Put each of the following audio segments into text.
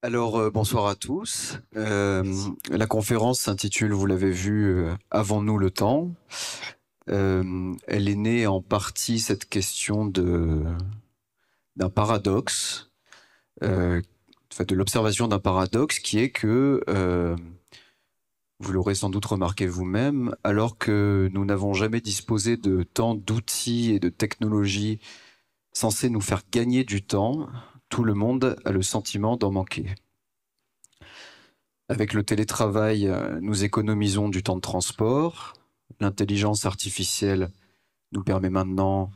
Alors, bonsoir à tous. La conférence s'intitule, vous l'avez vu, Avons-nous le temps? Elle est née en partie cette question d'un paradoxe, enfin, de l'observation d'un paradoxe qui est que, vous l'aurez sans doute remarqué vous-même, alors que nous n'avons jamais disposé de tant d'outils et de technologies censées nous faire gagner du temps, tout le monde a le sentiment d'en manquer. Avec le télétravail, nous économisons du temps de transport. L'intelligence artificielle nous permet maintenant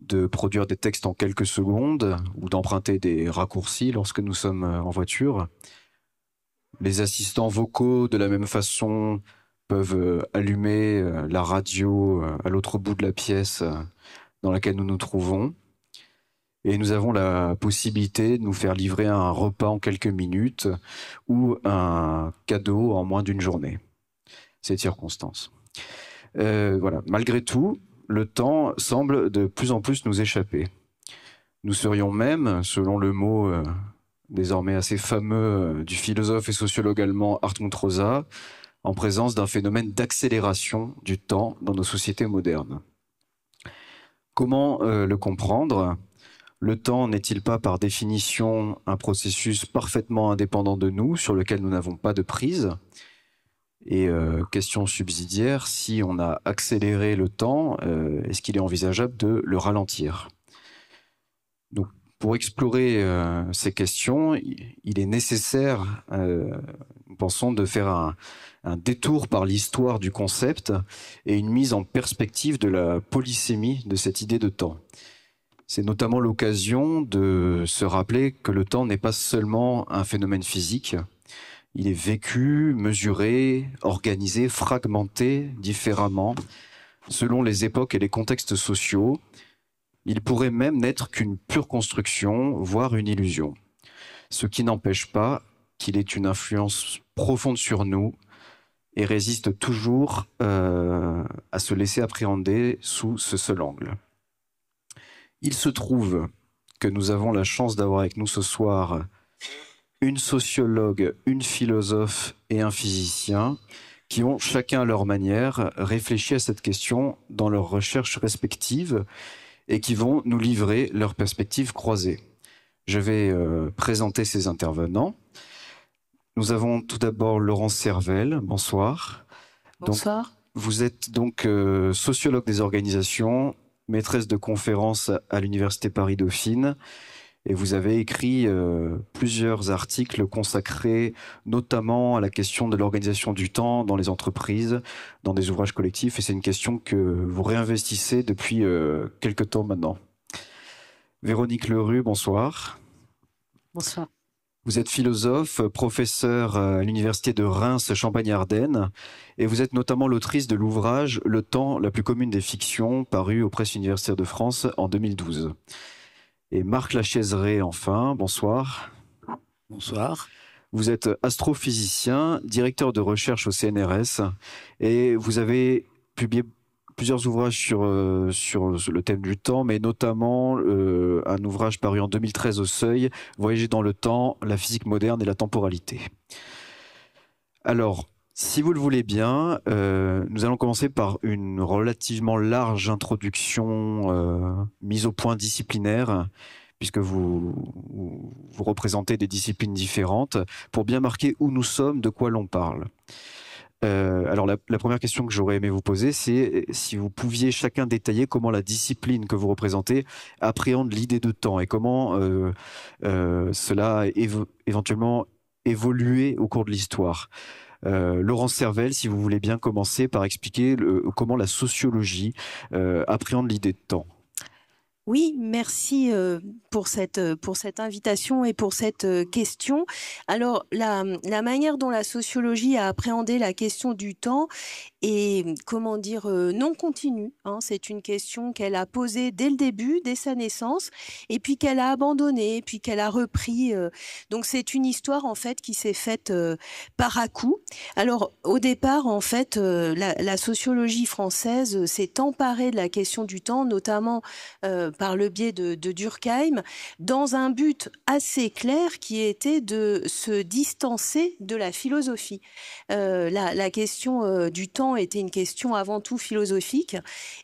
de produire des textes en quelques secondes ou d'emprunter des raccourcis lorsque nous sommes en voiture. Les assistants vocaux, de la même façon, peuvent allumer la radio à l'autre bout de la pièce dans laquelle nous nous trouvons. Et nous avons la possibilité de nous faire livrer un repas en quelques minutes ou un cadeau en moins d'une journée. Ces circonstances. Voilà. Malgré tout, le temps semble de plus en plus nous échapper. Nous serions même, selon le mot désormais assez fameux du philosophe et sociologue allemand Hartmut Rosa, en présence d'un phénomène d'accélération du temps dans nos sociétés modernes. Comment le comprendre ? Le temps n'est-il pas par définition un processus parfaitement indépendant de nous, sur lequel nous n'avons pas de prise ? Et question subsidiaire, si on a accéléré le temps, est-ce qu'il est envisageable de le ralentir ? Donc, pour explorer ces questions, il est nécessaire, nous pensons, de faire un détour par l'histoire du concept et une mise en perspective de la polysémie de cette idée de temps. C'est notamment l'occasion de se rappeler que le temps n'est pas seulement un phénomène physique. Il est vécu, mesuré, organisé, fragmenté différemment selon les époques et les contextes sociaux. Il pourrait même n'être qu'une pure construction, voire une illusion. Ce qui n'empêche pas qu'il ait une influence profonde sur nous et résiste toujours à se laisser appréhender sous ce seul angle. Il se trouve que nous avons la chance d'avoir avec nous ce soir une sociologue, une philosophe et un physicien qui ont chacun à leur manière réfléchi à cette question dans leurs recherches respectives et qui vont nous livrer leurs perspectives croisées. Je vais présenter ces intervenants. Nous avons tout d'abord Laurence Servel, bonsoir. Bonsoir. Donc, vous êtes donc sociologue des organisations, maîtresse de conférences à l'Université Paris-Dauphine, et vous avez écrit plusieurs articles consacrés notamment à la question de l'organisation du temps dans les entreprises, dans des ouvrages collectifs, et c'est une question que vous réinvestissez depuis quelque temps maintenant. Véronique Lerue, bonsoir. Bonsoir. Vous êtes philosophe, professeur à l'Université de Reims Champagne-Ardenne, et vous êtes notamment l'autrice de l'ouvrage « Le temps, la plus commune des fictions », paru aux Presses universitaires de France en 2012. Et Marc Lachaiseraie, enfin, bonsoir. Bonsoir. Vous êtes astrophysicien, directeur de recherche au CNRS, et vous avez publié plusieurs ouvrages sur le thème du temps, mais notamment un ouvrage paru en 2013 au Seuil, Voyager dans le temps, la physique moderne et la temporalité. Alors, si vous le voulez bien, nous allons commencer par une relativement large introduction mise au point disciplinaire, puisque vous représentez des disciplines différentes, pour bien marquer où nous sommes, de quoi l'on parle. Alors la première question que j'aurais aimé vous poser, c'est si vous pouviez chacun détailler comment la discipline que vous représentez appréhende l'idée de temps et comment cela a éventuellement évolué au cours de l'histoire. Laurence Servel, si vous voulez bien commencer par expliquer comment la sociologie appréhende l'idée de temps. Oui, merci pour cette invitation et pour cette question. Alors, la manière dont la sociologie a appréhendé la question du temps comment dire, non continue. Hein. C'est une question qu'elle a posée dès le début, dès sa naissance, et puis qu'elle a abandonnée, puis qu'elle a repris. Donc c'est une histoire en fait qui s'est faite par à-coup. Alors au départ, en fait, la sociologie française s'est emparée de la question du temps, notamment par le biais de Durkheim, dans un but assez clair qui était de se distancer de la philosophie. La question du temps était une question avant tout philosophique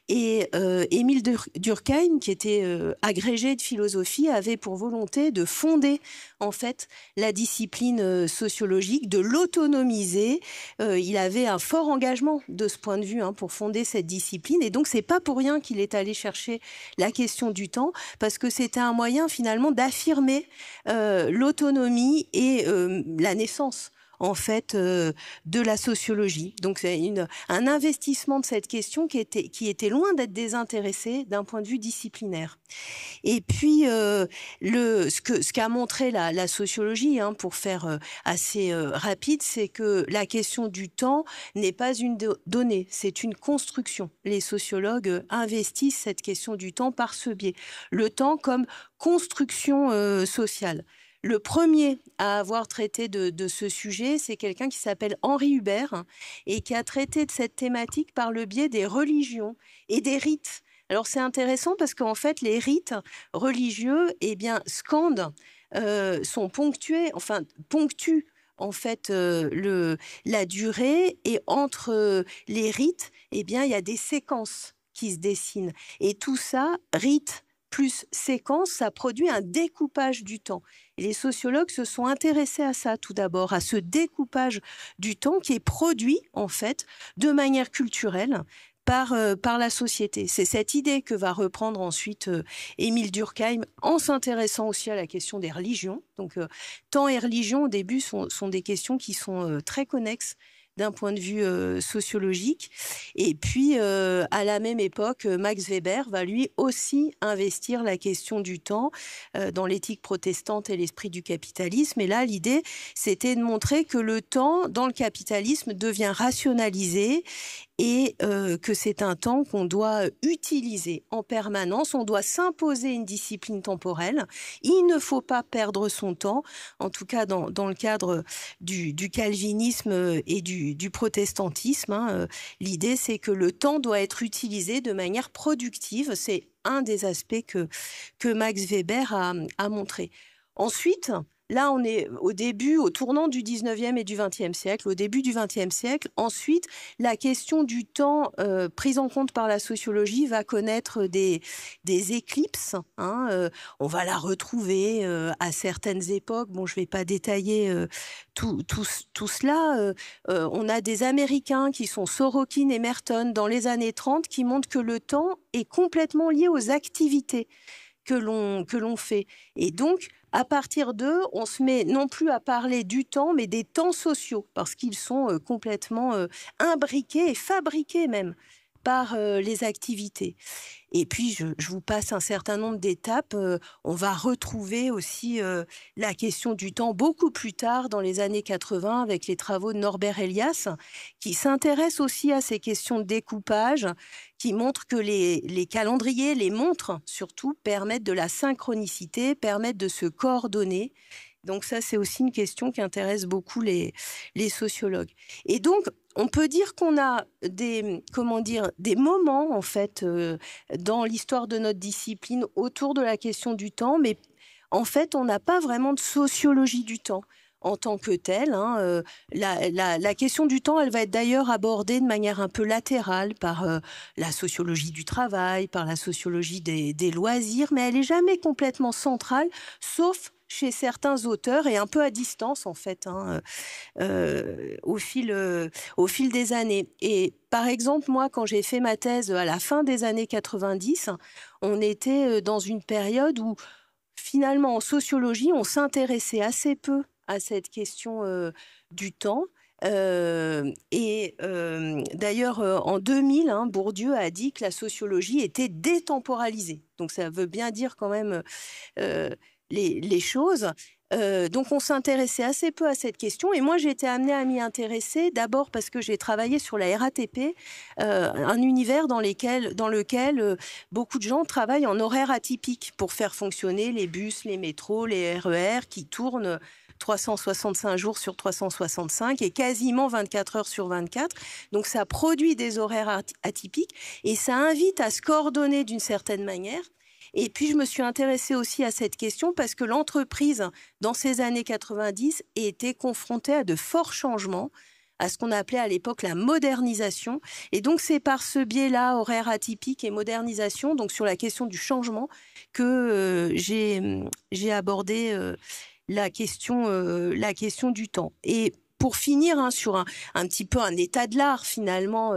et Émile Durkheim, qui était agrégé de philosophie, avait pour volonté de fonder en fait la discipline sociologique, de l'autonomiser. Il avait un fort engagement de ce point de vue pour fonder cette discipline et donc c'est pas pour rien qu'il est allé chercher la question du temps, parce que c'était un moyen finalement d'affirmer l'autonomie et la naissance en fait de la sociologie. Donc c'est un investissement de cette question qui était loin d'être désintéressé d'un point de vue disciplinaire. Et puis ce qu'a montré la sociologie, pour faire assez rapide, c'est que la question du temps n'est pas une donnée, c'est une construction. Les sociologues investissent cette question du temps par ce biais. Le temps comme construction sociale. Le premier à avoir traité de ce sujet, c'est quelqu'un qui s'appelle Henri Hubert et qui a traité de cette thématique par le biais des religions et des rites. Alors c'est intéressant parce qu'en fait les rites religieux scandent, sont ponctués, ponctuent en fait la durée, et entre les rites, il y a des séquences qui se dessinent. Et tout ça, rites plus séquence, ça produit un découpage du temps. Et les sociologues se sont intéressés à ça tout d'abord, à ce découpage du temps qui est produit en fait de manière culturelle par la société. C'est cette idée que va reprendre ensuite Émile Durkheim en s'intéressant aussi à la question des religions. Donc temps et religion au début sont des questions qui sont très connexes d'un point de vue sociologique. Et puis, à la même époque, Max Weber va lui aussi investir la question du temps dans l'éthique protestante et l'esprit du capitalisme. Et là, l'idée, c'était de montrer que le temps, dans le capitalisme, devient rationalisé et que c'est un temps qu'on doit utiliser en permanence. On doit s'imposer une discipline temporelle. Il ne faut pas perdre son temps, en tout cas dans le cadre du calvinisme et du protestantisme. L'idée, c'est que le temps doit être utilisé de manière productive. C'est un des aspects que Max Weber a montré. Ensuite, là, on est au tournant du 19e et du 20e siècle, au début du 20e siècle. Ensuite, la question du temps prise en compte par la sociologie va connaître des éclipses. On va la retrouver à certaines époques. Bon, je ne vais pas détailler tout cela. On a des Américains qui sont Sorokin et Merton dans les années 30 qui montrent que le temps est complètement lié aux activités que l'on fait. Et donc, à partir d'eux, on se met non plus à parler du temps, mais des temps sociaux, parce qu'ils sont complètement imbriqués et fabriqués même par les activités. Et puis, je vous passe un certain nombre d'étapes. On va retrouver aussi la question du temps beaucoup plus tard, dans les années 80, avec les travaux de Norbert Elias, qui s'intéresse aussi à ces questions de découpage, qui montrent que les calendriers, les montres surtout, permettent de la synchronicité, permettent de se coordonner. Donc ça, c'est aussi une question qui intéresse beaucoup les sociologues. Et donc, on peut dire qu'on a des moments, en fait, dans l'histoire de notre discipline autour de la question du temps, mais en fait, on n'a pas vraiment de sociologie du temps en tant que telle. La question du temps, elle va être d'ailleurs abordée de manière un peu latérale par la sociologie du travail, par la sociologie des loisirs, mais elle n'est jamais complètement centrale, sauf chez certains auteurs et un peu à distance en fait, au fil des années. Et par exemple, moi, quand j'ai fait ma thèse à la fin des années 90, on était dans une période où finalement en sociologie, on s'intéressait assez peu à cette question du temps. D'ailleurs, en 2000, Bourdieu a dit que la sociologie était détemporalisée. Donc ça veut bien dire quand même les choses. Donc on s'intéressait assez peu à cette question et moi j'ai été amenée à m'y intéresser d'abord parce que j'ai travaillé sur la RATP, un univers dans lequel beaucoup de gens travaillent en horaire atypique pour faire fonctionner les bus, les métros, les RER qui tournent 365 jours sur 365 et quasiment 24 heures sur 24. Donc ça produit des horaires atypiques et ça invite à se coordonner d'une certaine manière. Et puis, je me suis intéressée aussi à cette question parce que l'entreprise, dans ces années 90, était confrontée à de forts changements, à ce qu'on appelait à l'époque la modernisation. Et donc, c'est par ce biais-là, horaire atypique et modernisation, donc sur la question du changement, que j'ai abordé la question du temps. Et pour finir sur un petit peu un état de l'art finalement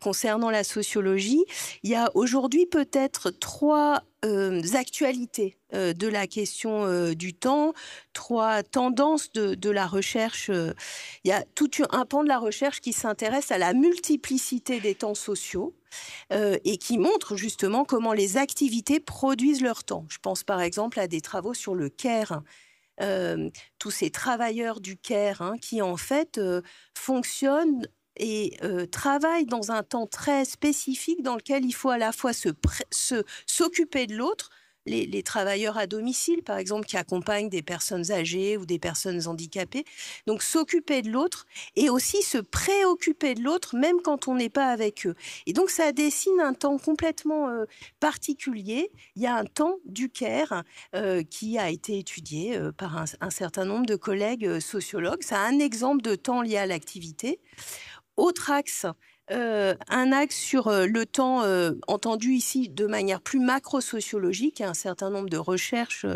concernant la sociologie, il y a aujourd'hui peut-être trois actualités de la question du temps, trois tendances de la recherche. Il y a tout un pan de la recherche qui s'intéresse à la multiplicité des temps sociaux et qui montre justement comment les activités produisent leur temps. Je pense par exemple à des travaux sur le care. Tous ces travailleurs du care qui en fait fonctionnent et travaillent dans un temps très spécifique dans lequel il faut à la fois s'occuper de l'autre, les travailleurs à domicile par exemple qui accompagnent des personnes âgées ou des personnes handicapées, donc s'occuper de l'autre et aussi se préoccuper de l'autre même quand on n'est pas avec eux. Et donc ça dessine un temps complètement particulier. Il y a un temps du care qui a été étudié par un certain nombre de collègues sociologues. C'est un exemple de temps lié à l'activité. Autre axe, un axe sur le temps entendu ici de manière plus macro-sociologique. Il y a un certain nombre de recherches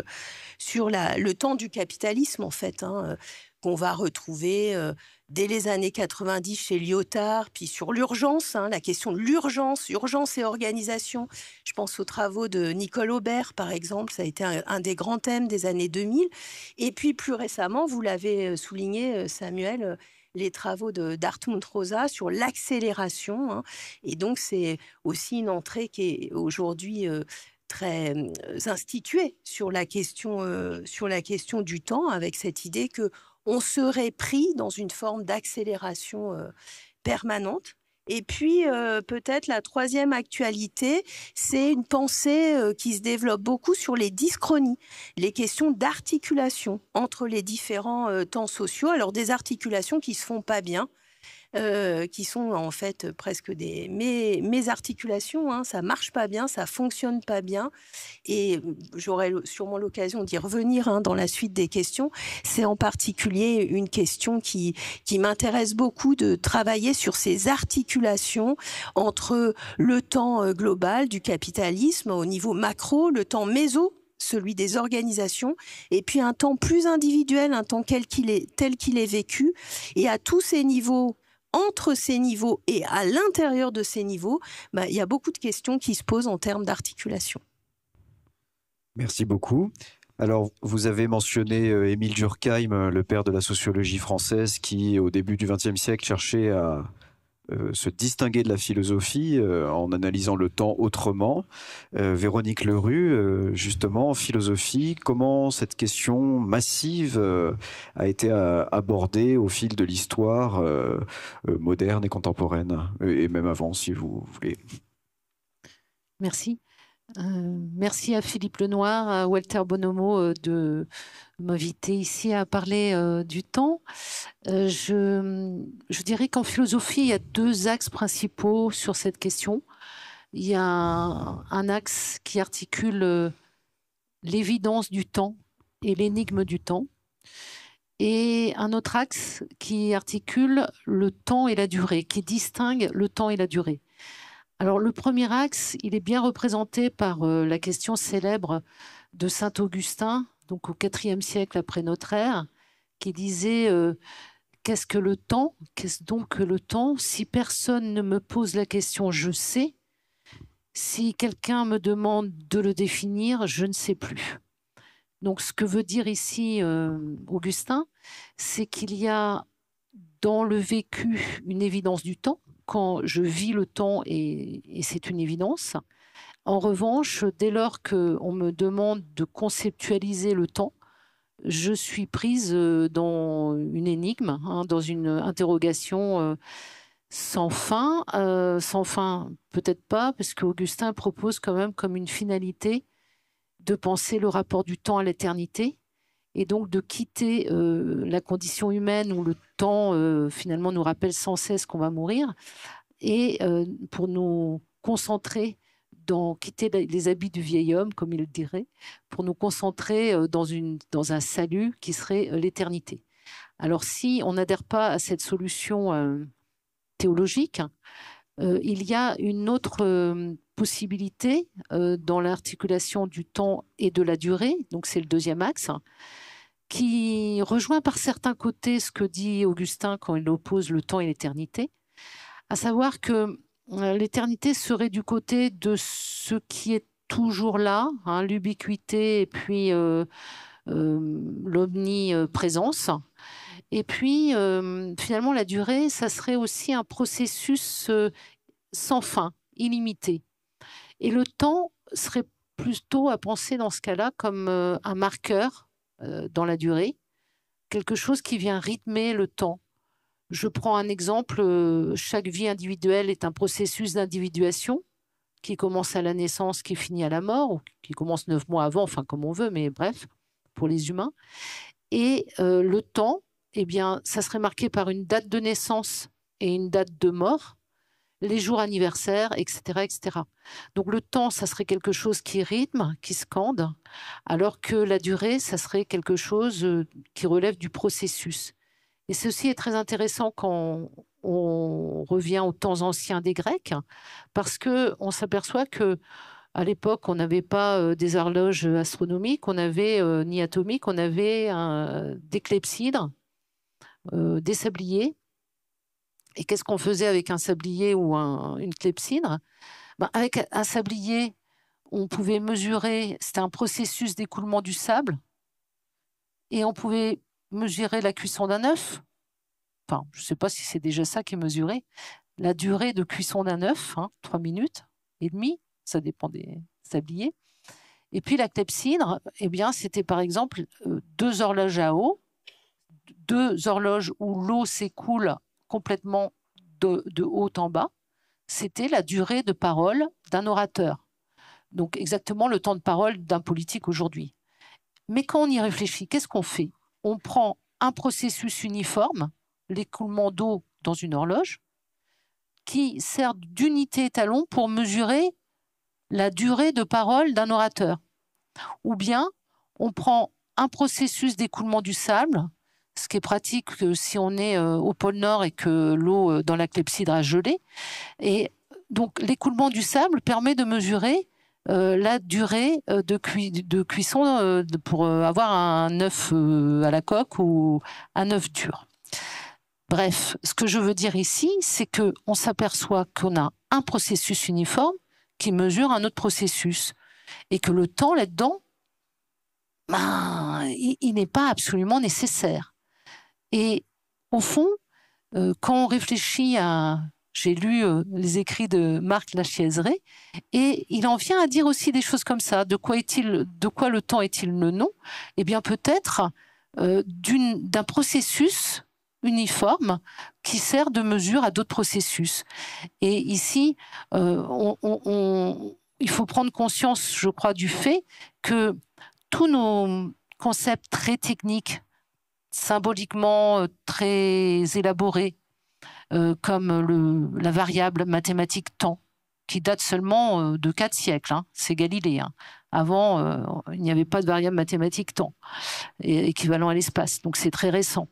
sur le temps du capitalisme, en fait, qu'on va retrouver dès les années 90 chez Lyotard, puis sur l'urgence, la question de l'urgence, urgence et organisation. Je pense aux travaux de Nicole Aubert, par exemple. Ça a été un des grands thèmes des années 2000. Et puis, plus récemment, vous l'avez souligné, Samuel, les travaux d'Hartmut Rosa sur l'accélération. Et donc, c'est aussi une entrée qui est aujourd'hui très instituée sur la question du temps, avec cette idée que on serait pris dans une forme d'accélération permanente. Et puis, peut-être la troisième actualité, c'est une pensée qui se développe beaucoup sur les dyschronies, les questions d'articulation entre les différents temps sociaux. Alors, des articulations qui se font pas bien, qui sont en fait presque des articulations, ça marche pas bien, ça fonctionne pas bien. Et j'aurai sûrement l'occasion d'y revenir dans la suite des questions. C'est en particulier une question qui m'intéresse beaucoup, de travailler sur ces articulations entre le temps global du capitalisme au niveau macro, le temps méso, celui des organisations, et puis un temps plus individuel, un temps tel qu'il est vécu. Et à tous ces niveaux, entre ces niveaux et à l'intérieur de ces niveaux, il y a beaucoup de questions qui se posent en termes d'articulation. Merci beaucoup. Alors, vous avez mentionné Émile Durkheim, le père de la sociologie française, qui, au début du XXe siècle, cherchait à se distinguer de la philosophie en analysant le temps autrement. Véronique Lerue, justement, en philosophie, comment cette question massive a été abordée au fil de l'histoire moderne et contemporaine, et même avant, si vous voulez. Merci. Merci à Philippe Lenoir, à Walter Bonomo de m'inviter ici à parler du temps. Je dirais qu'en philosophie, il y a deux axes principaux sur cette question. Il y a un axe qui articule l'évidence du temps et l'énigme du temps, et un autre axe qui articule le temps et la durée, qui distingue le temps et la durée. Alors, le premier axe, il est bien représenté par la question célèbre de saint Augustin, donc au IVe siècle après notre ère, qui disait qu'est-ce que le temps? Qu'est-ce donc que le temps? Si personne ne me pose la question, je sais. Si quelqu'un me demande de le définir, je ne sais plus. Donc, ce que veut dire ici Augustin, c'est qu'il y a dans le vécu une évidence du temps. Quand je vis le temps, et c'est une évidence. En revanche, dès lors qu'on me demande de conceptualiser le temps, je suis prise dans une énigme, hein, dans une interrogation sans fin. Sans fin, peut-être pas, parce qu'Augustin propose quand même comme une finalité de penser le rapport du temps à l'éternité, et donc de quitter la condition humaine où le temps finalement nous rappelle sans cesse qu'on va mourir, et pour nous concentrer quitter les habits du vieil homme, comme il le dirait, pour nous concentrer dans un salut qui serait l'éternité. Alors si on n'adhère pas à cette solution théologique, il y a une autre possibilité dans l'articulation du temps et de la durée, donc c'est le deuxième axe, qui rejoint par certains côtés ce que dit Augustin quand il oppose le temps et l'éternité, à savoir que l'éternité serait du côté de ce qui est toujours là, hein, l'ubiquité et puis l'omniprésence. Et puis, finalement, la durée, ça serait aussi un processus sans fin, illimité. Et le temps serait plutôt à penser dans ce cas-là comme un marqueur dans la durée, quelque chose qui vient rythmer le temps. Je prends un exemple, chaque vie individuelle est un processus d'individuation qui commence à la naissance, qui finit à la mort, ou qui commence 9 mois avant, enfin comme on veut, mais bref, pour les humains. Et le temps, eh bien, ça serait marqué par une date de naissance et une date de mort, les jours anniversaires, etc., etc. Donc le temps, ça serait quelque chose qui rythme, qui scande, alors que la durée, ça serait quelque chose qui relève du processus. Et ceci est très intéressant quand on revient aux temps anciens des Grecs, parce qu'on s'aperçoit que à l'époque, on n'avait pas des horloges astronomiques, ni atomiques, on avait des clepsydres, des sabliers. Et qu'est-ce qu'on faisait avec un sablier ou une clepsydre? Avec un sablier, on pouvait mesurer, c'était un processus d'écoulement du sable, et on pouvait mesurer la cuisson d'un œuf. Enfin, je ne sais pas si c'est déjà ça qui est mesuré. La durée de cuisson d'un œuf, 3 minutes et demie, ça dépend des sabliers. Et puis la clepsydre, eh bien, c'était par exemple 2 horloges à eau, 2 horloges où l'eau s'écoule complètement de haut en bas. C'était la durée de parole d'un orateur. Donc exactement le temps de parole d'un politique aujourd'hui. Mais quand on y réfléchit, qu'est-ce qu'on fait? On prend un processus uniforme, l'écoulement d'eau dans une horloge, qui sert d'unité étalon pour mesurer la durée de parole d'un orateur. Ou bien, on prend un processus d'écoulement du sable, ce qui est pratique si on est au pôle Nord et que l'eau dans la clepsydre a gelé. Et donc, l'écoulement du sable permet de mesurer la durée de cuisson pour avoir un œuf à la coque ou un œuf dur. Bref, ce que je veux dire ici, c'est qu'on s'aperçoit qu'on a un processus uniforme qui mesure un autre processus et que le temps là-dedans, il n'est pas absolument nécessaire. Et au fond, quand on réfléchit à... J'ai lu les écrits de Marc Lachiaiseray et il en vient à dire aussi des choses comme ça. De quoi le temps est-il le nom? Eh bien peut-être d'un processus uniforme qui sert de mesure à d'autres processus. Et ici, il faut prendre conscience, je crois, du fait que tous nos concepts très techniques, symboliquement très élaborés, comme la variable mathématique temps, qui date seulement de 4 siècles, c'est Galilée. Avant, il n'y avait pas de variable mathématique temps, équivalent à l'espace, donc c'est très récent.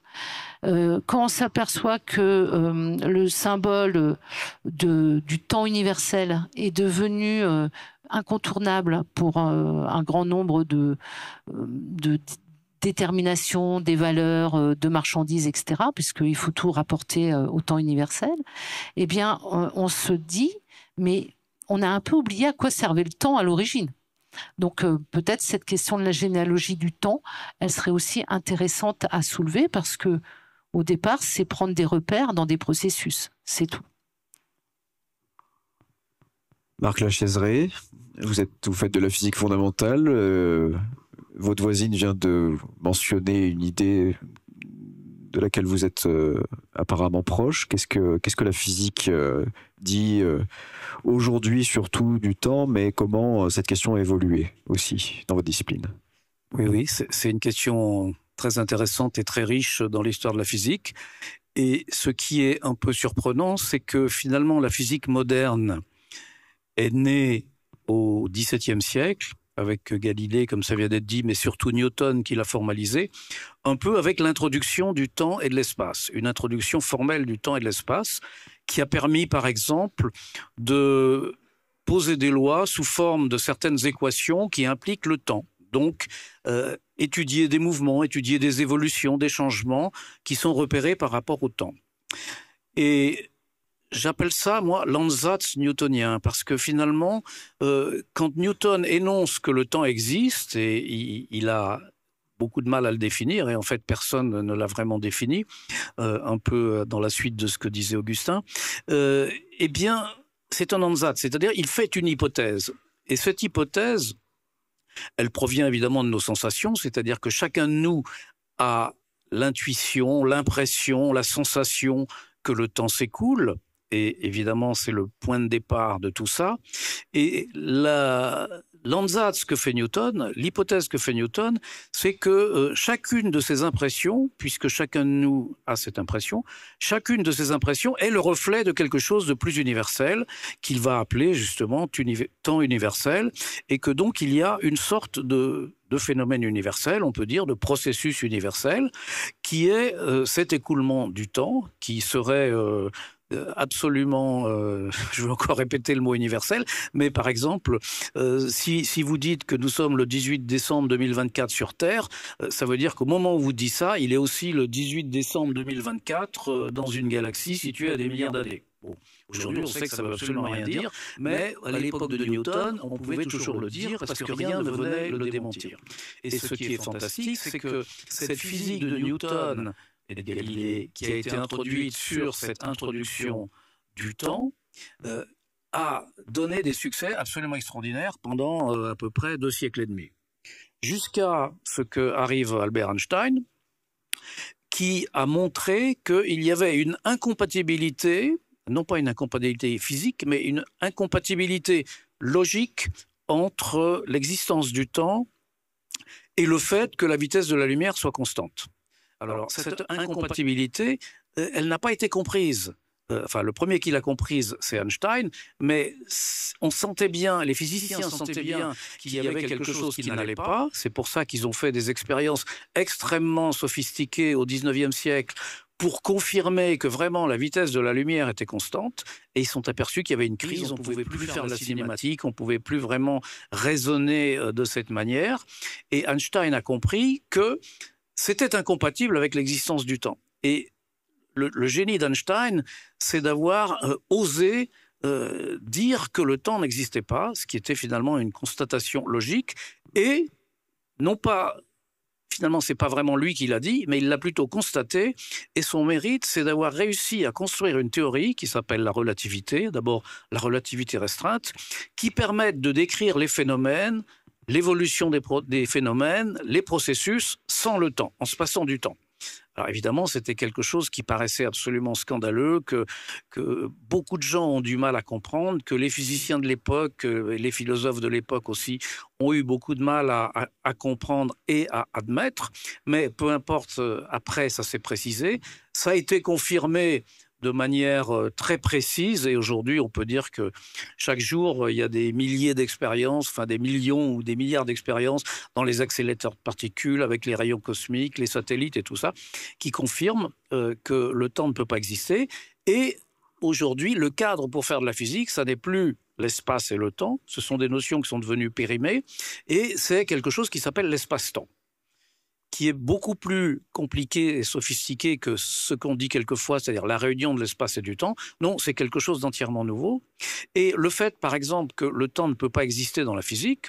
Quand on s'aperçoit que le symbole du temps universel est devenu incontournable pour un grand nombre de détermination des valeurs de marchandises, etc., puisqu'il faut tout rapporter au temps universel, eh bien, on se dit, mais on a un peu oublié à quoi servait le temps à l'origine. Donc, peut-être cette question de la généalogie du temps, elle serait aussi intéressante à soulever, parce que au départ, c'est prendre des repères dans des processus, c'est tout. Marc Lachiaiseray, vous faites de la physique fondamentale, votre voisine vient de mentionner une idée de laquelle vous êtes apparemment proche. Qu'est-ce que la physique dit aujourd'hui, surtout du temps, mais comment cette question a évolué aussi dans votre discipline? Oui, c'est une question très intéressante et très riche dans l'histoire de la physique. Et ce qui est un peu surprenant, c'est que finalement la physique moderne est née au XVIIe siècle, avec Galilée, comme ça vient d'être dit, mais surtout Newton qui l'a formalisé, un peu avec l'introduction du temps et de l'espace, une introduction formelle du temps et de l'espace, qui a permis, par exemple, de poser des lois sous forme de certaines équations qui impliquent le temps. Donc, étudier des mouvements, étudier des évolutions, des changements qui sont repérés par rapport au temps. Et j'appelle ça, moi, l'ansatz newtonien, parce que finalement, quand Newton énonce que le temps existe, et il a beaucoup de mal à le définir, et en fait, personne ne l'a vraiment défini, un peu dans la suite de ce que disait Augustin, eh bien, c'est un ansatz, c'est-à-dire il fait une hypothèse. Et cette hypothèse, elle provient évidemment de nos sensations, c'est-à-dire que chacun de nous a l'intuition, l'impression, la sensation que le temps s'écoule. Et évidemment, c'est le point de départ de tout ça. Et l'ansatz que fait Newton, l'hypothèse que fait Newton, c'est que chacune de ces impressions, puisque chacun de nous a cette impression, chacune de ces impressions est le reflet de quelque chose de plus universel, qu'il va appeler justement temps universel, et que donc il y a une sorte de phénomène universel, on peut dire, de processus universel, qui est cet écoulement du temps, qui serait absolument, je vais encore répéter le mot universel, mais par exemple, si vous dites que nous sommes le 18 décembre 2024 sur Terre, ça veut dire qu'au moment où vous dites ça, il est aussi le 18 décembre 2024 dans une galaxie située à des milliards d'années. Bon. Aujourd'hui, on sait que ça ne veut absolument rien dire, mais à l'époque de Newton, on pouvait toujours le dire parce que rien ne venait le démentir. Et ce qui est fantastique, c'est que cette physique de Newton et de Galilée, qui a été introduite sur cette introduction du temps, a donné des succès absolument extraordinaires pendant à peu près 2 siècles et demi. Jusqu'à ce qu'arrive Albert Einstein, qui a montré qu'il y avait une incompatibilité, non pas une incompatibilité physique, mais une incompatibilité logique entre l'existence du temps et le fait que la vitesse de la lumière soit constante. Alors, cette incompatibilité, elle n'a pas été comprise. Enfin, le premier qui l'a comprise, c'est Einstein, mais on sentait bien, les physiciens sentaient bien qu'il y avait quelque chose qui n'allait pas. C'est pour ça qu'ils ont fait des expériences extrêmement sophistiquées au XIXe siècle pour confirmer que vraiment la vitesse de la lumière était constante, et ils sont aperçus qu'il y avait une crise, on ne pouvait plus faire de la cinématique, on ne pouvait plus vraiment raisonner de cette manière, et Einstein a compris que c'était incompatible avec l'existence du temps. Et le génie d'Einstein, c'est d'avoir osé dire que le temps n'existait pas, ce qui était finalement une constatation logique, et non pas, finalement c'est pas vraiment lui qui l'a dit, mais il l'a plutôt constaté, et son mérite, c'est d'avoir réussi à construire une théorie qui s'appelle la relativité, d'abord la relativité restreinte, qui permette de décrire les phénomènes, l'évolution des phénomènes, les processus, sans le temps, en se passant du temps. Alors évidemment, c'était quelque chose qui paraissait absolument scandaleux, que beaucoup de gens ont du mal à comprendre, que les physiciens de l'époque, et les philosophes de l'époque aussi, ont eu beaucoup de mal à comprendre et à admettre. Mais peu importe, après, ça s'est précisé. Ça a été confirmé de manière très précise, et aujourd'hui on peut dire que chaque jour il y a des milliers d'expériences, enfin des millions ou des milliards d'expériences dans les accélérateurs de particules avec les rayons cosmiques, les satellites et tout ça, qui confirment que le temps ne peut pas exister. Et aujourd'hui le cadre pour faire de la physique, ça n'est plus l'espace et le temps, ce sont des notions qui sont devenues périmées, et c'est quelque chose qui s'appelle l'espace-temps, qui est beaucoup plus compliqué et sophistiqué que ce qu'on dit quelquefois, c'est-à-dire la réunion de l'espace et du temps. Non, c'est quelque chose d'entièrement nouveau. Et le fait, par exemple, que le temps ne peut pas exister dans la physique,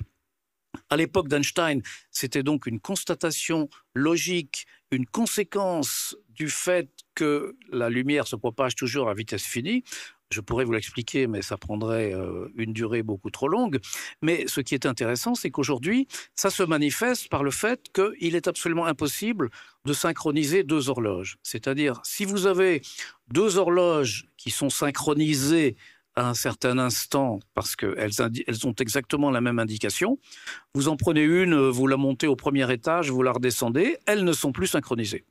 à l'époque d'Einstein, c'était donc une constatation logique, une conséquence du fait que la lumière se propage toujours à vitesse finie. Je pourrais vous l'expliquer, mais ça prendrait une durée beaucoup trop longue. Mais ce qui est intéressant, c'est qu'aujourd'hui, ça se manifeste par le fait qu'il est absolument impossible de synchroniser deux horloges. C'est-à-dire, si vous avez deux horloges qui sont synchronisées à un certain instant, parce qu'elles ont exactement la même indication, vous en prenez une, vous la montez au premier étage, vous la redescendez, elles ne sont plus synchronisées.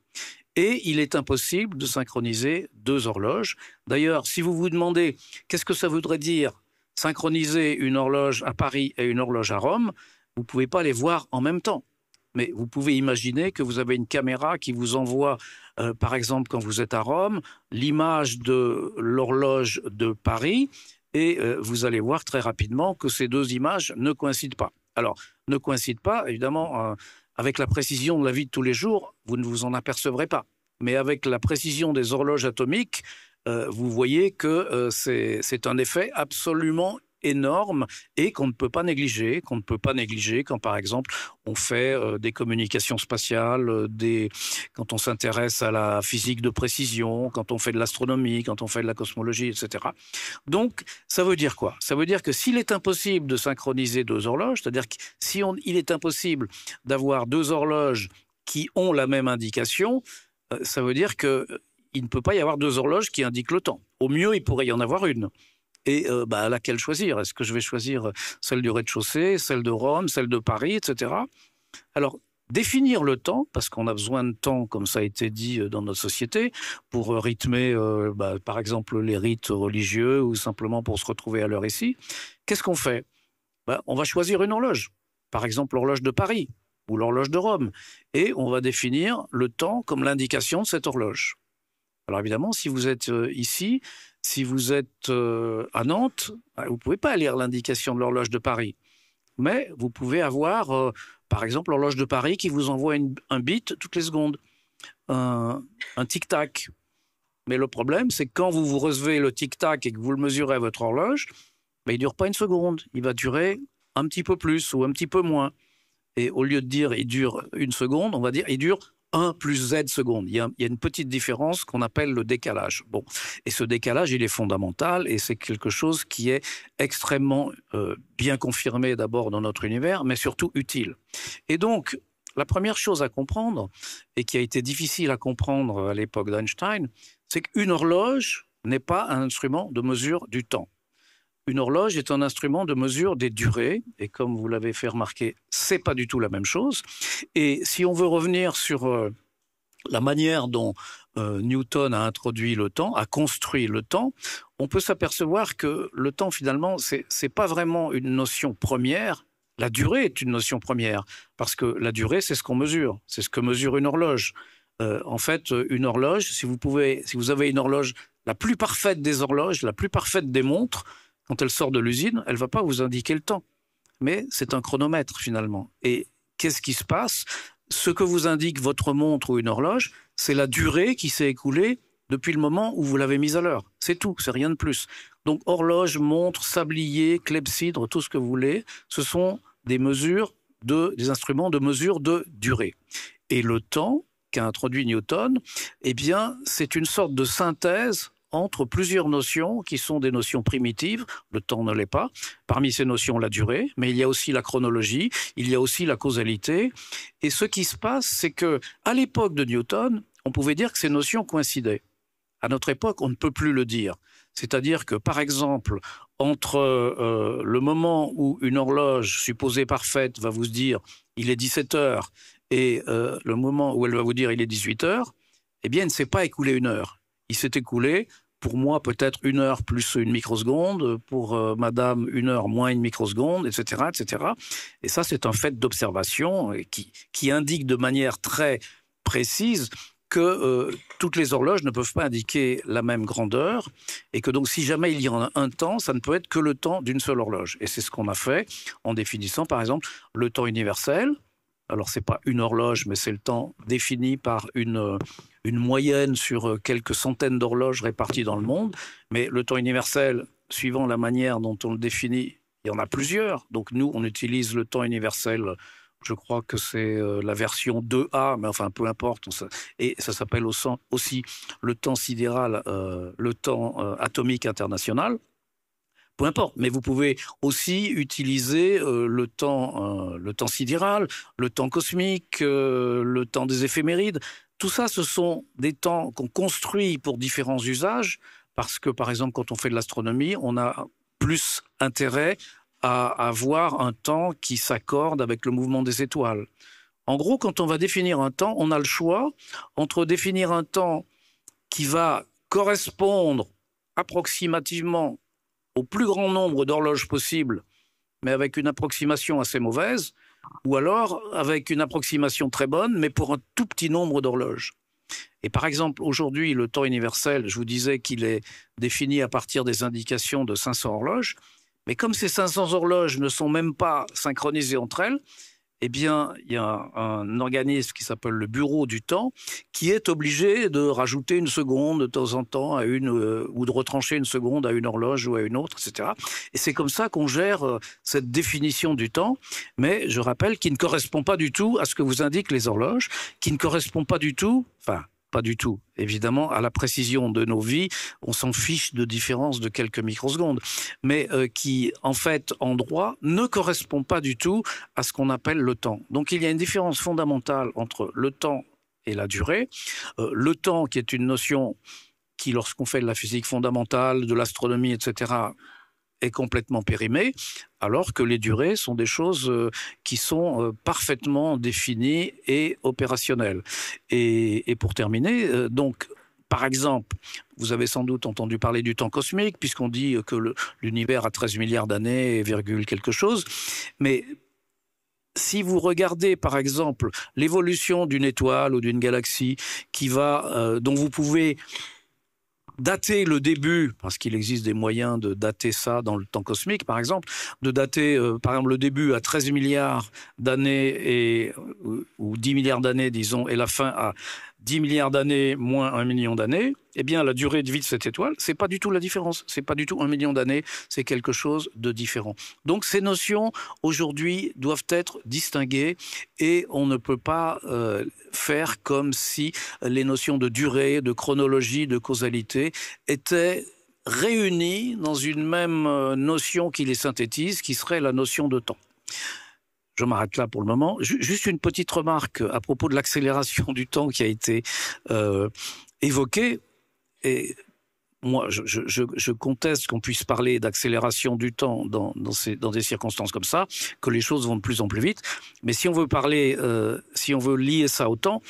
Et il est impossible de synchroniser deux horloges. D'ailleurs, si vous vous demandez qu'est-ce que ça voudrait dire synchroniser une horloge à Paris et une horloge à Rome, vous ne pouvez pas les voir en même temps. Mais vous pouvez imaginer que vous avez une caméra qui vous envoie, par exemple, quand vous êtes à Rome, l'image de l'horloge de Paris, et vous allez voir très rapidement que ces deux images ne coïncident pas. Alors, ne coïncident pas, évidemment, avec la précision de la vie de tous les jours, vous ne vous en apercevrez pas. Mais avec la précision des horloges atomiques, vous voyez que c'est un effet absolument énorme et qu'on ne peut pas négliger, quand, par exemple, on fait des communications spatiales, quand on s'intéresse à la physique de précision, quand on fait de l'astronomie, quand on fait de la cosmologie, etc. Donc, ça veut dire quoi? Ça veut dire que s'il est impossible de synchroniser deux horloges, c'est-à-dire que il est impossible d'avoir deux horloges qui ont la même indication, ça veut dire qu'il ne peut pas y avoir deux horloges qui indiquent le temps. Au mieux, il pourrait y en avoir une. Et laquelle choisir? Est-ce que je vais choisir celle du rez-de-chaussée, celle de Rome, celle de Paris, etc. Alors, définir le temps, parce qu'on a besoin de temps, comme ça a été dit dans notre société, pour rythmer, par exemple, les rites religieux ou simplement pour se retrouver à l'heure ici. Qu'est-ce qu'on fait? On va choisir une horloge, par exemple l'horloge de Paris ou l'horloge de Rome, et on va définir le temps comme l'indication de cette horloge. Alors évidemment, si vous êtes ici, si vous êtes à Nantes, vous ne pouvez pas lire l'indication de l'horloge de Paris. Mais vous pouvez avoir, par exemple, l'horloge de Paris qui vous envoie un bit toutes les secondes, un tic-tac. Mais le problème, c'est que quand vous recevez le tic-tac et que vous le mesurez à votre horloge, il ne dure pas une seconde. Il va durer un petit peu plus ou un petit peu moins. Et au lieu de dire il dure une seconde, on va dire il dure 1 plus Z secondes. Il y a une petite différence qu'on appelle le décalage. Bon. Et ce décalage, il est fondamental et c'est quelque chose qui est extrêmement bien confirmé d'abord dans notre univers, mais surtout utile. Et donc, la première chose à comprendre, et qui a été difficile à comprendre à l'époque d'Einstein, c'est qu'une horloge n'est pas un instrument de mesure du temps. Une horloge est un instrument de mesure des durées, et comme vous l'avez fait remarquer, c'est pas du tout la même chose. Et si on veut revenir sur la manière dont Newton a introduit le temps, a construit le temps, on peut s'apercevoir que le temps, finalement, c'est pas vraiment une notion première. La durée est une notion première, parce que la durée, c'est ce qu'on mesure, c'est ce que mesure une horloge. En fait, une horloge, si vous avez une horloge, la plus parfaite des horloges, la plus parfaite des montres, quand elle sort de l'usine, elle ne va pas vous indiquer le temps. Mais c'est un chronomètre, finalement. Et qu'est-ce qui se passe? Ce que vous indique votre montre ou une horloge, c'est la durée qui s'est écoulée depuis le moment où vous l'avez mise à l'heure. C'est tout, c'est rien de plus. Donc horloge, montre, sablier, clepsydre, tout ce que vous voulez, ce sont des instruments de mesure de durée. Et le temps qu'a introduit Newton, eh bien, c'est une sorte de synthèse entre plusieurs notions qui sont des notions primitives, le temps ne l'est pas, parmi ces notions la durée, mais il y a aussi la chronologie, il y a aussi la causalité, et ce qui se passe, c'est que à l'époque de Newton, on pouvait dire que ces notions coïncidaient. À notre époque, on ne peut plus le dire. C'est-à-dire que, par exemple, entre le moment où une horloge supposée parfaite va vous dire « il est 17 heures » et le moment où elle va vous dire « il est 18 heures », eh bien, il ne s'est pas écoulé une heure. Il s'est écoulé, pour moi, peut-être 1 heure plus une microseconde, pour madame, 1 heure moins une microseconde, etc., etc. Et ça, c'est un fait d'observation qui indique de manière très précise que toutes les horloges ne peuvent pas indiquer la même grandeur et que donc si jamais il y en a un temps, ça ne peut être que le temps d'une seule horloge. Et c'est ce qu'on a fait en définissant par exemple le temps universel. Alors c'est pas une horloge, mais c'est le temps défini par une moyenne sur quelques centaines d'horloges réparties dans le monde. Mais le temps universel, suivant la manière dont on le définit, il y en a plusieurs. Donc nous, on utilise le temps universel Je crois que c'est la version 2A, mais enfin peu importe. Et ça s'appelle aussi le temps sidéral, le temps atomique international. Peu importe, mais vous pouvez aussi utiliser le temps sidéral, le temps cosmique, le temps des éphémérides. Tout ça, ce sont des temps qu'on construit pour différents usages, parce que, par exemple, quand on fait de l'astronomie, on a plus intérêt à avoir un temps qui s'accorde avec le mouvement des étoiles. En gros, quand on va définir un temps, on a le choix entre définir un temps qui va correspondre approximativement au plus grand nombre d'horloges possibles, mais avec une approximation assez mauvaise, ou alors avec une approximation très bonne, mais pour un tout petit nombre d'horloges. Et par exemple, aujourd'hui, le temps universel, je vous disais qu'il est défini à partir des indications de 500 horloges, mais comme ces 500 horloges ne sont même pas synchronisées entre elles, eh bien, il y a un organisme qui s'appelle le Bureau du temps qui est obligé de rajouter une seconde de temps en temps à une, ou de retrancher une seconde à une horloge ou à une autre, etc. Et c'est comme ça qu'on gère cette définition du temps, mais je rappelle qu'il ne correspond pas du tout à ce que vous indiquent les horloges, qui ne correspond pas du tout, enfin, pas du tout, évidemment, à la précision de nos vies, on s'en fiche de différence de quelques microsecondes, mais qui, en fait, en droit, ne correspond pas du tout à ce qu'on appelle le temps. Donc il y a une différence fondamentale entre le temps et la durée. Le temps, qui est une notion qui, lorsqu'on fait de la physique fondamentale, de l'astronomie, etc., est complètement périmée, alors que les durées sont des choses qui sont parfaitement définies et opérationnelles. Et pour terminer, donc, par exemple, vous avez sans doute entendu parler du temps cosmique, puisqu'on dit que l'univers a 13 milliards d'années, virgule quelque chose, mais si vous regardez, par exemple, l'évolution d'une étoile ou d'une galaxie dont vous pouvez dater le début, parce qu'il existe des moyens de dater ça dans le temps cosmique, par exemple, de dater, par exemple, le début à 13 milliards d'années ou 10 milliards d'années, disons, et la fin à 10 milliards d'années moins 1 million d'années, eh bien, la durée de vie de cette étoile, c'est pas du tout la différence. C'est pas du tout 1 million d'années, c'est quelque chose de différent. Donc, ces notions, aujourd'hui, doivent être distinguées et on ne peut pas faire comme si les notions de durée, de chronologie, de causalité étaient réunies dans une même notion qui les synthétise, qui serait la notion de temps. Je m'arrête là pour le moment. Juste une petite remarque à propos de l'accélération du temps qui a été évoquée. Et moi, je conteste qu'on puisse parler d'accélération du temps dans des circonstances comme ça, que les choses vont de plus en plus vite. Mais si on veut parler, si on veut lier ça au temps,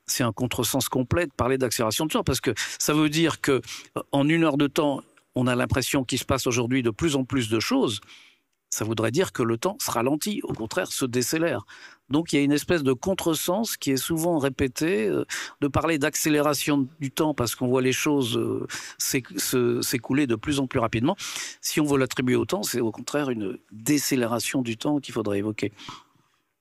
c'est un contresens complet de parler d'accélération du temps, parce que ça veut dire que en 1 heure de temps, on a l'impression qu'il se passe aujourd'hui de plus en plus de choses. Ça voudrait dire que le temps se ralentit, au contraire, se décélère. Donc il y a une espèce de contresens qui est souvent répété, de parler d'accélération du temps parce qu'on voit les choses s'écouler de plus en plus rapidement. Si on veut l'attribuer au temps, c'est au contraire une décélération du temps qu'il faudrait évoquer.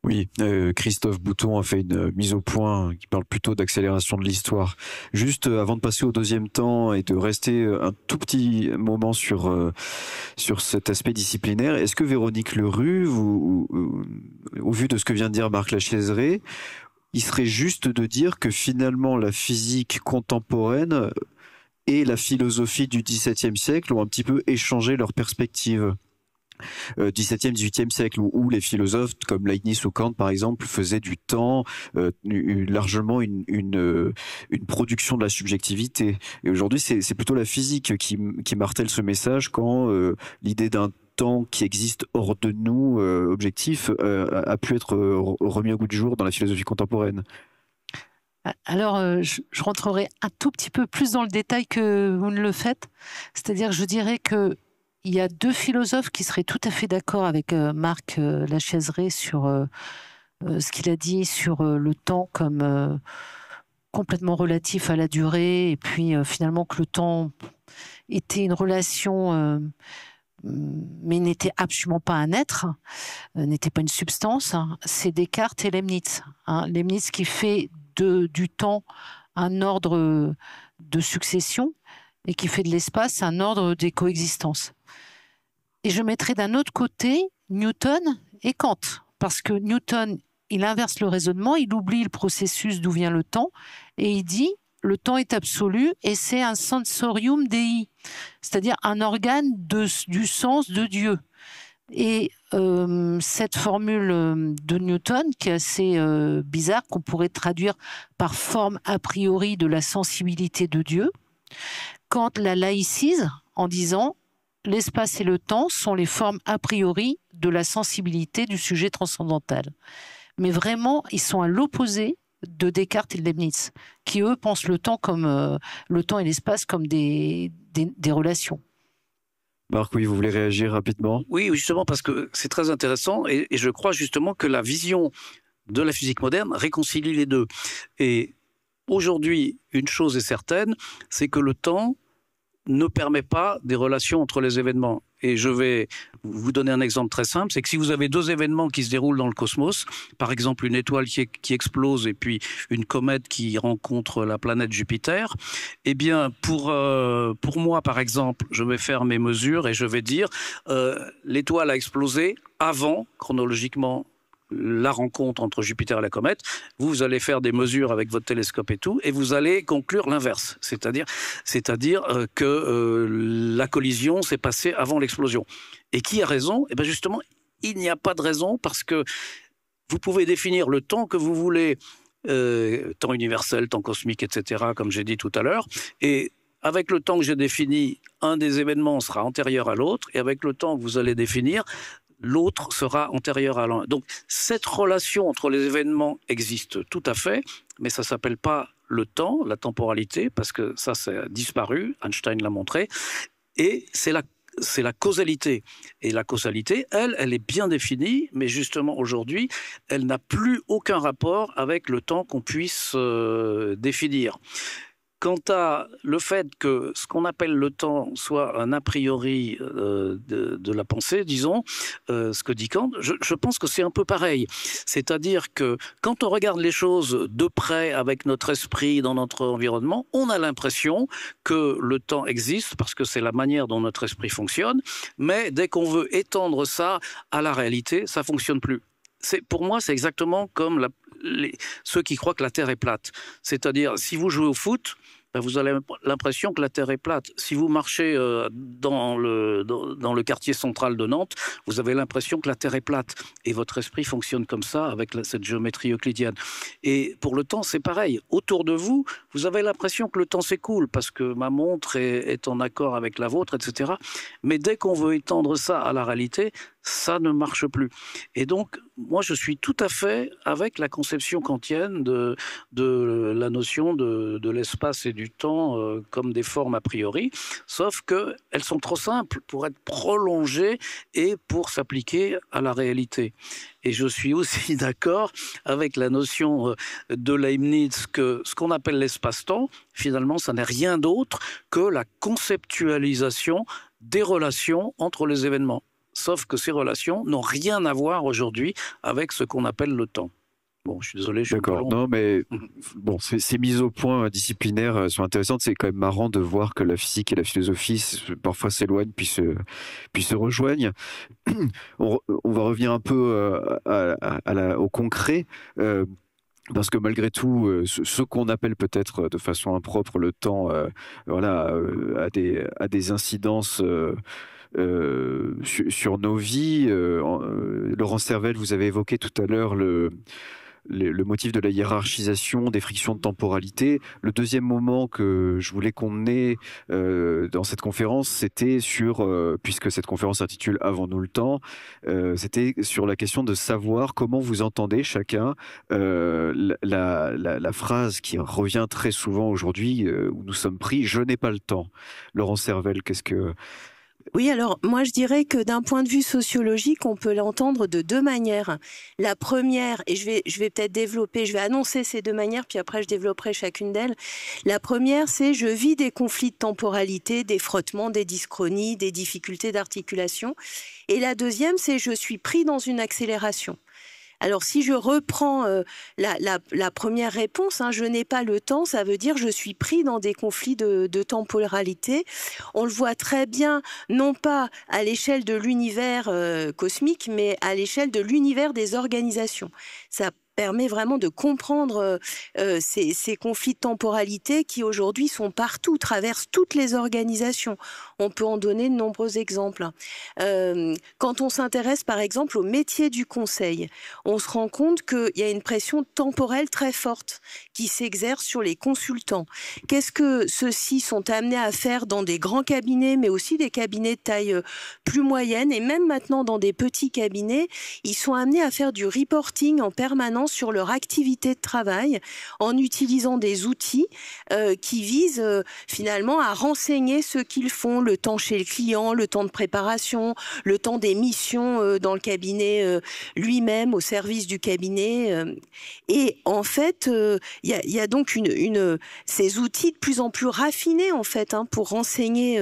Oui, Christophe Bouton a fait une mise au point qui parle plutôt d'accélération de l'histoire. Juste avant de passer au deuxième temps et de rester un tout petit moment sur cet aspect disciplinaire, est-ce que Véronique Lerue, au vu de ce que vient de dire Marc Lachaiseray, il serait juste de dire que finalement la physique contemporaine et la philosophie du XVIIe siècle ont un petit peu échangé leurs perspectives? 17e, 18e siècle, où les philosophes comme Leibniz ou Kant, par exemple, faisaient du temps largement une production de la subjectivité. Et aujourd'hui, c'est plutôt la physique qui martèle ce message quand l'idée d'un temps qui existe hors de nous, objectif, a pu être remis au goût du jour dans la philosophie contemporaine. Alors, je rentrerai un tout petit peu plus dans le détail que vous ne le faites. C'est-à-dire, je dirais que il y a 2 philosophes qui seraient tout à fait d'accord avec Marc Lachaiseray sur ce qu'il a dit sur le temps comme complètement relatif à la durée, et puis finalement que le temps était une relation, mais n'était absolument pas un être, n'était pas une substance. Hein. C'est Descartes et Leibniz. Hein. Leibniz qui fait du temps un ordre de succession et qui fait de l'espace un ordre des coexistences. Et je mettrai d'un autre côté Newton et Kant, parce que Newton il inverse le raisonnement, il oublie le processus d'où vient le temps, et il dit le temps est absolu et c'est un sensorium Dei, c'est-à-dire un organe du sens de Dieu. Et cette formule de Newton, qui est assez bizarre, qu'on pourrait traduire par forme a priori de la sensibilité de Dieu, Kant la laïcise en disant l'espace et le temps sont les formes a priori de la sensibilité du sujet transcendantal. Mais vraiment, ils sont à l'opposé de Descartes et de Leibniz, qui eux pensent le temps et l'espace comme des relations. Marc, oui, vous voulez réagir rapidement? Oui, justement, parce que c'est très intéressant et je crois justement que la vision de la physique moderne réconcilie les deux. Et aujourd'hui, une chose est certaine, c'est que le temps ne permet pas des relations entre les événements. Et je vais vous donner un exemple très simple, c'est que si vous avez deux événements qui se déroulent dans le cosmos, par exemple une étoile qui explose et puis une comète qui rencontre la planète Jupiter, eh bien pour moi par exemple, je vais faire mes mesures et je vais dire l'étoile a explosé avant, chronologiquement, la rencontre entre Jupiter et la comète, vous allez faire des mesures avec votre télescope et tout, et vous allez conclure l'inverse, c'est-à-dire que la collision s'est passée avant l'explosion. Et qui a raison? Eh bien justement, il n'y a pas de raison, parce que vous pouvez définir le temps que vous voulez, temps universel, temps cosmique, etc., comme j'ai dit tout à l'heure, et avec le temps que j'ai défini, un des événements sera antérieur à l'autre, et avec le temps que vous allez définir, l'autre sera antérieur à l'un. Donc cette relation entre les événements existe tout à fait, mais ça ne s'appelle pas le temps, la temporalité, parce que ça a disparu, Einstein l'a montré, et c'est la causalité. Et la causalité, elle est bien définie, mais justement aujourd'hui, elle n'a plus aucun rapport avec le temps qu'on puisse définir. Quant à le fait que ce qu'on appelle le temps soit un a priori de la pensée, disons, ce que dit Kant, je pense que c'est un peu pareil. C'est-à-dire que quand on regarde les choses de près avec notre esprit dans notre environnement, on a l'impression que le temps existe parce que c'est la manière dont notre esprit fonctionne, mais dès qu'on veut étendre ça à la réalité, ça ne fonctionne plus. Pour moi, c'est exactement comme ceux qui croient que la Terre est plate. C'est-à-dire, si vous jouez au foot, vous avez l'impression que la Terre est plate. Si vous marchez dans le quartier central de Nantes, vous avez l'impression que la Terre est plate. Et votre esprit fonctionne comme ça, avec cette géométrie euclidienne. Et pour le temps, c'est pareil. Autour de vous, vous avez l'impression que le temps s'écoule, parce que ma montre est en accord avec la vôtre, etc. Mais dès qu'on veut étendre ça à la réalité, ça ne marche plus. Et donc, moi, je suis tout à fait avec la conception kantienne de la notion de l'espace et du temps comme des formes a priori, sauf qu'elles sont trop simples pour être prolongées et pour s'appliquer à la réalité. Et je suis aussi d'accord avec la notion de Leibniz que ce qu'on appelle l'espace-temps, finalement, ça n'est rien d'autre que la conceptualisation des relations entre les événements. Sauf que ces relations n'ont rien à voir aujourd'hui avec ce qu'on appelle le temps. Bon, je suis désolé, je suis D'accord, non, mais bon, ces mises au point disciplinaires sont intéressantes. C'est quand même marrant de voir que la physique et la philosophie parfois s'éloignent puis se rejoignent. On va revenir un peu au concret. Parce que malgré tout, ce qu'on appelle peut-être de façon impropre le temps, a des incidences sur nos vies. Laurent Servelle, vous avez évoqué tout à l'heure le motif de la hiérarchisation, des frictions de temporalité. Le deuxième moment que je voulais qu'on ait dans cette conférence, c'était puisque cette conférence s'intitule « Avons-nous le temps ?», c'était sur la question de savoir comment vous entendez chacun la phrase qui revient très souvent aujourd'hui, où nous sommes pris « Je n'ai pas le temps ». Laurent Servelle, qu'est-ce que... Oui, alors moi je dirais que d'un point de vue sociologique, on peut l'entendre de deux manières. La première, et je vais peut-être développer, je vais annoncer ces deux manières, puis après je développerai chacune d'elles. La première, c'est je vis des conflits de temporalité, des frottements, des dyschronies, des difficultés d'articulation. Et la deuxième, c'est je suis pris dans une accélération. Alors, si je reprends la première réponse, je n'ai pas le temps, ça veut dire je suis pris dans des conflits de temporalité. On le voit très bien, non pas à l'échelle de l'univers cosmique, mais à l'échelle de l'univers des organisations. Ça permet vraiment de comprendre ces conflits de temporalité qui aujourd'hui sont partout, traversent toutes les organisations. On peut en donner de nombreux exemples. Quand on s'intéresse par exemple au métier du conseil, on se rend compte qu'il y a une pression temporelle très forte qui s'exerce sur les consultants. Qu'est-ce que ceux-ci sont amenés à faire dans des grands cabinets, mais aussi des cabinets de taille plus moyenne, et même maintenant dans des petits cabinets, ils sont amenés à faire du reporting en permanence sur leur activité de travail en utilisant des outils qui visent finalement à renseigner ce qu'ils font, le temps chez le client, le temps de préparation, le temps des missions dans le cabinet lui-même, au service du cabinet. Et en fait, il y a donc ces outils de plus en plus raffinés en fait pour renseigner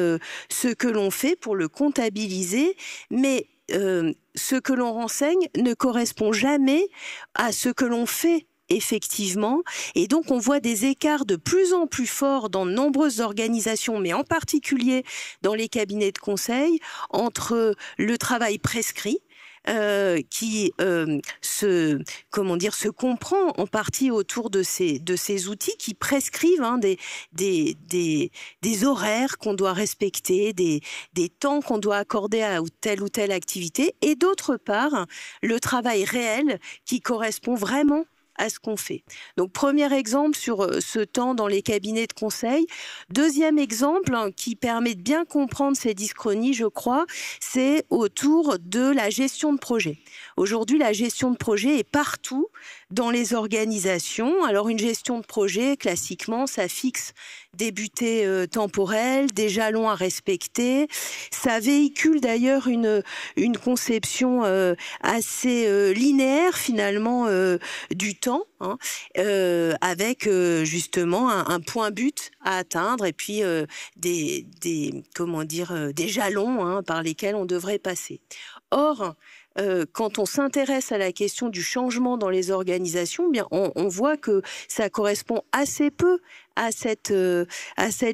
ce que l'on fait, pour le comptabiliser, mais ce que l'on renseigne ne correspond jamais à ce que l'on fait effectivement, et donc on voit des écarts de plus en plus forts dans de nombreuses organisations, mais en particulier dans les cabinets de conseil, entre le travail prescrit, qui se comprend en partie autour de ces outils qui prescrivent des horaires qu'on doit respecter, des temps qu'on doit accorder à telle ou telle activité, et d'autre part le travail réel qui correspond vraiment à ce qu'on fait. Donc, premier exemple sur ce temps dans les cabinets de conseil. Deuxième exemple qui permet de bien comprendre ces dyschronies, je crois, c'est autour de la gestion de projet. Aujourd'hui, la gestion de projet est partout dans les organisations. Alors, une gestion de projet, classiquement, ça fixe des butées temporelles, des jalons à respecter. Ça véhicule d'ailleurs une conception assez linéaire, finalement, du temps, avec justement un point but à atteindre et puis des jalons par lesquels on devrait passer. Or, quand on s'intéresse à la question du changement dans les organisations, bien on voit que ça correspond assez peu à cette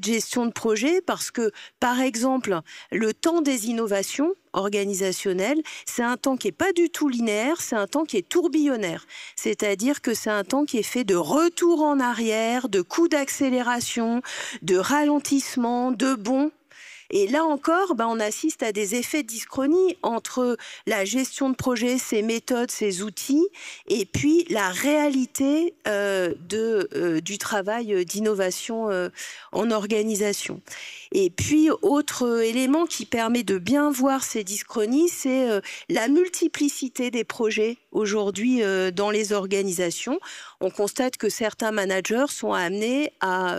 gestion de projet, parce que, par exemple, le temps des innovations organisationnelles, c'est un temps qui n'est pas du tout linéaire, c'est un temps qui est tourbillonnaire. C'est-à-dire que c'est un temps qui est fait de retour en arrière, de coups d'accélération, de ralentissement, de bonds. Et là encore, on assiste à des effets de dyschronie entre la gestion de projet, ses méthodes, ses outils, et puis la réalité du travail d'innovation en organisation. Et puis, autre élément qui permet de bien voir ces dyschronies, c'est la multiplicité des projets aujourd'hui dans les organisations. On constate que certains managers sont amenés à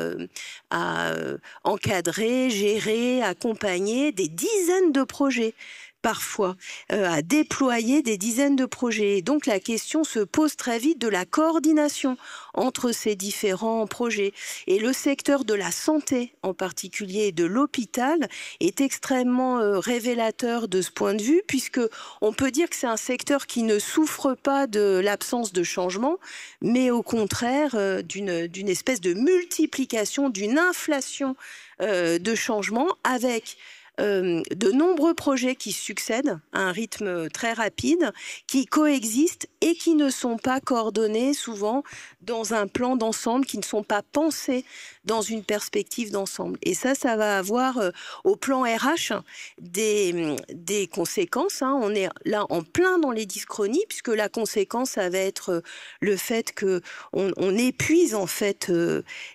encadrer, gérer, accompagner des dizaines de projets parfois, à déployer des dizaines de projets. Et donc la question se pose très vite de la coordination entre ces différents projets. Et le secteur de la santé en particulier et de l'hôpital est extrêmement révélateur de ce point de vue, puisque on peut dire que c'est un secteur qui ne souffre pas de l'absence de changement, mais au contraire d'une espèce de multiplication, d'une inflation de changement, avec de nombreux projets qui succèdent à un rythme très rapide, qui coexistent et qui ne sont pas coordonnés souvent dans un plan d'ensemble, qui ne sont pas pensés dans une perspective d'ensemble. Et ça va avoir au plan RH des conséquences. On est là en plein dans les dyschronies, puisque la conséquence, ça va être le fait qu'on épuise en fait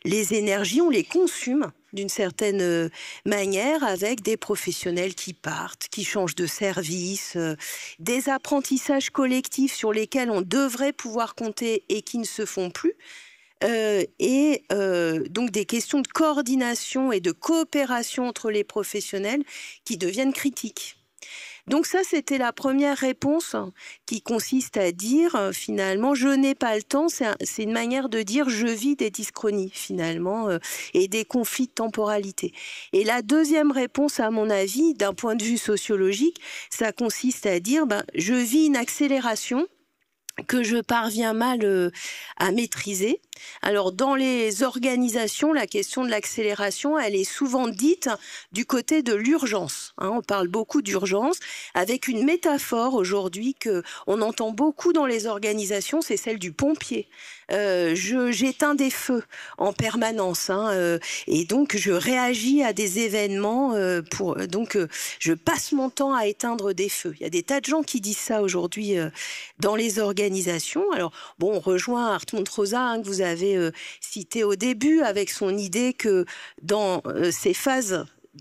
les énergies, on les consume d'une certaine manière, avec des professionnels qui partent, qui changent de service, des apprentissages collectifs sur lesquels on devrait pouvoir compter et qui ne se font plus, donc des questions de coordination et de coopération entre les professionnels qui deviennent critiques. Donc ça, c'était la première réponse qui consiste à dire finalement, je n'ai pas le temps. C'est une manière de dire je vis des dyschronies finalement et des conflits de temporalité. Et la deuxième réponse, à mon avis, d'un point de vue sociologique, ça consiste à dire je vis une accélération que je parviens mal à maîtriser, Alors, dans les organisations, la question de l'accélération, elle est souvent dite du côté de l'urgence. On parle beaucoup d'urgence, avec une métaphore aujourd'hui qu'on entend beaucoup dans les organisations, c'est celle du pompier. J'éteins des feux en permanence, et donc je réagis à des événements, donc je passe mon temps à éteindre des feux. Il y a des tas de gens qui disent ça aujourd'hui dans les organisations. Alors bon, on rejoint Hartmut Rosa, que vous avez cité au début, avec son idée que dans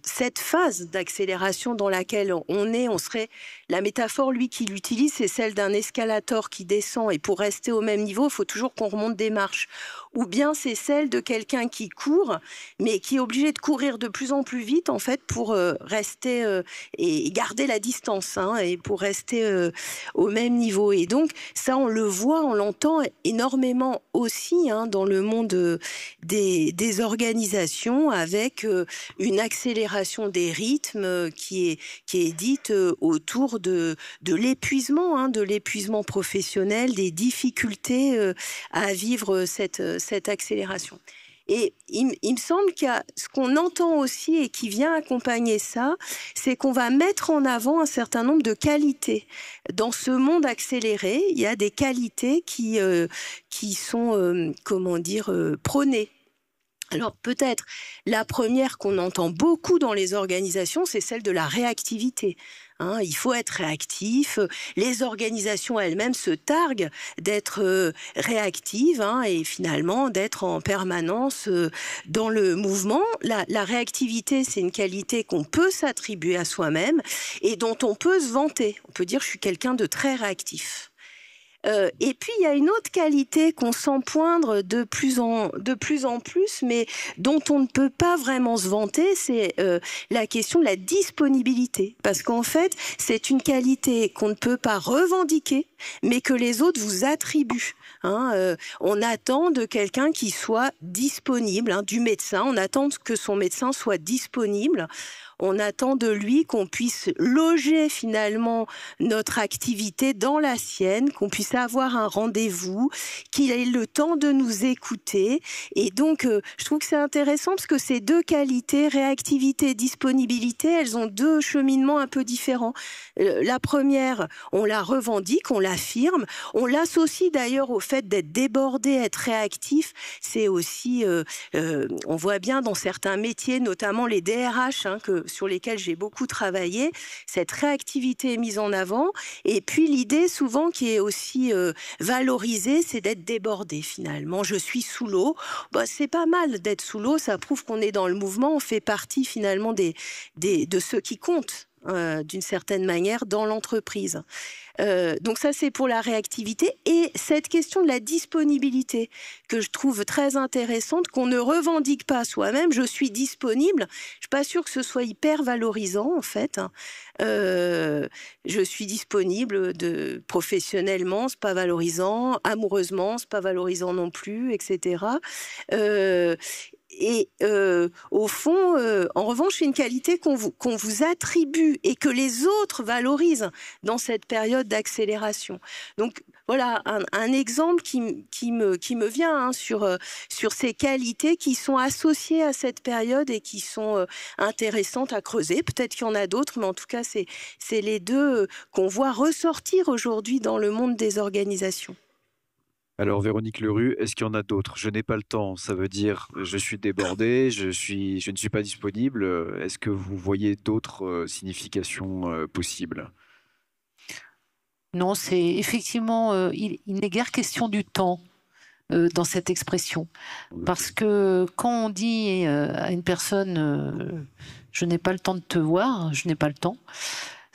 cette phase d'accélération dans laquelle on serait, la métaphore, lui, qu'il utilise, c'est celle d'un escalator qui descend, et pour rester au même niveau, il faut toujours qu'on remonte des marches. Ou bien c'est celle de quelqu'un qui court, mais qui est obligé de courir de plus en plus vite, en fait, pour rester et garder la distance, et pour rester au même niveau. Et donc, ça, on le voit, on l'entend énormément aussi dans le monde des organisations, avec une accélération des rythmes qui est dite autour de l'épuisement professionnel, des difficultés à vivre cette accélération. Et il me semble qu'il y a ce qu'on entend aussi et qui vient accompagner ça, c'est qu'on va mettre en avant un certain nombre de qualités. Dans ce monde accéléré, il y a des qualités qui sont, prônées. Alors peut-être la première qu'on entend beaucoup dans les organisations, c'est celle de la réactivité. Il faut être réactif. Les organisations elles-mêmes se targuent d'être réactives et finalement d'être en permanence dans le mouvement. La réactivité, c'est une qualité qu'on peut s'attribuer à soi-même et dont on peut se vanter. On peut dire je suis quelqu'un de très réactif. Et puis, il y a une autre qualité qu'on sent poindre de plus en plus, mais dont on ne peut pas vraiment se vanter, c'est la question de la disponibilité. Parce qu'en fait, c'est une qualité qu'on ne peut pas revendiquer, mais que les autres vous attribuent. On attend de quelqu'un qui soit disponible, du médecin, on attend que son médecin soit disponible. On attend de lui qu'on puisse loger finalement notre activité dans la sienne, qu'on puisse avoir un rendez-vous, qu'il ait le temps de nous écouter. Et donc, je trouve que c'est intéressant parce que ces deux qualités, réactivité et disponibilité, elles ont deux cheminements un peu différents. La première, on la revendique, on l'affirme, on l'associe d'ailleurs au fait d'être débordé, être réactif. C'est aussi, on voit bien dans certains métiers, notamment les DRH, sur lesquels j'ai beaucoup travaillé, cette réactivité est mise en avant. Et puis l'idée souvent qui est aussi valorisée, c'est d'être débordé finalement. Je suis sous l'eau. C'est pas mal d'être sous l'eau, ça prouve qu'on est dans le mouvement, on fait partie finalement de ceux qui comptent. D'une certaine manière dans l'entreprise. Donc ça c'est pour la réactivité et cette question de la disponibilité que je trouve très intéressante, qu'on ne revendique pas soi-même. Je suis disponible, je suis pas sûre que ce soit hyper valorisant en fait. Je suis disponible professionnellement, c'est pas valorisant, amoureusement, c'est pas valorisant non plus, etc. Et au fond, en revanche, c'est une qualité qu'on vous attribue et que les autres valorisent dans cette période d'accélération. Donc voilà un exemple qui me vient sur ces qualités qui sont associées à cette période et qui sont intéressantes à creuser. Peut-être qu'il y en a d'autres, mais en tout cas, c'est les deux qu'on voit ressortir aujourd'hui dans le monde des organisations. Alors Véronique Lerue, est-ce qu'il y en a d'autres? Je n'ai pas le temps, ça veut dire je suis débordé, je ne suis pas disponible. Est-ce que vous voyez d'autres significations possibles? Non, c'est effectivement, il n'est guère question du temps dans cette expression. Parce que quand on dit à une personne je n'ai pas le temps de te voir, je n'ai pas le temps,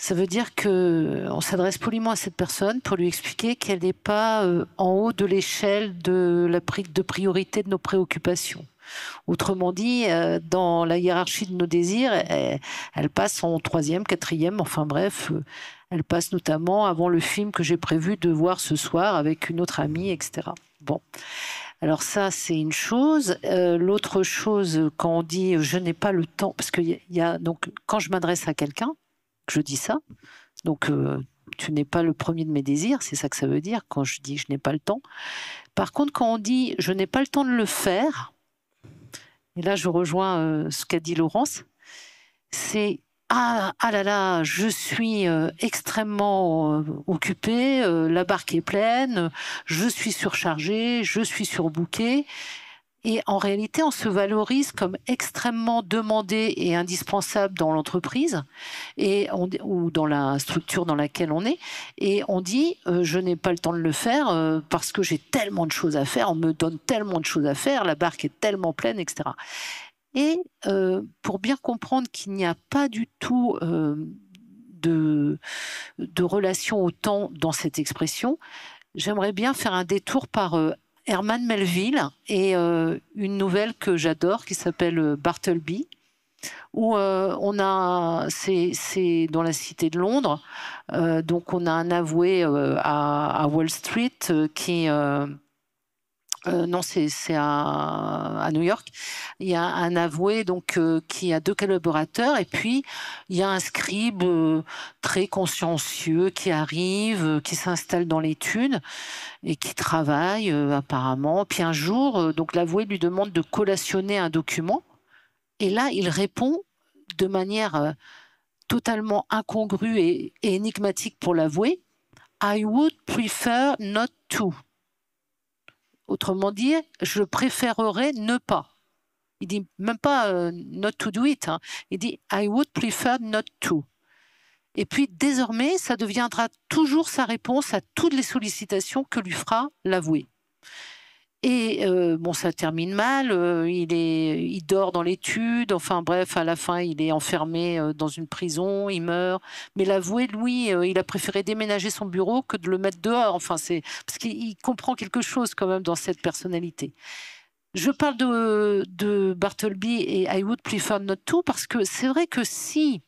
ça veut dire qu'on s'adresse poliment à cette personne pour lui expliquer qu'elle n'est pas en haut de l'échelle de priorité de nos préoccupations. Autrement dit, dans la hiérarchie de nos désirs, elle passe en 3e, 4e, enfin bref, elle passe notamment avant le film que j'ai prévu de voir ce soir avec une autre amie, etc. Bon. Alors ça, c'est une chose. L'autre chose, quand on dit « je n'ai pas le temps », parce qu'il y a donc quand je m'adresse à quelqu'un, je dis ça. Donc, tu n'es pas le premier de mes désirs, c'est ça que ça veut dire quand je dis je n'ai pas le temps. Par contre, quand on dit je n'ai pas le temps de le faire, et là je rejoins ce qu'a dit Laurence, c'est ah là là, je suis extrêmement occupée, la barque est pleine, je suis surchargée, je suis surbookée. Et en réalité, on se valorise comme extrêmement demandé et indispensable dans l'entreprise ou dans la structure dans laquelle on est. Et on dit, je n'ai pas le temps de le faire parce que j'ai tellement de choses à faire, on me donne tellement de choses à faire, la barque est tellement pleine, etc. Et pour bien comprendre qu'il n'y a pas du tout de relation au temps dans cette expression, j'aimerais bien faire un détour par Herman Melville et une nouvelle que j'adore qui s'appelle Bartleby, où c'est dans la cité de Londres, donc on a un avoué à Wall Street qui non, c'est à New York. Il y a un avoué donc qui a 2 collaborateurs et puis il y a un scribe très consciencieux qui arrive, qui s'installe dans l'étude et qui travaille apparemment. Puis un jour, donc l'avoué lui demande de collationner un document et là il répond de manière totalement incongrue et énigmatique pour l'avoué. I would prefer not to. Autrement dit, je préférerais ne pas. Il dit même pas not to do it. Hein. Il dit I would prefer not to. Et puis désormais, ça deviendra toujours sa réponse à toutes les sollicitations que lui fera l'avoué. Et bon, ça termine mal. Il dort dans l'étude. Enfin bref, à la fin, il est enfermé dans une prison. Il meurt. Mais l'avoué, lui, il a préféré déménager son bureau que de le mettre dehors. Enfin, c'est parce qu'il comprend quelque chose quand même dans cette personnalité. Je parle de Bartleby et I would prefer not to parce que c'est vrai que si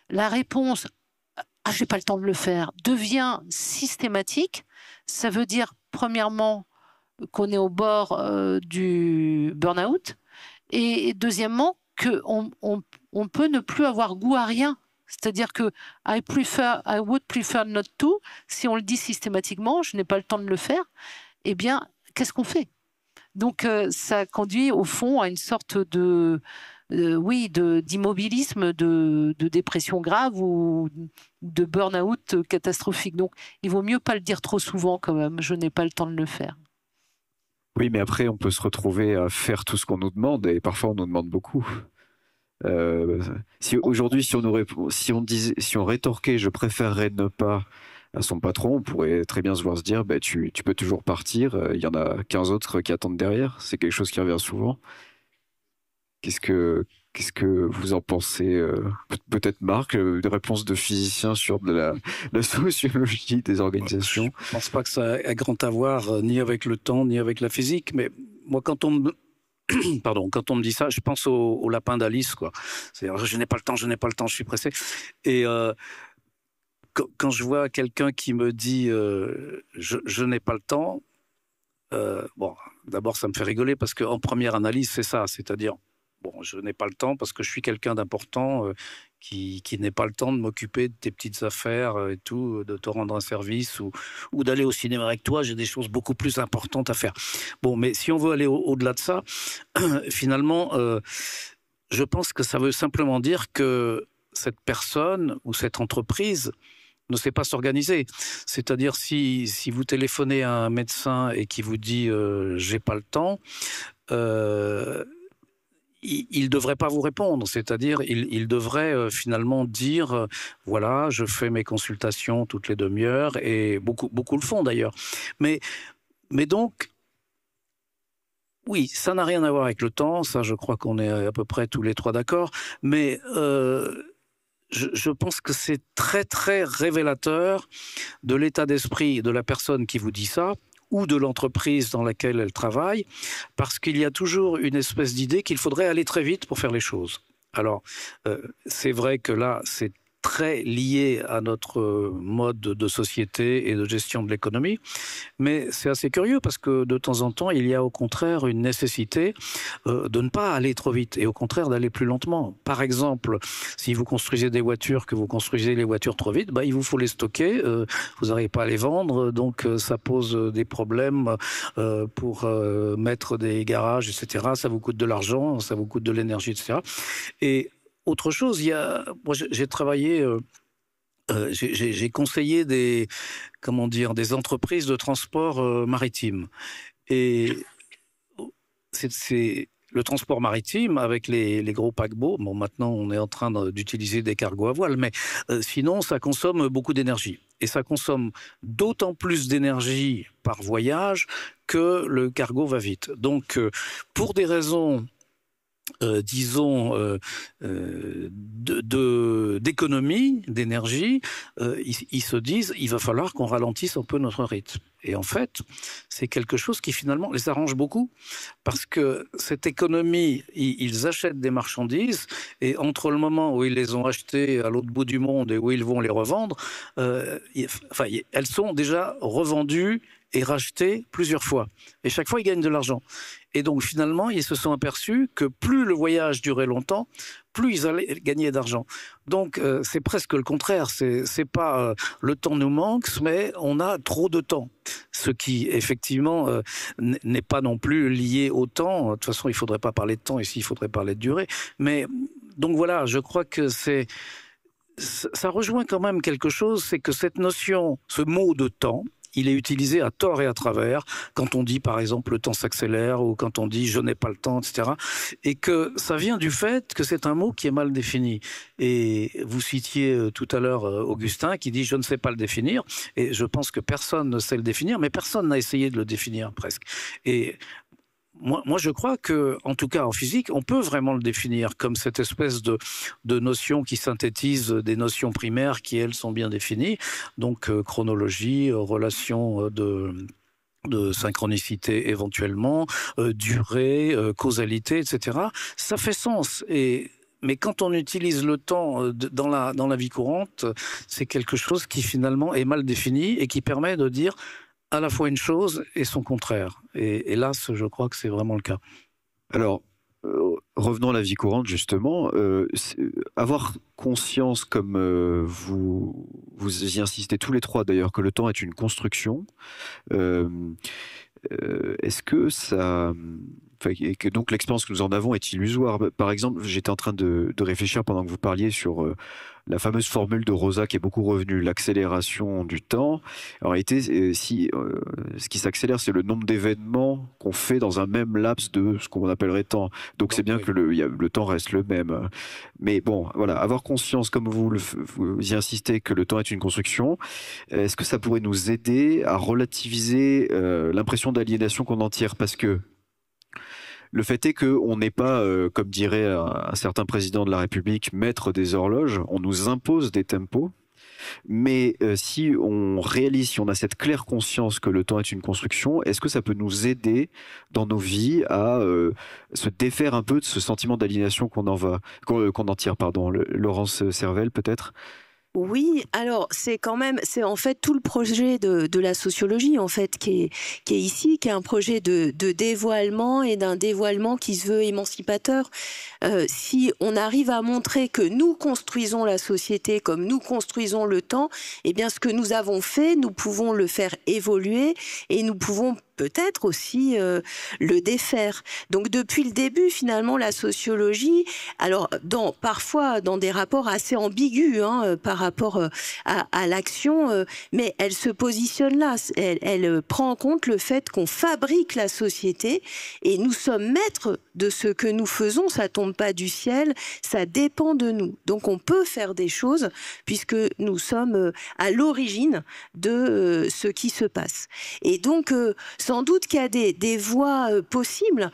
la réponse « Ah, j'ai pas le temps de le faire » devient systématique, ça veut dire premièrement qu'on est au bord du burn-out et deuxièmement qu'on peut ne plus avoir goût à rien. C'est-à-dire que I would prefer not to, si on le dit systématiquement, je n'ai pas le temps de le faire, eh bien, qu'est-ce qu'on fait? Donc, ça conduit au fond à une sorte d'immobilisme, de dépression grave ou de burn-out catastrophique. Donc, il vaut mieux pas le dire trop souvent quand même, je n'ai pas le temps de le faire. Oui, mais après, on peut se retrouver à faire tout ce qu'on nous demande et parfois on nous demande beaucoup. Si aujourd'hui, si on rétorquait, je préférerais ne pas à son patron, on pourrait très bien se voir se dire, bah, tu peux toujours partir, il y en a 15 autres qui attendent derrière. C'est quelque chose qui revient souvent. Qu'est-ce que vous en pensez? Peut-être Marc, une réponse de physicien sur la sociologie des organisations. Je ne pense pas que ça ait grand à voir ni avec le temps, ni avec la physique, mais moi, quand on me dit ça, je pense au lapin d'Alice, quoi. C'est-à-dire, je n'ai pas le temps, je suis pressé. Et quand je vois quelqu'un qui me dit je n'ai pas le temps, bon, d'abord ça me fait rigoler parce qu'en première analyse, c'est ça, c'est-à-dire bon, je n'ai pas le temps parce que je suis quelqu'un d'important qui n'est pas le temps de m'occuper de tes petites affaires et tout, de te rendre un service ou d'aller au cinéma avec toi. J'ai des choses beaucoup plus importantes à faire. Bon, mais si on veut aller au-delà de ça, finalement, je pense que ça veut simplement dire que cette personne ou cette entreprise ne sait pas s'organiser. C'est-à-dire si vous téléphonez à un médecin et qui vous dit j'ai pas le temps, il ne devrait pas vous répondre, c'est-à-dire il devrait finalement dire voilà, je fais mes consultations toutes les demi-heures et beaucoup le font d'ailleurs. Mais donc oui, ça n'a rien à voir avec le temps, ça je crois qu'on est à peu près tous les trois d'accord, mais je pense que c'est très très révélateur de l'état d'esprit de la personne qui vous dit ça ou de l'entreprise dans laquelle elle travaille, parce qu'il y a toujours une espèce d'idée qu'il faudrait aller très vite pour faire les choses. Alors, c'est vrai que là, c'est très lié à notre mode de société et de gestion de l'économie. Mais c'est assez curieux parce que de temps en temps, il y a au contraire une nécessité de ne pas aller trop vite et au contraire d'aller plus lentement. Par exemple, si vous construisez des voitures, que vous construisez les voitures trop vite, il vous faut les stocker, vous n'arrivez pas à les vendre, donc ça pose des problèmes pour mettre des garages, etc. Ça vous coûte de l'argent, ça vous coûte de l'énergie, etc. Et autre chose, moi j'ai travaillé, j'ai conseillé des entreprises de transport maritime. Et c'est le transport maritime avec les gros paquebots. Bon, maintenant on est en train d'utiliser des cargos à voile, mais sinon ça consomme beaucoup d'énergie. Et ça consomme d'autant plus d'énergie par voyage que le cargo va vite. Donc pour des raisons d'économie, d'énergie, ils se disent il va falloir qu'on ralentisse un peu notre rythme. Et en fait, c'est quelque chose qui finalement les arrange beaucoup parce que cette économie, ils achètent des marchandises et entre le moment où ils les ont achetées à l'autre bout du monde et où ils vont les revendre, elles sont déjà revendues et rachetées plusieurs fois. Et chaque fois, ils gagnent de l'argent. Et donc, finalement, ils se sont aperçus que plus le voyage durait longtemps, plus ils allaient gagner d'argent. Donc, c'est presque le contraire. C'est pas le temps nous manque, mais on a trop de temps. Ce qui, effectivement, n'est pas non plus lié au temps. De toute façon, il ne faudrait pas parler de temps ici, il faudrait parler de durée. Mais, donc voilà, je crois que ça rejoint quand même quelque chose, c'est que cette notion, ce mot de temps, il est utilisé à tort et à travers quand on dit, par exemple, le temps s'accélère ou quand on dit je n'ai pas le temps, etc. Et que ça vient du fait que c'est un mot qui est mal défini. Et vous citiez tout à l'heure Augustin qui dit je ne sais pas le définir. Et je pense que personne ne sait le définir, mais personne n'a essayé de le définir presque. Et moi, je crois que, en tout cas en physique, on peut vraiment le définir comme cette espèce de notion qui synthétise des notions primaires qui, elles, sont bien définies. Donc, chronologie, relation de synchronicité éventuellement, durée, causalité, etc. Ça fait sens. Mais quand on utilise le temps dans la vie courante, c'est quelque chose qui finalement est mal défini et qui permet de dire à la fois une chose et son contraire. Et hélas, je crois que c'est vraiment le cas. Alors, revenons à la vie courante, justement. Avoir conscience, comme vous y insistez tous les trois d'ailleurs, que le temps est une construction, est-ce que ça... et que donc l'expérience que nous en avons est illusoire. Par exemple, j'étais en train de réfléchir pendant que vous parliez sur la fameuse formule de Rosa qui est beaucoup revenue, l'accélération du temps. En réalité, ce qui s'accélère, c'est le nombre d'événements qu'on fait dans un même laps de ce qu'on appellerait temps. Donc c'est bien que le temps reste le même. Mais bon, voilà, avoir conscience, comme vous y insistez, que le temps est une construction, est-ce que ça pourrait nous aider à relativiser l'impression d'aliénation qu'on en tire? Parce que le fait est qu'on n'est pas, comme dirait un certain président de la République, maître des horloges. On nous impose des tempos. Mais si on a cette claire conscience que le temps est une construction, est-ce que ça peut nous aider dans nos vies à se défaire un peu de ce sentiment d'aliénation qu'on en tire, pardon. Laurence Servel, peut-être? Oui, alors c'est en fait tout le projet de la sociologie en fait qui est ici, qui est un projet de dévoilement et d'un dévoilement qui se veut émancipateur. Si on arrive à montrer que nous construisons la société comme nous construisons le temps, eh bien ce que nous avons fait, nous pouvons le faire évoluer et nous pouvons peut-être aussi le défaire. Donc depuis le début, finalement, la sociologie, alors parfois dans des rapports assez ambigus par rapport à l'action, mais elle se positionne là. Elle prend en compte le fait qu'on fabrique la société et nous sommes maîtres de ce que nous faisons. Ça tombe pas du ciel, ça dépend de nous. Donc on peut faire des choses puisque nous sommes à l'origine de ce qui se passe. Et donc sans doute qu'il y a des voies possibles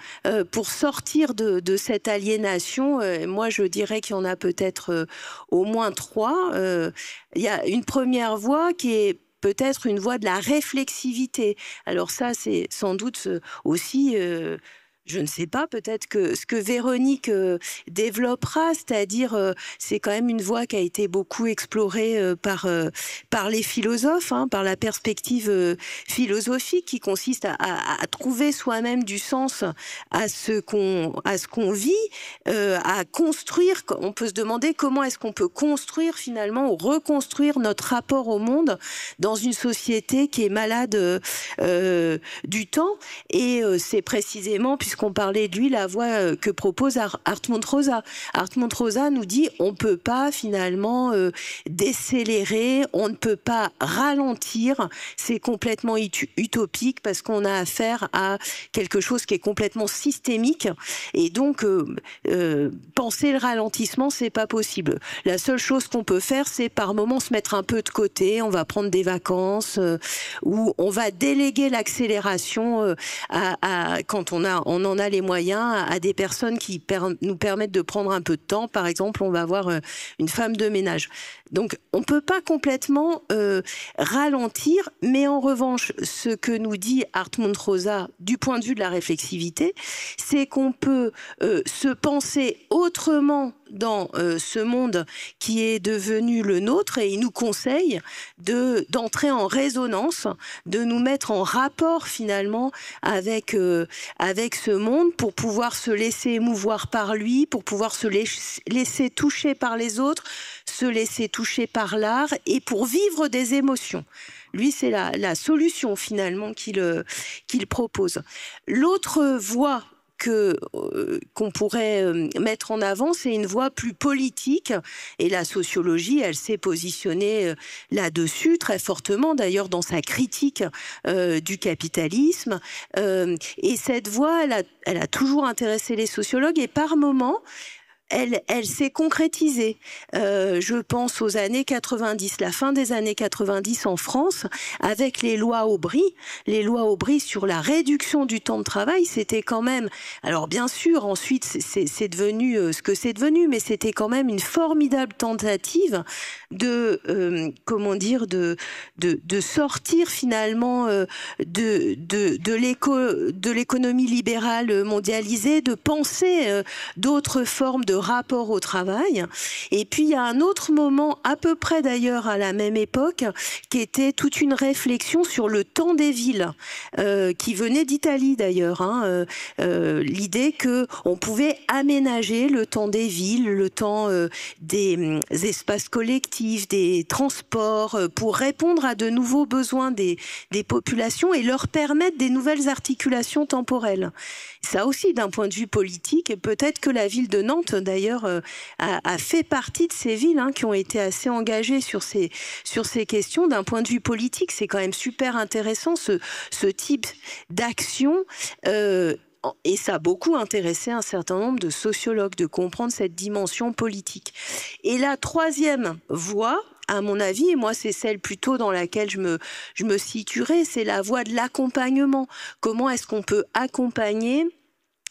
pour sortir de cette aliénation. Moi, je dirais qu'il y en a peut-être au moins 3. Il y a une première voie qui est peut-être une voie de la réflexivité. Alors ça, c'est sans doute aussi Je ne sais pas, peut-être que ce que Véronique développera, c'est-à-dire c'est quand même une voie qui a été beaucoup explorée par les philosophes, hein, par la perspective philosophique qui consiste à trouver soi-même du sens à ce qu'on vit, à construire. On peut se demander comment est-ce qu'on peut construire finalement ou reconstruire notre rapport au monde dans une société qui est malade du temps. Et c'est précisément, puisqu'on parlait de lui, la voie que propose Hartmut Rosa. Hartmut Rosa nous dit on ne peut pas finalement décélérer, on ne peut pas ralentir, c'est complètement utopique parce qu'on a affaire à quelque chose qui est complètement systémique et donc penser le ralentissement, c'est pas possible. La seule chose qu'on peut faire, c'est par moment se mettre un peu de côté, on va prendre des vacances ou on va déléguer l'accélération quand on en a les moyens à des personnes qui nous permettent de prendre un peu de temps. Par exemple, on va avoir une femme de ménage. Donc, on ne peut pas complètement ralentir, mais en revanche, ce que nous dit Hartmut Rosa du point de vue de la réflexivité, c'est qu'on peut se penser autrement dans ce monde qui est devenu le nôtre et il nous conseille d'entrer en résonance, de nous mettre en rapport finalement avec ce monde pour pouvoir se laisser émouvoir par lui, pour pouvoir se laisser toucher par les autres, se laisser toucher par l'art et pour vivre des émotions. Lui, c'est la solution finalement qu'il propose. L'autre voie qu'on pourrait mettre en avant, c'est une voie plus politique. Et la sociologie, elle s'est positionnée là-dessus très fortement, d'ailleurs dans sa critique du capitalisme. Et cette voie, elle a toujours intéressé les sociologues et par moments, elle s'est concrétisée. Je pense aux années 90, la fin des années 90 en France, avec les lois Aubry. Les lois Aubry sur la réduction du temps de travail, c'était quand même... Alors bien sûr, ensuite, c'est devenu ce que c'est devenu, mais c'était quand même une formidable tentative de sortir finalement de l'économie libérale mondialisée, de penser d'autres formes de rapport au travail. Et puis il y a un autre moment, à peu près d'ailleurs à la même époque, qui était toute une réflexion sur le temps des villes, qui venait d'Italie d'ailleurs. Hein, l'idée que on pouvait aménager le temps des villes, le temps des espaces collectifs, des transports, pour répondre à de nouveaux besoins des populations et leur permettre des nouvelles articulations temporelles. Ça aussi, d'un point de vue politique, et peut-être que la ville de Nantes, d'ailleurs, a fait partie de ces villes qui ont été assez engagées sur ces questions. D'un point de vue politique, c'est quand même super intéressant ce type d'action. Et ça a beaucoup intéressé un certain nombre de sociologues de comprendre cette dimension politique. Et la troisième voie, à mon avis, et moi c'est celle plutôt dans laquelle je me situerai, c'est la voie de l'accompagnement. Comment est-ce qu'on peut accompagner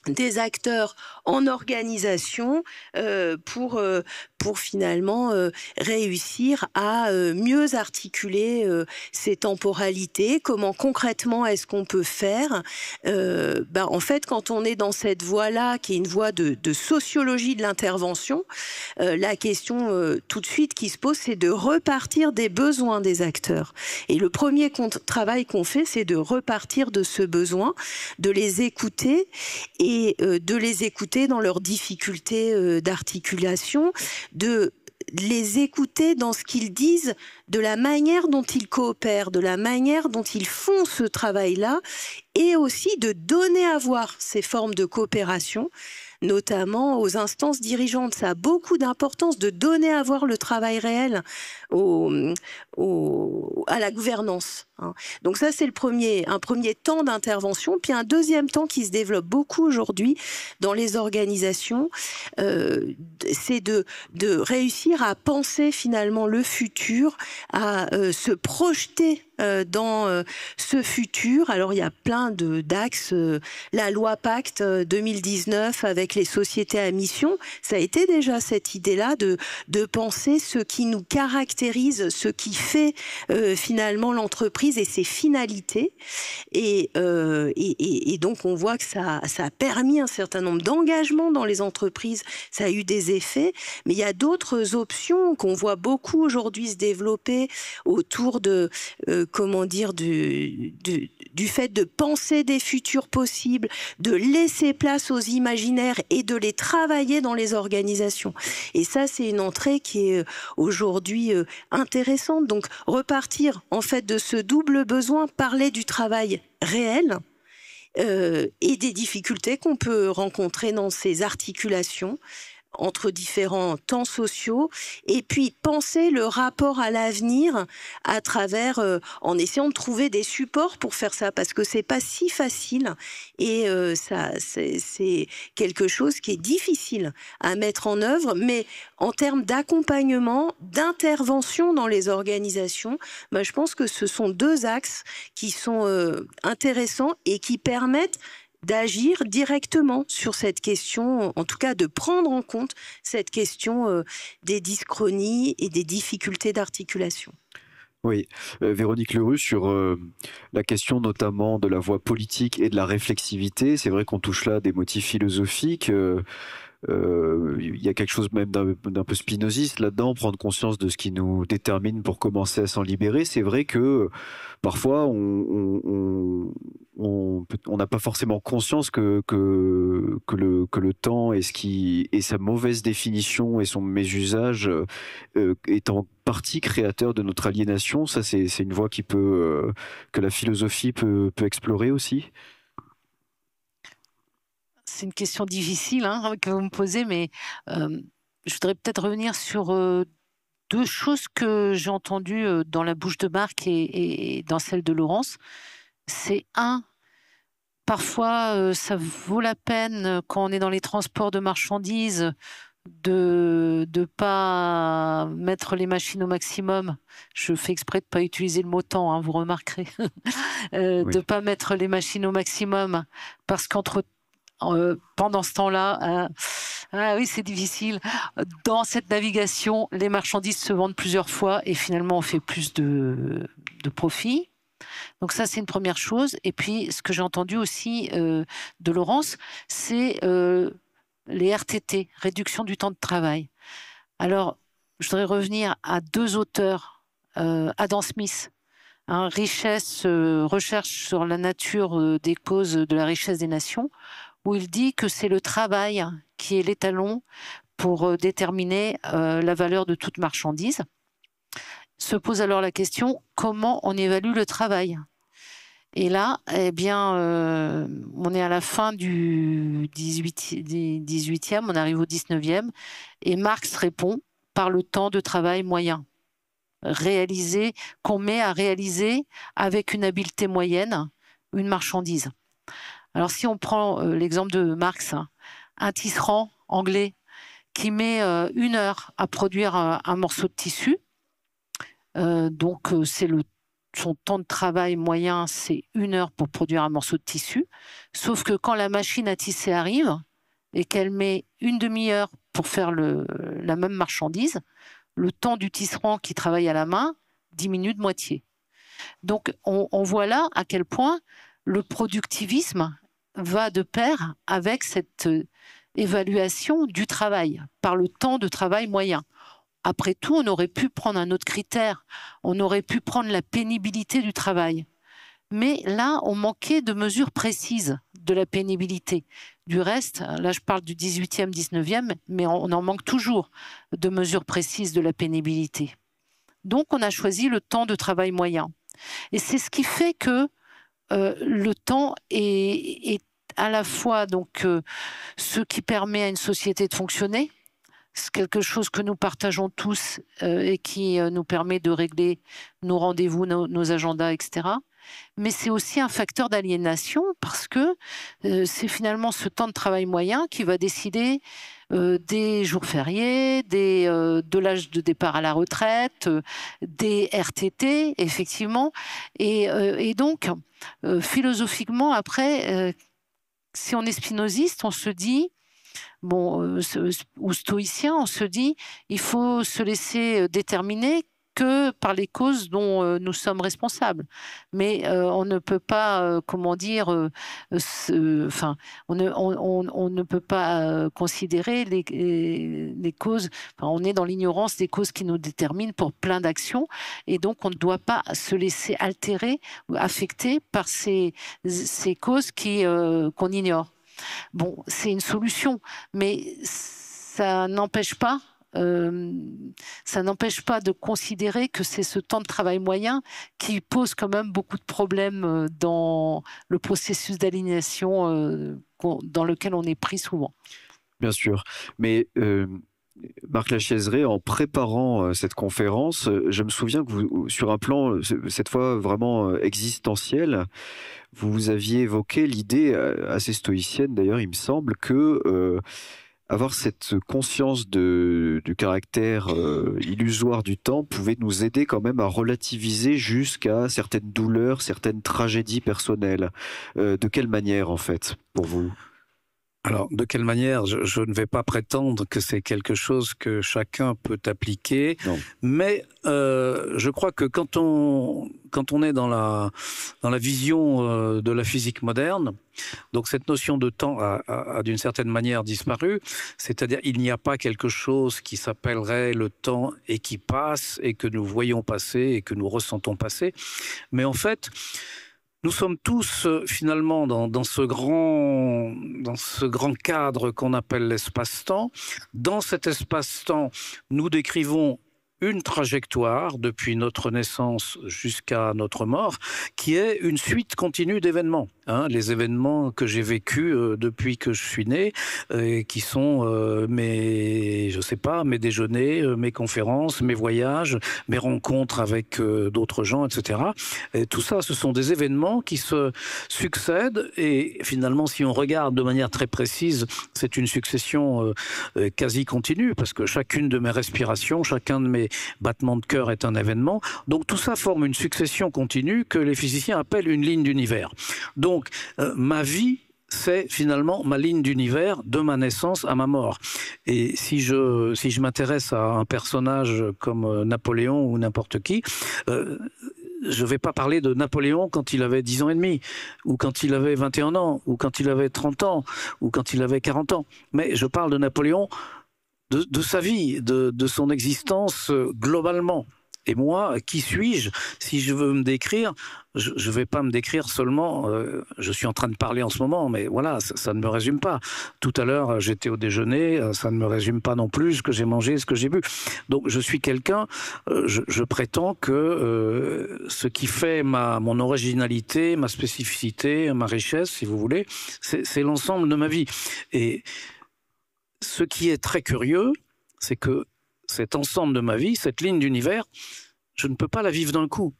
des acteurs en organisation pour finalement réussir à mieux articuler ces temporalités. Comment concrètement est-ce qu'on peut faire en fait, quand on est dans cette voie-là, qui est une voie de sociologie de l'intervention, la question tout de suite qui se pose, c'est de repartir des besoins des acteurs. Et le premier travail qu'on fait, c'est de repartir de ce besoin, de les écouter et de les écouter dans leurs difficultés d'articulation, de les écouter dans ce qu'ils disent, de la manière dont ils coopèrent, de la manière dont ils font ce travail-là, et aussi de donner à voir ces formes de coopération, notamment aux instances dirigeantes. Ça a beaucoup d'importance de donner à voir le travail réel à la gouvernance. Donc ça, c'est un premier temps d'intervention. Puis un deuxième temps qui se développe beaucoup aujourd'hui dans les organisations, c'est de réussir à penser finalement le futur, à se projeter dans ce futur. Alors il y a plein d'axes. La loi Pacte 2019 avec les sociétés à mission, ça a été déjà cette idée-là de penser ce qui nous caractérise, ce qui fait finalement l'entreprise et ses finalités. Et donc on voit que ça a permis un certain nombre d'engagements dans les entreprises, ça a eu des effets, mais il y a d'autres options qu'on voit beaucoup aujourd'hui se développer autour de, comment dire, du fait de penser des futurs possibles, de laisser place aux imaginaires et de les travailler dans les organisations. Et ça, c'est une entrée qui est aujourd'hui intéressante. Donc, repartir en fait de ce double besoin, parler du travail réel et des difficultés qu'on peut rencontrer dans ces articulations entre différents temps sociaux, et puis penser le rapport à l'avenir à travers, en essayant de trouver des supports pour faire ça, parce que c'est pas si facile, et ça, c'est quelque chose qui est difficile à mettre en œuvre, mais en termes d'accompagnement, d'intervention dans les organisations, bah, je pense que ce sont deux axes qui sont intéressants et qui permettent d'agir directement sur cette question, en tout cas de prendre en compte cette question des dyschronies et des difficultés d'articulation. Oui, Véronique Lerue, sur la question notamment de la voie politique et de la réflexivité, c'est vrai qu'on touche là à des motifs philosophiques. Il y a quelque chose même d'un peu spinoziste là-dedans, prendre conscience de ce qui nous détermine pour commencer à s'en libérer. C'est vrai que parfois on n'a pas forcément conscience que le temps et sa mauvaise définition et son mésusage est en partie créateur de notre aliénation. Ça, c'est une voie que la philosophie peut explorer aussi. C'est une question difficile que vous me posez, mais je voudrais peut-être revenir sur deux choses que j'ai entendues dans la bouche de Marc et dans celle de Laurence. C'est parfois ça vaut la peine quand on est dans les transports de marchandises de pas mettre les machines au maximum. Je fais exprès de pas utiliser le mot temps, vous remarquerez. Oui. De pas mettre les machines au maximum, parce pendant ce temps-là, oui, c'est difficile. Dans cette navigation, les marchandises se vendent plusieurs fois et finalement, on fait plus de profit. Donc ça, c'est une première chose. Et puis, ce que j'ai entendu aussi de Laurence, c'est les RTT, réduction du temps de travail. Alors, je voudrais revenir à deux auteurs, Adam Smith, recherche sur la nature des causes de la richesse des nations, où il dit que c'est le travail qui est l'étalon pour déterminer la valeur de toute marchandise. Se pose alors la question, comment on évalue le travail? Et là, eh bien, on est à la fin du 18e, on arrive au 19e, et Marx répond par le temps de travail moyen, qu'on met à réaliser avec une habileté moyenne une marchandise. Alors, si on prend l'exemple de Marx, un tisserand anglais qui met 1 heure à produire un morceau de tissu, donc son temps de travail moyen, c'est 1 heure pour produire un morceau de tissu, sauf que quand la machine à tisser arrive et qu'elle met 1 demi-heure pour faire la même marchandise, le temps du tisserand qui travaille à la main diminue de moitié. Donc, on voit là à quel point le productivisme va de pair avec cette évaluation du travail par le temps de travail moyen. Après tout, on aurait pu prendre un autre critère, on aurait pu prendre la pénibilité du travail. Mais là, on manquait de mesures précises de la pénibilité. Du reste, là je parle du 18e, 19e, mais on en manque toujours de mesures précises de la pénibilité. Donc on a choisi le temps de travail moyen. Et c'est ce qui fait que le temps est à la fois donc, ce qui permet à une société de fonctionner, c'est quelque chose que nous partageons tous et qui nous permet de régler nos rendez-vous, nos agendas, etc. mais c'est aussi un facteur d'aliénation parce que c'est finalement ce temps de travail moyen qui va décider des jours fériés, de l'âge de départ à la retraite, des RTT, effectivement. Et donc, philosophiquement, après, si on est spinoziste, on se dit, bon, ou stoïcien, on se dit, il faut se laisser déterminer que par les causes dont nous sommes responsables. Mais on ne peut pas, comment dire, enfin, on ne peut pas considérer les causes, enfin, on est dans l'ignorance des causes qui nous déterminent pour plein d'actions, et donc on ne doit pas se laisser altérer ou affecter par ces causes qu'on ignore. Bon, c'est une solution, mais ça n'empêche pas de considérer que c'est ce temps de travail moyen qui pose quand même beaucoup de problèmes dans le processus d'aliénation dans lequel on est pris souvent. Bien sûr, mais Marc Lachaiseraie, en préparant cette conférence, je me souviens que vous, sur un plan, cette fois vraiment existentiel, vous aviez évoqué l'idée assez stoïcienne d'ailleurs, il me semble, que avoir cette conscience du caractère illusoire du temps pouvait nous aider quand même à relativiser jusqu'à certaines douleurs, certaines tragédies personnelles. De quelle manière, en fait, pour vous ? Alors, de quelle manière? Je ne vais pas prétendre que c'est quelque chose que chacun peut appliquer, non. Mais je crois que quand on est dans la vision de la physique moderne, donc cette notion de temps a d'une certaine manière disparu, c'est-à-dire il n'y a pas quelque chose qui s'appellerait le temps et qui passe et que nous voyons passer et que nous ressentons passer, mais en fait, nous sommes tous finalement dans ce grand cadre qu'on appelle l'espace-temps. Dans cet espace-temps, nous décrivons une trajectoire depuis notre naissance jusqu'à notre mort, qui est une suite continue d'événements. Hein, les événements que j'ai vécus depuis que je suis né, qui sont mes déjeuners, mes conférences, mes voyages, mes rencontres avec d'autres gens, etc. Et tout ça, ce sont des événements qui se succèdent et finalement, si on regarde de manière très précise, c'est une succession quasi continue parce que chacune de mes respirations, chacun de mes battements de cœur est un événement. Donc tout ça forme une succession continue que les physiciens appellent une ligne d'univers. Donc ma vie, c'est finalement ma ligne d'univers de ma naissance à ma mort. Et si je m'intéresse à un personnage comme Napoléon ou n'importe qui, je ne vais pas parler de Napoléon quand il avait 10 ans et demi, ou quand il avait 21 ans, ou quand il avait 30 ans, ou quand il avait 40 ans. Mais je parle de Napoléon de sa vie, de son existence globalement. Et moi, qui suis-je? Si je veux me décrire, je ne vais pas me décrire seulement, je suis en train de parler en ce moment, mais voilà, ça ne me résume pas. Tout à l'heure, j'étais au déjeuner, ça ne me résume pas non plus ce que j'ai mangé, ce que j'ai bu. Donc je suis quelqu'un, je prétends que ce qui fait mon originalité, ma spécificité, ma richesse, si vous voulez, c'est l'ensemble de ma vie. Et ce qui est très curieux, c'est que cet ensemble de ma vie, cette ligne d'univers, je ne peux pas la vivre d'un coup.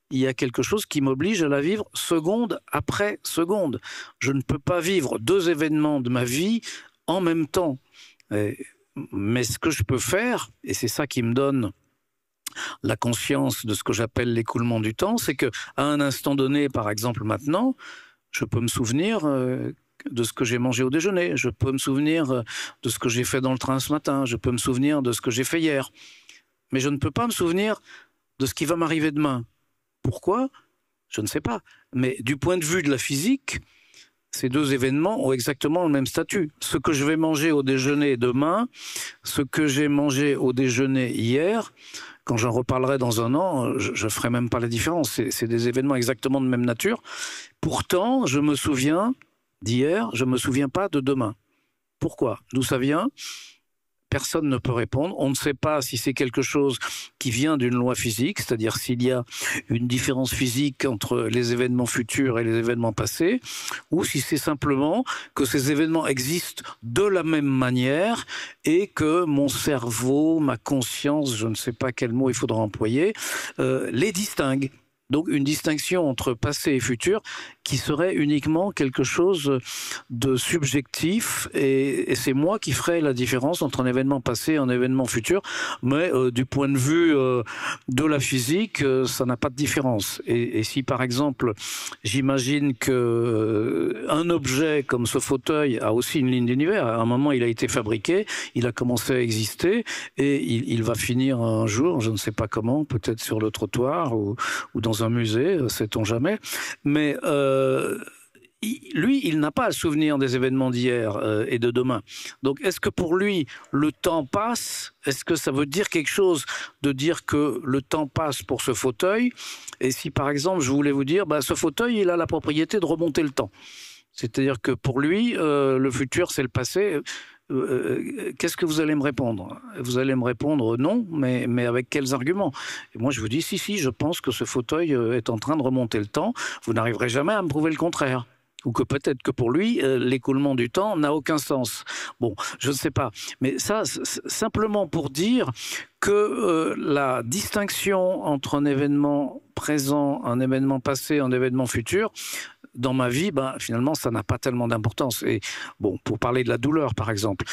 Il y a quelque chose qui m'oblige à la vivre seconde après seconde. Je ne peux pas vivre deux événements de ma vie en même temps. Mais ce que je peux faire, et c'est ça qui me donne la conscience de ce que j'appelle l'écoulement du temps, c'est qu'à un instant donné, par exemple maintenant, je peux me souvenir de ce que j'ai mangé au déjeuner, je peux me souvenir de ce que j'ai fait dans le train ce matin, je peux me souvenir de ce que j'ai fait hier. Mais je ne peux pas me souvenir de ce qui va m'arriver demain. Pourquoi? Je ne sais pas. Mais du point de vue de la physique, ces deux événements ont exactement le même statut. Ce que je vais manger au déjeuner demain, ce que j'ai mangé au déjeuner hier, quand j'en reparlerai dans un an, je ne ferai même pas la différence. C'est des événements exactement de même nature. Pourtant, je me souviens d'hier, je ne me souviens pas de demain. Pourquoi? D'où ça vient? Personne ne peut répondre. On ne sait pas si c'est quelque chose qui vient d'une loi physique, c'est-à-dire s'il y a une différence physique entre les événements futurs et les événements passés, ou si c'est simplement que ces événements existent de la même manière et que mon cerveau, ma conscience, je ne sais pas quel mot il faudra employer, les distingue. Donc une distinction entre passé et futur qui serait uniquement quelque chose de subjectif, et c'est moi qui ferai la différence entre un événement passé et un événement futur, mais du point de vue de la physique, ça n'a pas de différence. Et si par exemple, j'imagine que un objet comme ce fauteuil a aussi une ligne d'univers, à un moment il a été fabriqué, il a commencé à exister, et il va finir un jour, je ne sais pas comment, peut-être sur le trottoir ou dans un musée, sait-on jamais, mais lui, il n'a pas le souvenir des événements d'hier et de demain. Donc, est-ce que pour lui, le temps passe? Est-ce que ça veut dire quelque chose de dire que le temps passe pour ce fauteuil? Et si, par exemple, je voulais vous dire, bah, ce fauteuil, il a la propriété de remonter le temps. C'est-à-dire que pour lui, le futur, c'est le passé. Qu'est-ce que vous allez me répondre? Vous allez me répondre non, mais avec quels arguments? Et moi, je vous dis, si, je pense que ce fauteuil est en train de remonter le temps. Vous n'arriverez jamais à me prouver le contraire. Ou que peut-être que pour lui, l'écoulement du temps n'a aucun sens. Bon, je ne sais pas. Mais ça, simplement pour dire que la distinction entre un événement présent, un événement passé, un événement futur, dans ma vie, ben, finalement, ça n'a pas tellement d'importance. Et bon, pour parler de la douleur, par exemple,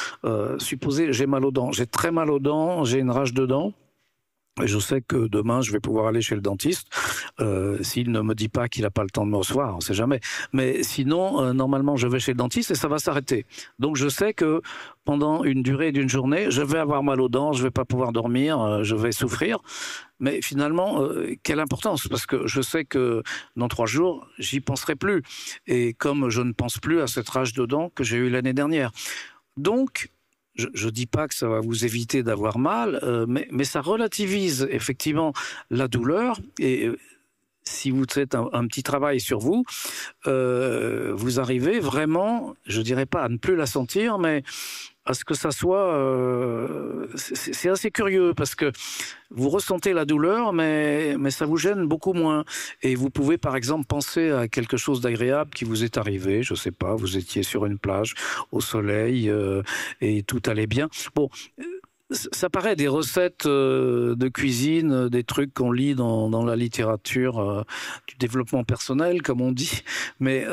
supposez j'ai mal aux dents, j'ai très mal aux dents, j'ai une rage de dents. Et je sais que demain, je vais pouvoir aller chez le dentiste, s'il ne me dit pas qu'il n'a pas le temps de me recevoir, on ne sait jamais. Mais sinon, normalement, je vais chez le dentiste et ça va s'arrêter. Donc, je sais que pendant une durée d'une journée, je vais avoir mal aux dents, je ne vais pas pouvoir dormir, je vais souffrir. Mais finalement, quelle importance? Parce que je sais que dans 3 jours, j'y penserai plus. Et comme je ne pense plus à cette rage de dents que j'ai eue l'année dernière. Donc, je ne dis pas que ça va vous éviter d'avoir mal, mais ça relativise effectivement la douleur. Et si vous faites un petit travail sur vous, vous arrivez vraiment, je ne dirais pas à ne plus la sentir, mais à ce que ça soit... c'est assez curieux parce que vous ressentez la douleur, mais ça vous gêne beaucoup moins. Et vous pouvez par exemple penser à quelque chose d'agréable qui vous est arrivé. Je ne sais pas, vous étiez sur une plage au soleil et tout allait bien. Bon, ça paraît des recettes de cuisine, des trucs qu'on lit dans la littérature du développement personnel, comme on dit. Mais...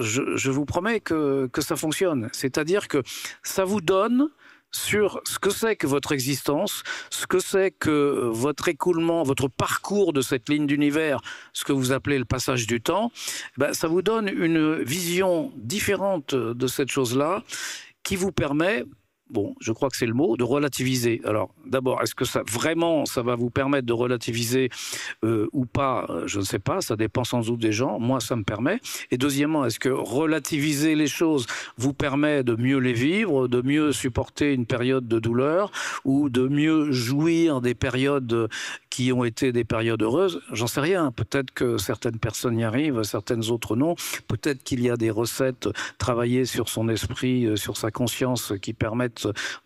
je vous promets que ça fonctionne. C'est-à-dire que ça vous donne sur ce que c'est que votre existence, ce que c'est que votre écoulement, votre parcours de cette ligne d'univers, ce que vous appelez le passage du temps, ben, ça vous donne une vision différente de cette chose-là qui vous permet... Bon, je crois que c'est le mot, de relativiser. Alors, d'abord, est-ce que ça va vous permettre de relativiser ou pas? Je ne sais pas, ça dépend sans doute des gens. Moi, ça me permet. Et deuxièmement, est-ce que relativiser les choses vous permet de mieux les vivre, de mieux supporter une période de douleur ou de mieux jouir des périodes qui ont été des périodes heureuses? J'en sais rien. Peut-être que certaines personnes y arrivent, certaines autres non. Peut-être qu'il y a des recettes travaillées sur son esprit, sur sa conscience qui permettent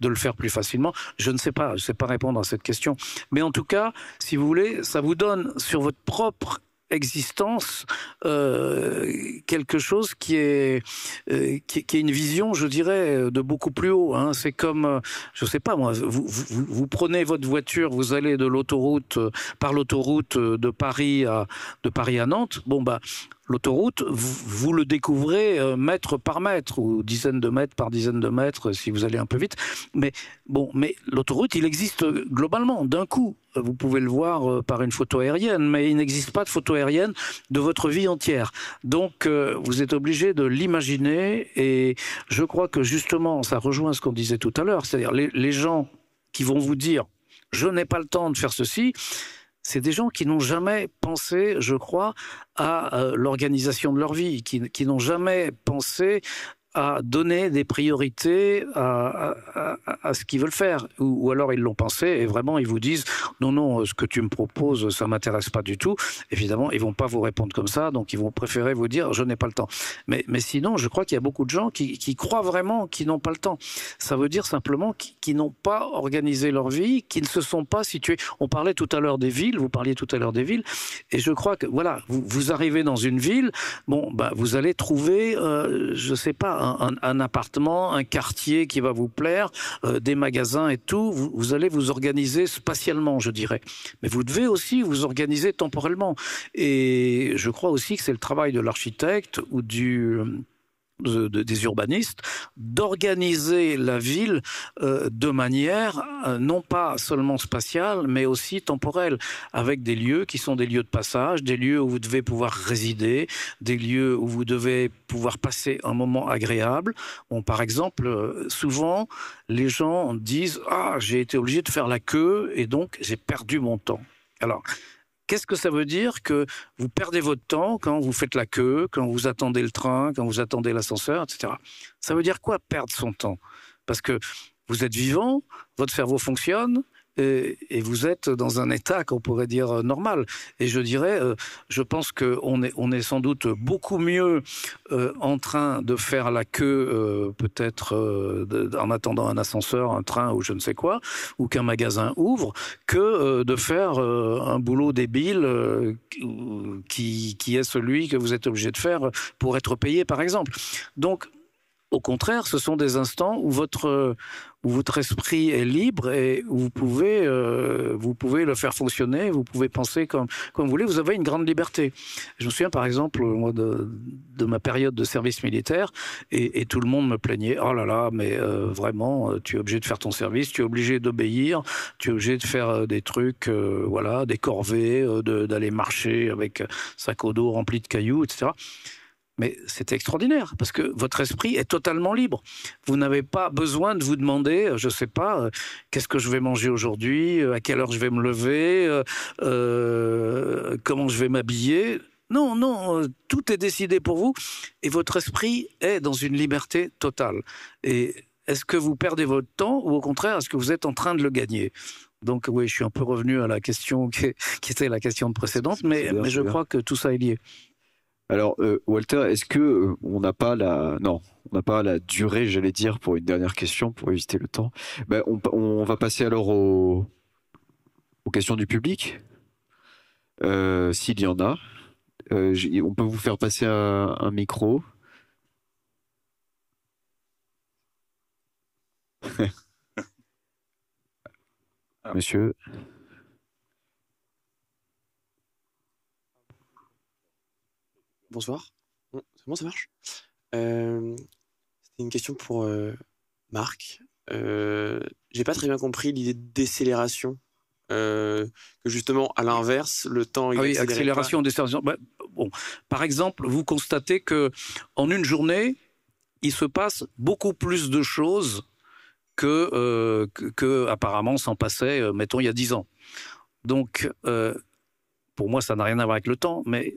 de le faire plus facilement. Je ne sais pas, je ne sais pas répondre à cette question. Mais en tout cas, si vous voulez, ça vous donne sur votre propre existence quelque chose qui est une vision, je dirais, de beaucoup plus haut. Hein. C'est comme, je sais pas moi, vous prenez votre voiture, vous allez de l'autoroute par l'autoroute de Paris à Nantes. Bon bah l'autoroute, vous le découvrez mètre par mètre ou dizaines de mètres par dizaines de mètres si vous allez un peu vite. Mais bon, mais l'autoroute, il existe globalement d'un coup. Vous pouvez le voir par une photo aérienne, mais il n'existe pas de photo aérienne de votre vie entière. Donc, vous êtes obligé de l'imaginer et je crois que justement, ça rejoint ce qu'on disait tout à l'heure, c'est-à-dire les gens qui vont vous dire « je n'ai pas le temps de faire ceci », c'est des gens qui n'ont jamais pensé, je crois, à l'organisation de leur vie, qui n'ont jamais pensé à donner des priorités à ce qu'ils veulent faire. Ou alors ils l'ont pensé et vraiment ils vous disent « non, non, ce que tu me proposes, ça ne m'intéresse pas du tout ». Évidemment, ils ne vont pas vous répondre comme ça, donc ils vont préférer vous dire « je n'ai pas le temps ». Mais sinon, je crois qu'il y a beaucoup de gens qui croient vraiment qu'ils n'ont pas le temps. Ça veut dire simplement qu'ils n'ont pas organisé leur vie, qu'ils ne se sont pas situés. On parlait tout à l'heure des villes, vous parliez tout à l'heure des villes, et je crois que, voilà, vous arrivez dans une ville, bon, bah, vous allez trouver, je ne sais pas, un appartement, un quartier qui va vous plaire, des magasins et tout, vous allez vous organiser spatialement, je dirais. Mais vous devez aussi vous organiser temporellement. Et je crois aussi que c'est le travail de l'architecte ou des urbanistes d'organiser la ville de manière non pas seulement spatiale mais aussi temporelle, avec des lieux qui sont des lieux de passage, des lieux où vous devez pouvoir résider, des lieux où vous devez pouvoir passer un moment agréable. Bon, par exemple, souvent les gens disent « Ah, j'ai été obligé de faire la queue et donc j'ai perdu mon temps ». Alors, qu'est-ce que ça veut dire que vous perdez votre temps quand vous faites la queue, quand vous attendez le train, quand vous attendez l'ascenseur, etc. Ça veut dire quoi, perdre son temps? Parce que vous êtes vivant, votre cerveau fonctionne, et vous êtes dans un état qu'on pourrait dire normal. Et je dirais, je pense qu'on est sans doute beaucoup mieux en train de faire la queue, peut-être en attendant un ascenseur, un train ou je ne sais quoi, ou qu'un magasin ouvre, que de faire un boulot débile qui est celui que vous êtes obligé de faire pour être payé, par exemple. Donc, au contraire, ce sont des instants où votre esprit est libre et où vous pouvez le faire fonctionner, vous pouvez penser comme vous voulez, vous avez une grande liberté. Je me souviens par exemple moi, de ma période de service militaire et tout le monde me plaignait « Oh là là, mais vraiment, tu es obligé de faire ton service, tu es obligé d'obéir, tu es obligé de faire des trucs, voilà, des corvées, d'aller marcher avec sac au dos rempli de cailloux, etc. » Mais c'est extraordinaire, parce que votre esprit est totalement libre. Vous n'avez pas besoin de vous demander, je ne sais pas, qu'est-ce que je vais manger aujourd'hui, à quelle heure je vais me lever, comment je vais m'habiller. Non, non, tout est décidé pour vous, et votre esprit est dans une liberté totale. Et est-ce que vous perdez votre temps, ou au contraire, est-ce que vous êtes en train de le gagner ? Donc oui, je suis un peu revenu à la question qui était la question précédente, mais je crois que tout ça est lié. Alors, Walter, est-ce que on n'a pas la durée, j'allais dire, pour une dernière question, pour éviter le temps. Ben, on va passer alors aux questions du public, s'il y en a. On peut vous faire passer un micro. Monsieur. Bonsoir. C'est bon, ça marche? C'était une question pour Marc. J'ai pas très bien compris l'idée de décélération. Que justement, à l'inverse, le temps... Oui, accélération, décélération. Bah, bon. Par exemple, vous constatez que en une journée, il se passe beaucoup plus de choses que apparemment s'en passait, mettons, il y a 10 ans. Donc, pour moi, ça n'a rien à voir avec le temps, mais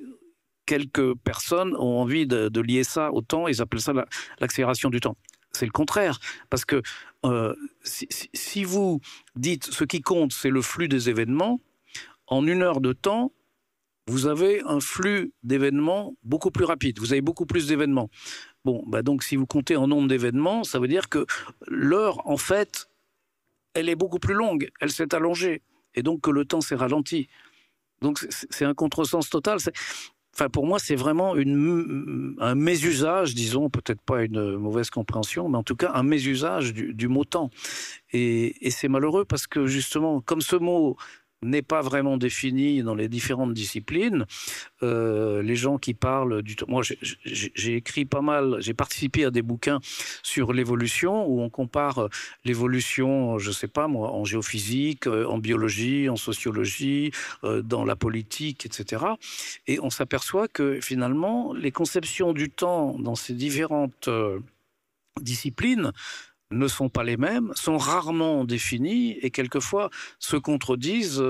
quelques personnes ont envie de lier ça au temps, ils appellent ça l'accélération du temps. C'est le contraire, parce que si vous dites ce qui compte, c'est le flux des événements, en une heure de temps, vous avez un flux d'événements beaucoup plus rapide, vous avez beaucoup plus d'événements. Bon, bah donc si vous comptez en nombre d'événements, ça veut dire que l'heure, en fait, elle est beaucoup plus longue, elle s'est allongée, et donc que le temps s'est ralenti. Donc c'est un contresens total. Enfin, pour moi, c'est vraiment un mésusage, disons, peut-être pas une mauvaise compréhension, mais en tout cas un mésusage du mot temps. Et c'est malheureux parce que justement, comme ce mot n'est pas vraiment défini dans les différentes disciplines, les gens qui parlent du temps... Moi, j'ai écrit pas mal, j'ai participé à des bouquins sur l'évolution, où on compare l'évolution, je sais pas moi, en géophysique, en biologie, en sociologie, dans la politique, etc. Et on s'aperçoit que finalement, les conceptions du temps dans ces différentes disciplines ne sont pas les mêmes, sont rarement définis et quelquefois se contredisent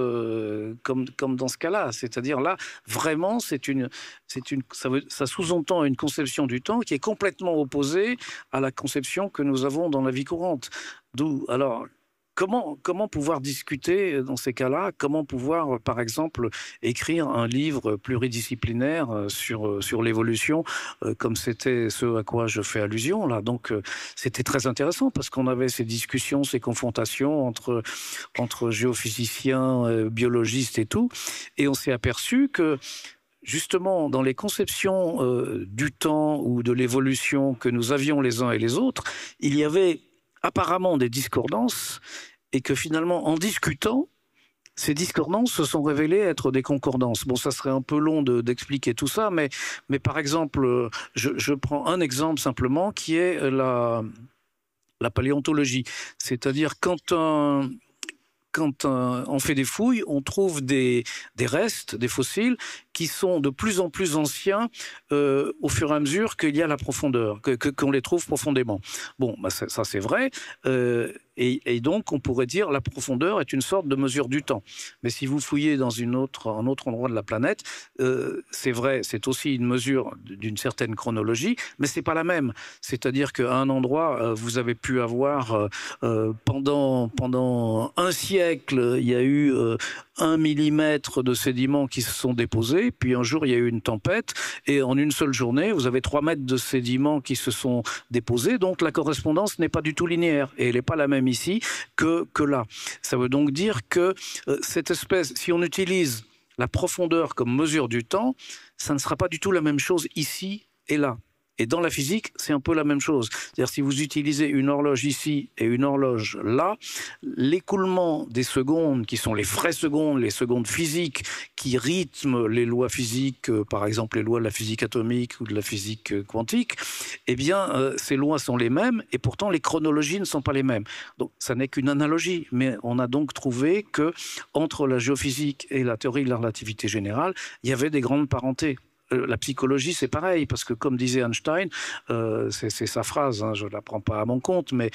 comme dans ce cas-là. C'est-à-dire là, vraiment, ça sous-entend une conception du temps qui est complètement opposée à la conception que nous avons dans la vie courante. D'où, alors, comment pouvoir discuter dans ces cas-là? Comment pouvoir, par exemple, écrire un livre pluridisciplinaire sur l'évolution, comme c'était ce à quoi je fais allusion là. Donc, c'était très intéressant parce qu'on avait ces discussions, ces confrontations entre géophysiciens, biologistes et tout, et on s'est aperçu que justement, dans les conceptions du temps ou de l'évolution que nous avions les uns et les autres, il y avait apparemment des discordances et que finalement, en discutant, ces discordances se sont révélées être des concordances. Bon, ça serait un peu long d'expliquer tout ça, mais par exemple, je prends un exemple simplement qui est la paléontologie. C'est-à-dire quand on fait des fouilles, on trouve des restes, des fossiles, qui sont de plus en plus anciens au fur et à mesure qu'il y a la profondeur, qu'on les trouve profondément. Bon, bah ça c'est vrai. Et donc, on pourrait dire la profondeur est une sorte de mesure du temps. Mais si vous fouillez dans un autre endroit de la planète, c'est vrai, c'est aussi une mesure d'une certaine chronologie, mais c'est pas la même. C'est-à-dire qu'à un endroit, vous avez pu avoir pendant un siècle, il y a eu 1 millimètre de sédiments qui se sont déposés, puis un jour il y a eu une tempête, et en une seule journée, vous avez 3 mètres de sédiments qui se sont déposés, donc la correspondance n'est pas du tout linéaire, et elle n'est pas la même ici que là. Ça veut donc dire que cette espèce, si on utilise la profondeur comme mesure du temps, ça ne sera pas du tout la même chose ici et là. Et dans la physique, c'est un peu la même chose. C'est-à-dire si vous utilisez une horloge ici et une horloge là, l'écoulement des secondes, qui sont les vraies secondes, les secondes physiques, qui rythment les lois physiques, par exemple les lois de la physique atomique ou de la physique quantique, eh bien, ces lois sont les mêmes et pourtant les chronologies ne sont pas les mêmes. Donc ça n'est qu'une analogie, mais on a donc trouvé que entre la géophysique et la théorie de la relativité générale, il y avait des grandes parentés. La psychologie, c'est pareil, parce que comme disait Einstein, c'est sa phrase, hein, je ne la prends pas à mon compte, mais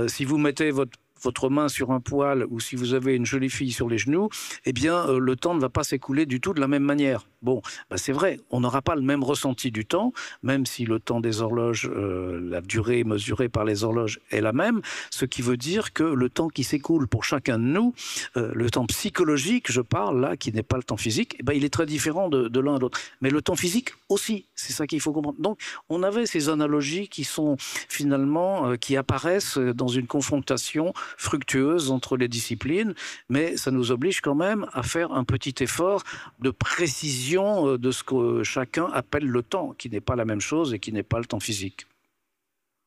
si vous mettez votre main sur un poil ou si vous avez une jolie fille sur les genoux, eh bien, le temps ne va pas s'écouler du tout de la même manière. Bon, ben c'est vrai, on n'aura pas le même ressenti du temps, même si le temps des horloges, la durée mesurée par les horloges est la même, ce qui veut dire que le temps qui s'écoule pour chacun de nous, le temps psychologique, je parle là, qui n'est pas le temps physique, eh ben, il est très différent de l'un à l'autre. Mais le temps physique aussi, c'est ça qu'il faut comprendre. Donc, on avait ces analogies qui sont finalement, qui apparaissent dans une confrontation fructueuse entre les disciplines, mais ça nous oblige quand même à faire un petit effort de précision de ce que chacun appelle le temps, qui n'est pas la même chose et qui n'est pas le temps physique.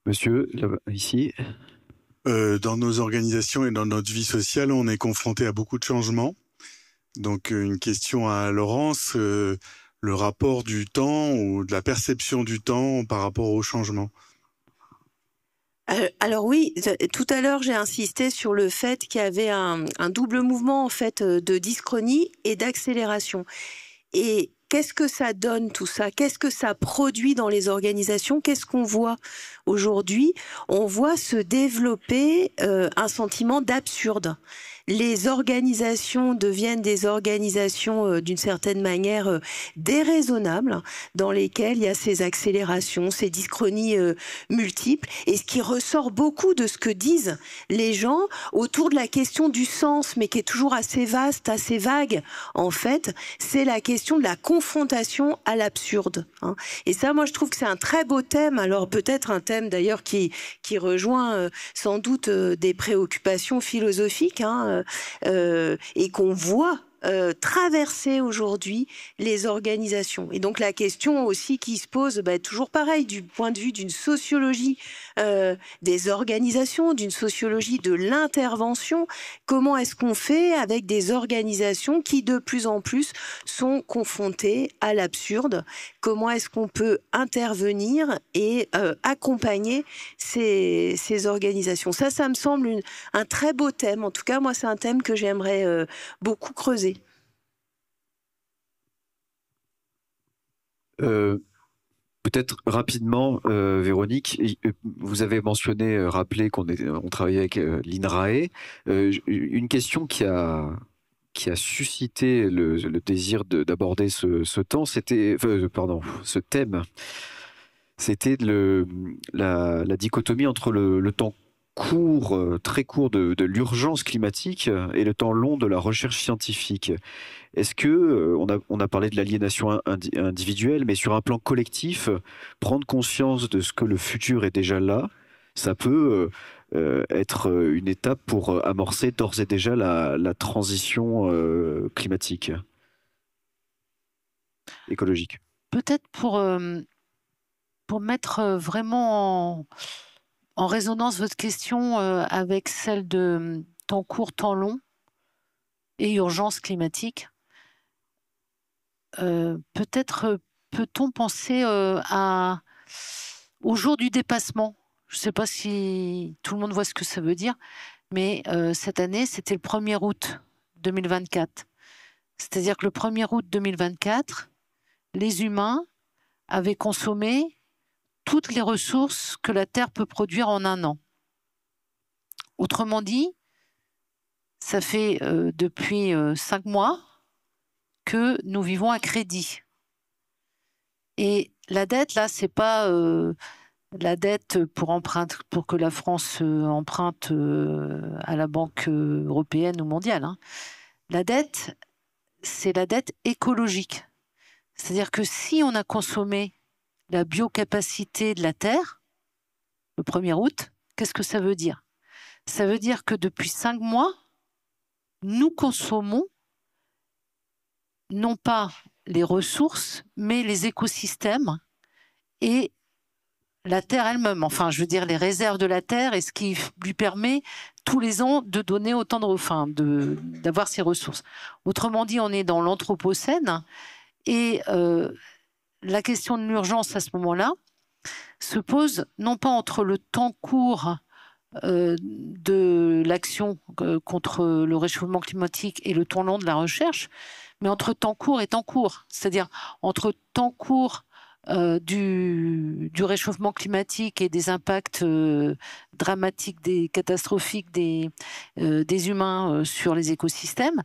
Monsieur, là, ici. Dans nos organisations et dans notre vie sociale, on est confronté à beaucoup de changements. Donc une question à Laurence, le rapport du temps ou de la perception du temps par rapport au changement. Alors oui, tout à l'heure j'ai insisté sur le fait qu'il y avait un double mouvement en fait de dyschronie et d'accélération. Et qu'est-ce que ça donne tout ça? Qu'est-ce que ça produit dans les organisations? Qu'est-ce qu'on voit aujourd'hui? On voit se développer un sentiment d'absurde. Les organisations deviennent des organisations d'une certaine manière déraisonnables, dans lesquelles il y a ces accélérations, ces dyschronies multiples. Et ce qui ressort beaucoup de ce que disent les gens autour de la question du sens, mais qui est toujours assez vaste, assez vague, en fait, c'est la question de la confrontation à l'absurde. Hein. Et ça, moi, je trouve que c'est un très beau thème. Alors peut-être un thème d'ailleurs qui rejoint sans doute des préoccupations philosophiques, hein, et qu'on voit traverser aujourd'hui les organisations. Et donc la question aussi qui se pose, toujours pareil, du point de vue d'une sociologie des organisations, d'une sociologie de l'intervention, comment est-ce qu'on fait avec des organisations qui de plus en plus sont confrontées à l'absurde? Comment est-ce qu'on peut intervenir et accompagner ces organisations? Ça me semble un très beau thème. En tout cas, moi, c'est un thème que j'aimerais beaucoup creuser. Peut-être rapidement, Véronique, vous avez mentionné, rappelé qu'on travaillait avec l'INRAE. Une question qui a suscité le désir d'aborder ce thème, c'était la dichotomie entre le temps court, très court de l'urgence climatique et le temps long de la recherche scientifique. Est-ce que, on a parlé de l'aliénation individuelle, mais sur un plan collectif, prendre conscience de ce que le futur est déjà là, ça peut être une étape pour amorcer d'ores et déjà la transition climatique, écologique. Peut-être pour mettre vraiment en résonance votre question avec celle de temps court, temps long et urgence climatique. Peut-être peut-on penser au jour du dépassement. Je ne sais pas si tout le monde voit ce que ça veut dire, mais cette année, c'était le 1er août 2024. C'est-à-dire que le 1er août 2024, les humains avaient consommé toutes les ressources que la Terre peut produire en un an. Autrement dit, ça fait depuis 5 mois que nous vivons à crédit. Et la dette, là, c'est pas la dette pour que la France emprunte à la Banque européenne ou mondiale. Hein. La dette, c'est la dette écologique. C'est-à-dire que si on a consommé la biocapacité de la Terre, le 1er août, qu'est-ce que ça veut dire? Ça veut dire que depuis 5 mois, nous consommons non pas les ressources, mais les écosystèmes et la Terre elle-même. Enfin, je veux dire les réserves de la Terre et ce qui lui permet tous les ans de donner autant d'avoir ces ressources. Autrement dit, on est dans l'Anthropocène et la question de l'urgence à ce moment-là se pose non pas entre le temps court de l'action contre le réchauffement climatique et le temps long de la recherche, mais entre temps court et temps court. C'est-à-dire entre temps court du réchauffement climatique et des impacts dramatiques, catastrophiques des humains sur les écosystèmes,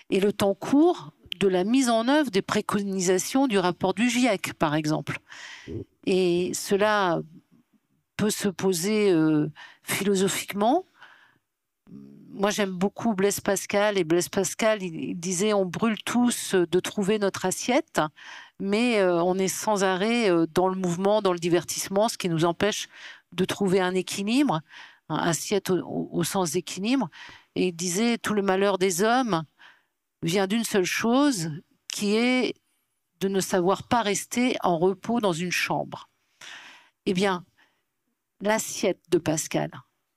et le temps court de la mise en œuvre des préconisations du rapport du GIEC, par exemple. Et cela peut se poser philosophiquement. Moi, j'aime beaucoup Blaise Pascal, et Blaise Pascal, il disait « on brûle tous de trouver notre assiette », mais on est sans arrêt dans le mouvement, dans le divertissement, ce qui nous empêche de trouver un équilibre, assiette au sens d'équilibre. Et il disait « tout le malheur des hommes vient d'une seule chose, qui est de ne savoir pas rester en repos dans une chambre ». Eh bien, l'assiette de Pascal,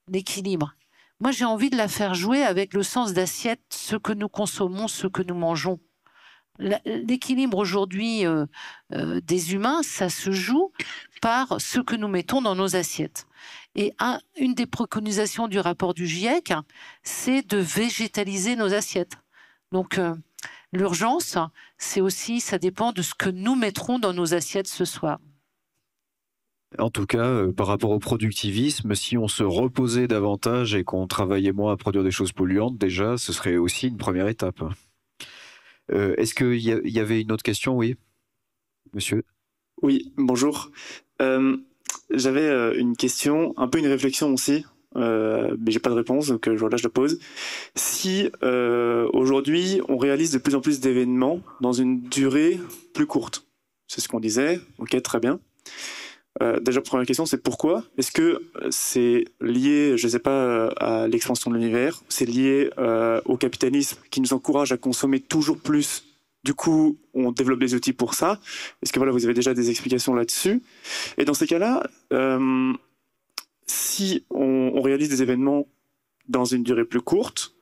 l'équilibre, moi j'ai envie de la faire jouer avec le sens d'assiette, ce que nous consommons, ce que nous mangeons. L'équilibre aujourd'hui des humains, ça se joue par ce que nous mettons dans nos assiettes. Et une des préconisations du rapport du GIEC, c'est de végétaliser nos assiettes. Donc l'urgence, c'est aussi, ça dépend de ce que nous mettrons dans nos assiettes ce soir. En tout cas, par rapport au productivisme, si on se reposait davantage et qu'on travaillait moins à produire des choses polluantes, déjà, ce serait aussi une première étape. Est-ce qu'il y avait une autre question? Oui, monsieur. Oui, bonjour. J'avais une question, un peu une réflexion aussi, mais j'ai pas de réponse, donc voilà, je la pose. Si aujourd'hui, on réalise de plus en plus d'événements dans une durée plus courte, c'est ce qu'on disait, ok, très bien. Déjà, première question, c'est pourquoi? Est-ce que c'est lié, je ne sais pas, à l'expansion de l'univers? C'est lié au capitalisme qui nous encourage à consommer toujours plus? Du coup, on développe des outils pour ça. Est-ce que voilà, vous avez déjà des explications là-dessus? Et dans ces cas-là, si on réalise des événements dans une durée plus courte,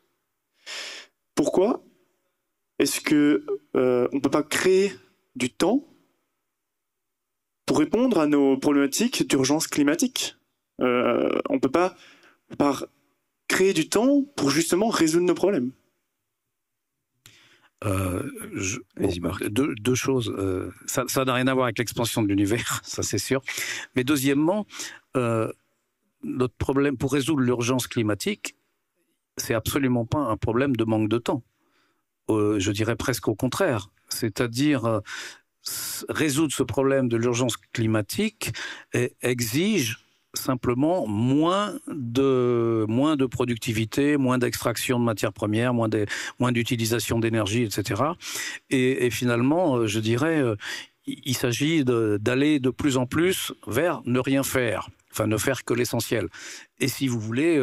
pourquoi est-ce que on ne peut pas créer du temps pour répondre à nos problématiques d'urgence climatique? On ne peut pas créer du temps pour justement résoudre nos problèmes. Deux choses. Ça n'a rien à voir avec l'expansion de l'univers, ça c'est sûr. Mais deuxièmement, notre problème pour résoudre l'urgence climatique, c'est absolument pas un problème de manque de temps. Je dirais presque au contraire. C'est-à-dire résoudre ce problème de l'urgence climatique exige simplement moins de productivité, moins d'extraction de matières premières, moins d'utilisation d'énergie, etc. Et finalement, je dirais, il s'agit d'aller de plus en plus vers ne rien faire. Enfin, ne faire que l'essentiel. Et si vous voulez,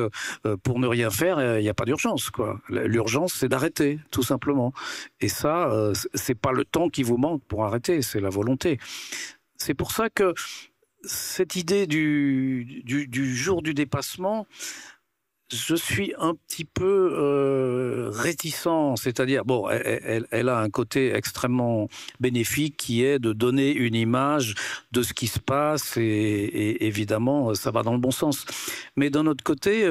pour ne rien faire, il n'y a pas d'urgence, quoi. L'urgence, c'est d'arrêter, tout simplement. Et ça, c'est pas le temps qui vous manque pour arrêter, c'est la volonté. C'est pour ça que cette idée du jour du dépassement, je suis un petit peu réticent, c'est-à-dire, bon, elle a un côté extrêmement bénéfique qui est de donner une image de ce qui se passe et évidemment, ça va dans le bon sens. Mais d'un autre côté,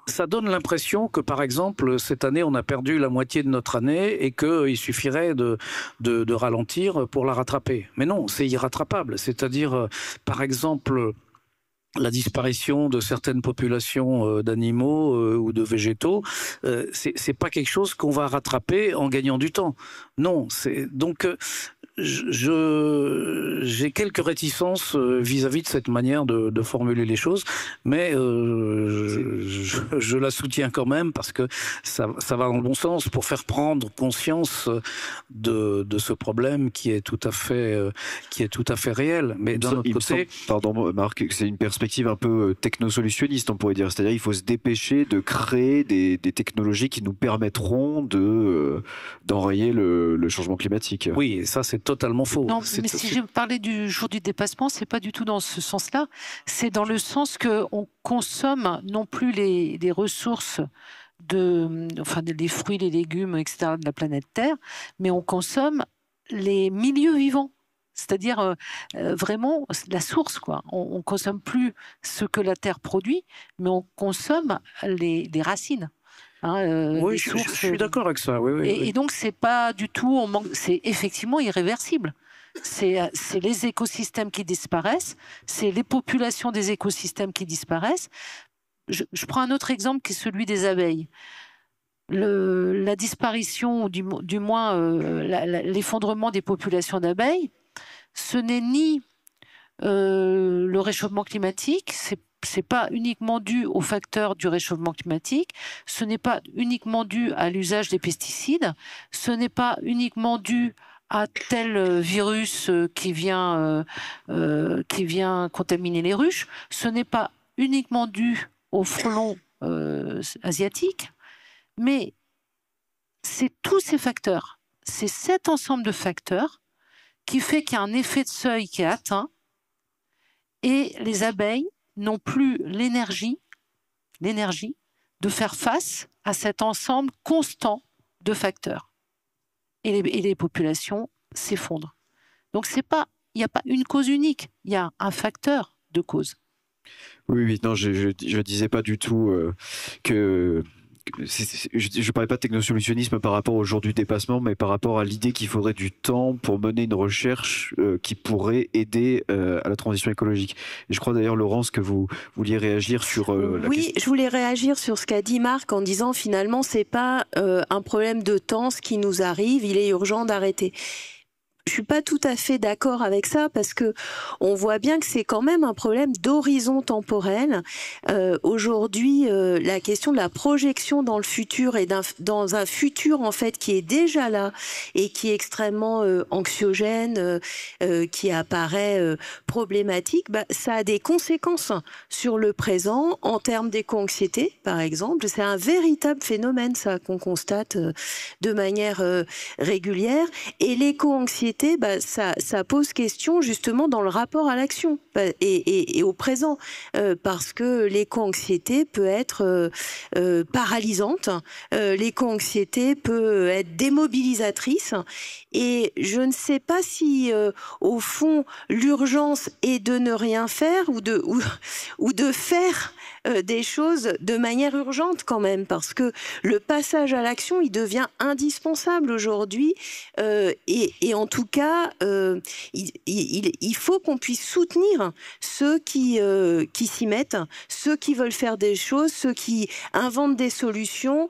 ça donne l'impression que, par exemple, cette année, on a perdu la moitié de notre année et qu'il suffirait de ralentir pour la rattraper. Mais non, c'est irrattrapable. C'est-à-dire, par exemple, la disparition de certaines populations d'animaux ou de végétaux, c'est pas quelque chose qu'on va rattraper en gagnant du temps. Non, donc j'ai quelques réticences vis-à-vis de cette manière de formuler les choses, mais je la soutiens quand même parce que ça va dans le bon sens pour faire prendre conscience de ce problème qui est tout à fait réel. Mais d'un autre côté, pardon Marc, c'est une perspective un peu technosolutionniste, on pourrait dire. C'est-à-dire il faut se dépêcher de créer des technologies qui nous permettront d'enrayer le changement climatique. Oui, ça c'est totalement faux. Non, mais si je parlais du jour du dépassement, c'est pas du tout dans ce sens-là. C'est dans le sens qu'on consomme non plus les ressources les fruits, les légumes, etc. de la planète Terre, mais on consomme les milieux vivants. C'est-à-dire vraiment la source, quoi. On consomme plus ce que la terre produit, mais on consomme les racines. Oui, je suis d'accord avec ça. Oui, et donc c'est pas du tout, c'est effectivement irréversible. C'est les écosystèmes qui disparaissent, c'est les populations des écosystèmes qui disparaissent. Je prends un autre exemple qui est celui des abeilles. La disparition, ou du moins l'effondrement des populations d'abeilles, ce n'est ni le réchauffement climatique, c'est pas uniquement dû aux facteurs du réchauffement climatique, ce n'est pas uniquement dû à l'usage des pesticides, ce n'est pas uniquement dû à tel virus qui vient contaminer les ruches, ce n'est pas uniquement dû au frelon asiatique, mais c'est tous ces facteurs, c'est cet ensemble de facteurs qui fait qu'il y a un effet de seuil qui est atteint et les abeilles n'ont plus l'énergie de faire face à cet ensemble constant de facteurs. Et les populations s'effondrent. Donc il n'y a pas une cause unique, il y a un facteur de cause. Oui, non, je disais pas du tout que... Je parlais pas de technosolutionnisme par rapport au jour du dépassement, mais par rapport à l'idée qu'il faudrait du temps pour mener une recherche qui pourrait aider à la transition écologique. Et je crois d'ailleurs, Laurence, que vous vouliez réagir sur la question. Oui, je voulais réagir sur ce qu'a dit Marc en disant finalement c'est pas un problème de temps ce qui nous arrive, il est urgent d'arrêter. Je suis pas tout à fait d'accord avec ça parce que on voit bien que c'est quand même un problème d'horizon temporel. Aujourd'hui, la question de la projection dans le futur et dans un futur en fait qui est déjà là et qui est extrêmement anxiogène, qui apparaît problématique, ça a des conséquences sur le présent en termes d'éco-anxiété, par exemple. C'est un véritable phénomène ça qu'on constate de manière régulière et l'éco-anxiété ça pose question justement dans le rapport à l'action et au présent parce que l'éco-anxiété peut être paralysante, l'éco-anxiété peut être démobilisatrice et je ne sais pas si au fond l'urgence est de ne rien faire ou de faire des choses de manière urgente quand même, parce que le passage à l'action, il devient indispensable aujourd'hui et en tout cas, il faut qu'on puisse soutenir ceux qui s'y mettent, ceux qui veulent faire des choses, ceux qui inventent des solutions.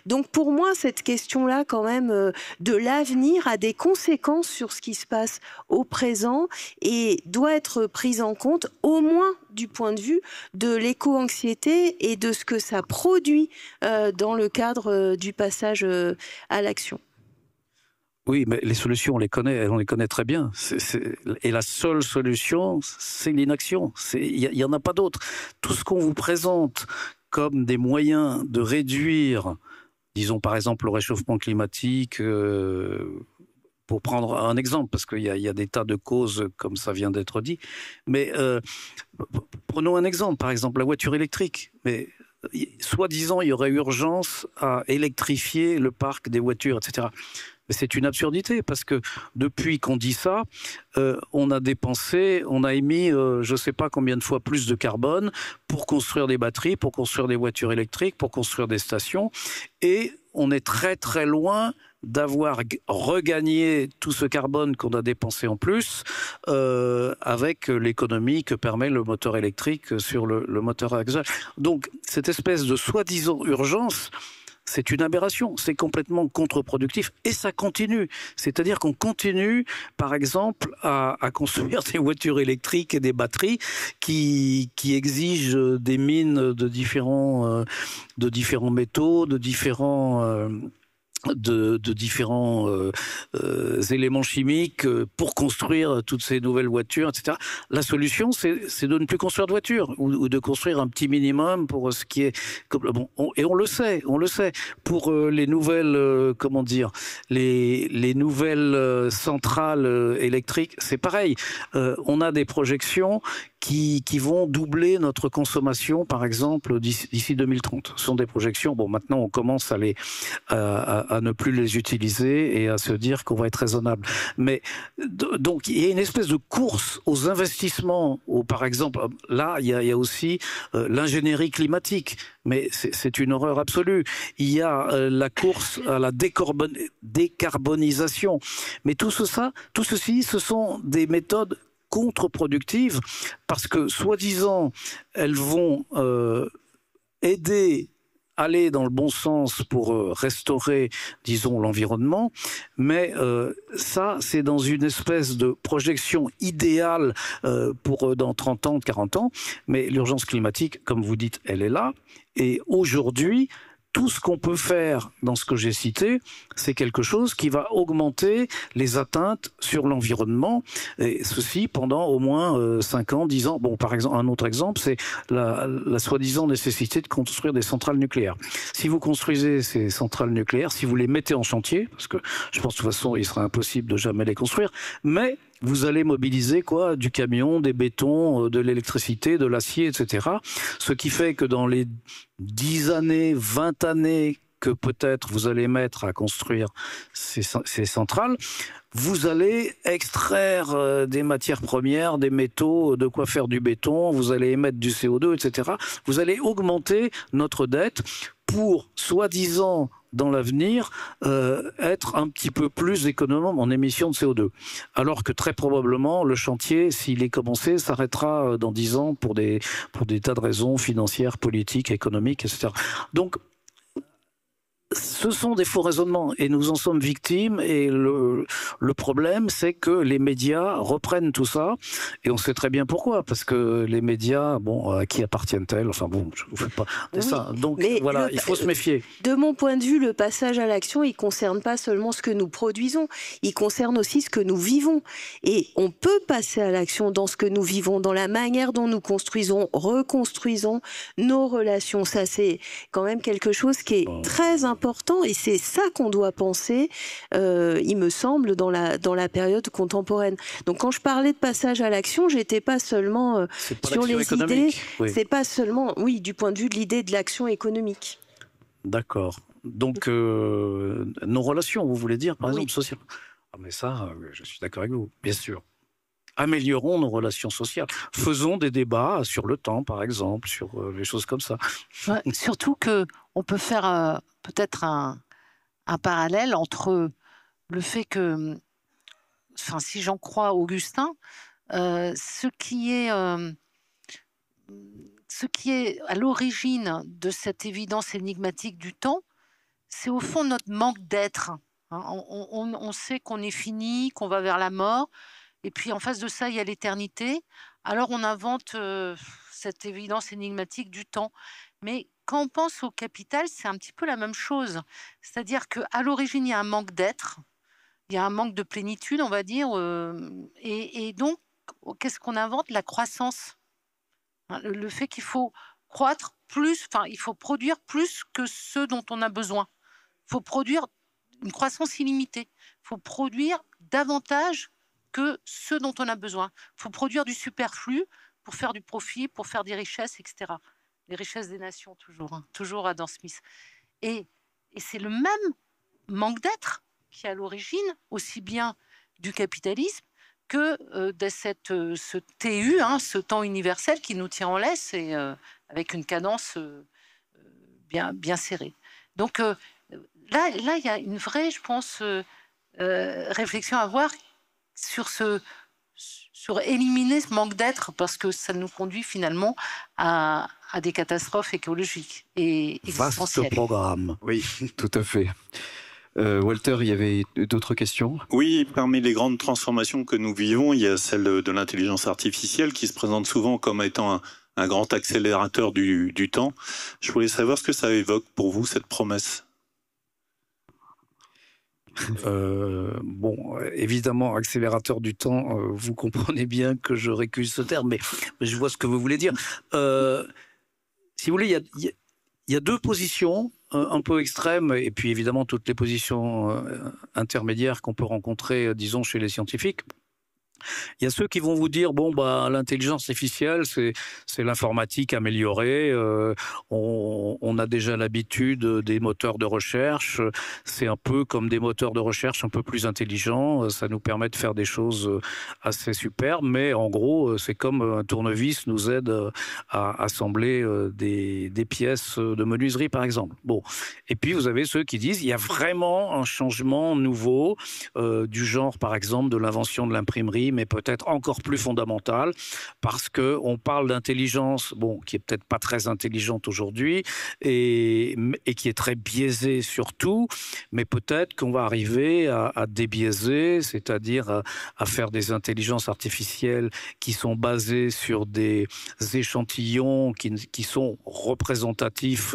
Donc pour moi, cette question-là quand même de l'avenir a des conséquences sur ce qui se passe au présent et doit être prise en compte au moins du point de vue de l'éco-anxiété et de ce que ça produit dans le cadre du passage à l'action. Oui, mais les solutions, on les connaît très bien. Et la seule solution, c'est l'inaction. Il y en a pas d'autre. Tout ce qu'on vous présente comme des moyens de réduire, disons par exemple le réchauffement climatique, pour prendre un exemple, parce qu'il y a des tas de causes, comme ça vient d'être dit. Mais prenons un exemple, par exemple la voiture électrique. Mais soi-disant, il y aurait urgence à électrifier le parc des voitures, etc. Mais c'est une absurdité, parce que depuis qu'on dit ça, on a émis je ne sais pas combien de fois plus de carbone pour construire des batteries, pour construire des voitures électriques, pour construire des stations. Et on est très très loin d'avoir regagné tout ce carbone qu'on a dépensé en plus avec l'économie que permet le moteur électrique sur le moteur à gazole. Donc cette espèce de soi-disant urgence, c'est une aberration, c'est complètement contre-productif et ça continue. C'est-à-dire qu'on continue, par exemple, à construire des voitures électriques et des batteries qui exigent des mines de différents métaux, de différents éléments chimiques pour construire toutes ces nouvelles voitures, etc. La solution, c'est de ne plus construire de voitures ou de construire un petit minimum pour ce qui est... Bon, et on le sait. Pour les nouvelles, les nouvelles centrales électriques, c'est pareil. On a des projections qui vont doubler notre consommation, par exemple, d'ici 2030. Ce sont des projections. Bon, maintenant, on commence à ne plus les utiliser et à se dire qu'on va être raisonnable. Mais donc, il y a une espèce de course aux investissements. Par exemple, là, il y a aussi l'ingénierie climatique. Mais c'est une horreur absolue. Il y a la course à la décarbonisation. Mais tout ceci, ce sont des méthodes contre-productives parce que, soi-disant, elles vont aller dans le bon sens pour restaurer, disons, l'environnement, mais ça, c'est dans une espèce de projection idéale pour dans 30 ans, 40 ans, mais l'urgence climatique, comme vous dites, elle est là, et aujourd'hui, tout ce qu'on peut faire dans ce que j'ai cité, c'est quelque chose qui va augmenter les atteintes sur l'environnement, et ceci pendant au moins 5 ans, 10 ans. Bon, par exemple, un autre exemple, c'est la soi-disant nécessité de construire des centrales nucléaires. Si vous construisez ces centrales nucléaires, si vous les mettez en chantier, parce que je pense de toute façon, il sera impossible de jamais les construire, mais vous allez mobiliser quoi? Du camion, des bétons, de l'électricité, de l'acier, etc. Ce qui fait que dans les 10 années, 20 années que peut-être vous allez mettre à construire ces centrales, vous allez extraire des matières premières, des métaux, de quoi faire du béton, vous allez émettre du CO2, etc. Vous allez augmenter notre dette pour, soi-disant, dans l'avenir, être un petit peu plus économe en émissions de CO2. Alors que très probablement, le chantier, s'il est commencé, s'arrêtera dans 10 ans pour des tas de raisons financières, politiques, économiques, etc. Donc, ce sont des faux raisonnements et nous en sommes victimes et le problème c'est que les médias reprennent tout ça et on sait très bien pourquoi, parce que les médias, bon, à qui appartiennent-elles? Enfin bon, je vous fais pas de ça. Donc voilà, il faut se méfier. De mon point de vue, le passage à l'action, il concerne pas seulement ce que nous produisons, il concerne aussi ce que nous vivons. Et on peut passer à l'action dans ce que nous vivons, dans la manière dont nous construisons, reconstruisons nos relations. Ça, c'est quand même quelque chose qui est très important et c'est ça qu'on doit penser, il me semble, dans la période contemporaine. Donc quand je parlais de passage à l'action, j'étais pas seulement sur les idées, c'est pas seulement, oui, du point de vue de l'idée de l'action économique. D'accord. Donc nos relations, vous voulez dire, par exemple, sociales. Ah mais ça, je suis d'accord avec vous, bien sûr. Améliorons nos relations sociales. Faisons des débats sur le temps, par exemple, sur les choses comme ça. Ouais, surtout qu'on peut faire peut-être un parallèle entre le fait que, enfin, si j'en crois Augustin, ce qui est à l'origine de cette évidence énigmatique du temps, c'est au fond notre manque d'être. Hein, on sait qu'on est fini, qu'on va vers la mort. Et puis en face de ça, il y a l'éternité. Alors on invente cette évidence énigmatique du temps. Mais quand on pense au capital, c'est un petit peu la même chose. C'est-à-dire qu'à l'origine, il y a un manque d'être, il y a un manque de plénitude, on va dire. Et donc, qu'est-ce qu'on invente? La croissance. Le fait qu'il faut croître plus, enfin, il faut produire plus que ce dont on a besoin. Il faut produire une croissance illimitée. Il faut produire davantage que ce dont on a besoin. Il faut produire du superflu pour faire du profit, pour faire des richesses, etc. Les richesses des nations, toujours, hein, toujours Adam Smith. Et c'est le même manque d'être qui est à l'origine aussi bien du capitalisme que de ce TU, hein, ce temps universel qui nous tient en laisse et avec une cadence bien serrée. Donc là, il y a une vraie, je pense, réflexion à avoir sur éliminer ce manque d'être, parce que ça nous conduit finalement à des catastrophes écologiques et existentielles. Vaste programme. Oui, tout à fait. Walter, il y avait d'autres questions? Oui, parmi les grandes transformations que nous vivons, il y a celle de l'intelligence artificielle qui se présente souvent comme étant un grand accélérateur du temps. Je voulais savoir ce que ça évoque pour vous, cette promesse. Bon, évidemment, accélérateur du temps, vous comprenez bien que je récuse ce terme, mais je vois ce que vous voulez dire. Si vous voulez, il y a deux positions un peu extrêmes, et puis évidemment toutes les positions intermédiaires qu'on peut rencontrer, disons, chez les scientifiques. Il y a ceux qui vont vous dire, bon, bah, l'intelligence artificielle, c'est l'informatique améliorée, on a déjà l'habitude des moteurs de recherche, c'est un peu comme des moteurs de recherche un peu plus intelligents, ça nous permet de faire des choses assez superbes, mais en gros, c'est comme un tournevis nous aide à assembler des pièces de menuiserie, par exemple. Bon. Et puis, vous avez ceux qui disent, il y a vraiment un changement nouveau, du genre, par exemple, de l'invention de l'imprimerie, mais peut-être encore plus fondamentale, parce que on parle d'intelligence, bon, qui est peut-être pas très intelligente aujourd'hui et qui est très biaisée surtout, mais peut-être qu'on va arriver à débiaiser, c'est-à-dire à faire des intelligences artificielles qui sont basées sur des échantillons qui sont représentatifs,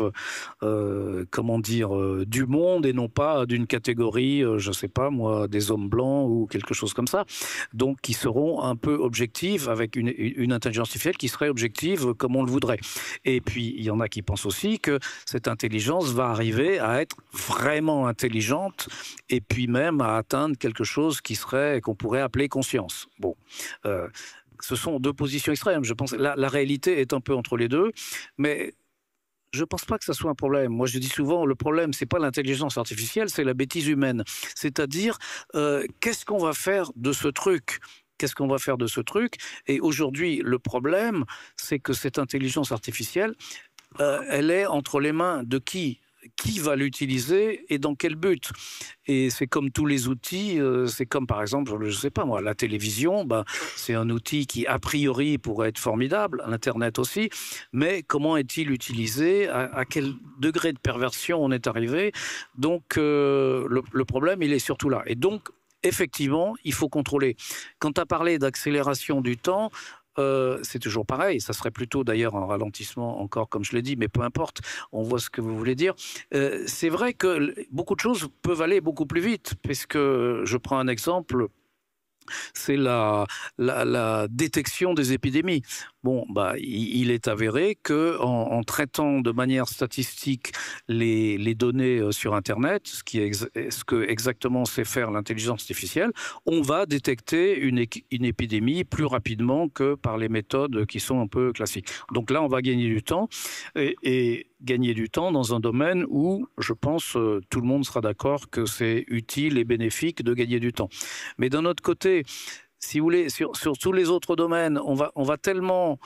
comment dire, du monde et non pas d'une catégorie, je sais pas moi, des hommes blancs ou quelque chose comme ça. Donc, qui seront un peu objectives avec une intelligence artificielle qui serait objective comme on le voudrait. Et puis, il y en a qui pensent aussi que cette intelligence va arriver à être vraiment intelligente et puis même à atteindre quelque chose qu'on pourrait appeler conscience. Bon. Ce sont deux positions extrêmes. Je pense la réalité est un peu entre les deux, mais je ne pense pas que ça soit un problème. Moi, je dis souvent, le problème, c'est pas l'intelligence artificielle, c'est la bêtise humaine. C'est-à-dire, qu'est-ce qu'on va faire de ce truc ? Qu'est-ce qu'on va faire de ce truc ? Et aujourd'hui, le problème, c'est que cette intelligence artificielle, elle est entre les mains de qui ? Qui va l'utiliser et dans quel but? Et c'est comme tous les outils, c'est comme par exemple, je ne sais pas moi, la télévision, bah, c'est un outil qui a priori pourrait être formidable, l'Internet aussi, mais comment est-il utilisé? À quel degré de perversion on est arrivé? Donc le problème, il est surtout là. Et donc, effectivement, il faut contrôler. Quand tu as parlé d'accélération du temps, c'est toujours pareil, ça serait plutôt d'ailleurs un ralentissement encore comme je l'ai dit, mais peu importe, on voit ce que vous voulez dire. C'est vrai que beaucoup de choses peuvent aller beaucoup plus vite, puisque je prends un exemple, c'est la détection des épidémies. Bon, bah, il est avéré que en traitant de manière statistique les données sur Internet, ce que exactement sait faire l'intelligence artificielle, on va détecter une épidémie plus rapidement que par les méthodes qui sont un peu classiques. Donc là, on va gagner du temps et gagner du temps dans un domaine où, je pense, tout le monde sera d'accord que c'est utile et bénéfique de gagner du temps. Mais d'un autre côté, si vous voulez, sur tous les autres domaines, on va tellement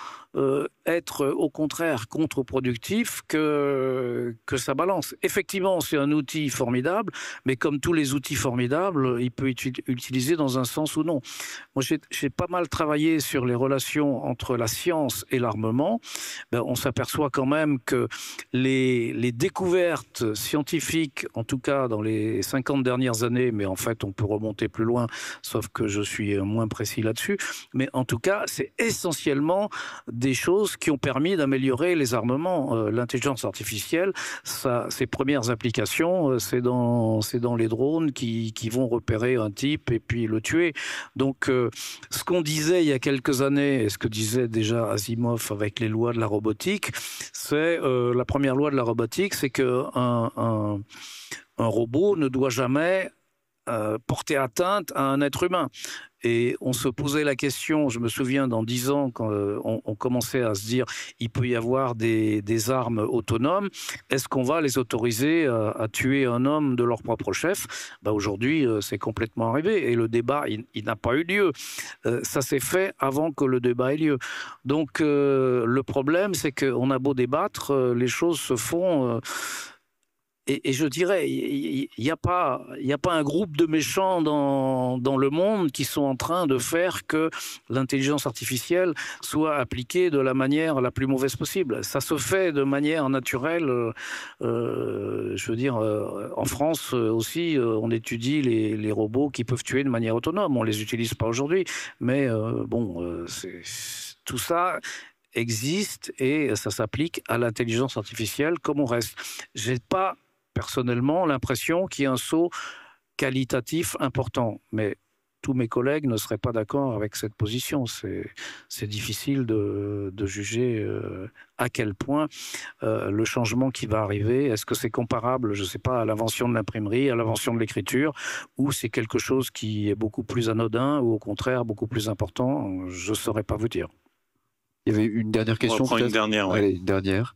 être au contraire contre-productif que ça balance. Effectivement, c'est un outil formidable, mais comme tous les outils formidables, il peut être utilisé dans un sens ou non. Moi, j'ai pas mal travaillé sur les relations entre la science et l'armement. Ben, on s'aperçoit quand même que les découvertes scientifiques, en tout cas dans les 50 dernières années, mais en fait on peut remonter plus loin, sauf que je suis moins précis là-dessus, mais en tout cas c'est essentiellement des choses qui ont permis d'améliorer les armements. L'intelligence artificielle, ses premières applications, c'est dans les drones qui vont repérer un type et puis le tuer. Donc ce qu'on disait il y a quelques années, et ce que disait déjà Asimov avec les lois de la robotique, c'est la première loi de la robotique, c'est que un robot ne doit jamais porter atteinte à un être humain. Et on se posait la question, je me souviens dans 10 ans, quand on commençait à se dire il peut y avoir des armes autonomes, est-ce qu'on va les autoriser à tuer un homme de leur propre chef? Aujourd'hui, c'est complètement arrivé. Et le débat, il n'a pas eu lieu. Ça s'est fait avant que le débat ait lieu. Donc le problème, c'est qu'on a beau débattre, les choses se font... Et je dirais, il n'y a pas un groupe de méchants dans le monde qui sont en train de faire que l'intelligence artificielle soit appliquée de la manière la plus mauvaise possible. Ça se fait de manière naturelle. Je veux dire, en France aussi, on étudie les robots qui peuvent tuer de manière autonome. On ne les utilise pas aujourd'hui. Mais tout ça existe et ça s'applique à l'intelligence artificielle comme au reste. J'ai pas personnellement l'impression qu'il y a un saut qualitatif important. Mais tous mes collègues ne seraient pas d'accord avec cette position. C'est difficile de juger à quel point le changement qui va arriver, est-ce que c'est comparable, je ne sais pas, à l'invention de l'imprimerie, à l'invention de l'écriture, ou c'est quelque chose qui est beaucoup plus anodin, ou au contraire beaucoup plus important, je ne saurais pas vous dire. Il y avait une dernière question. On va prendre une dernière. Ouais. Allez, une dernière.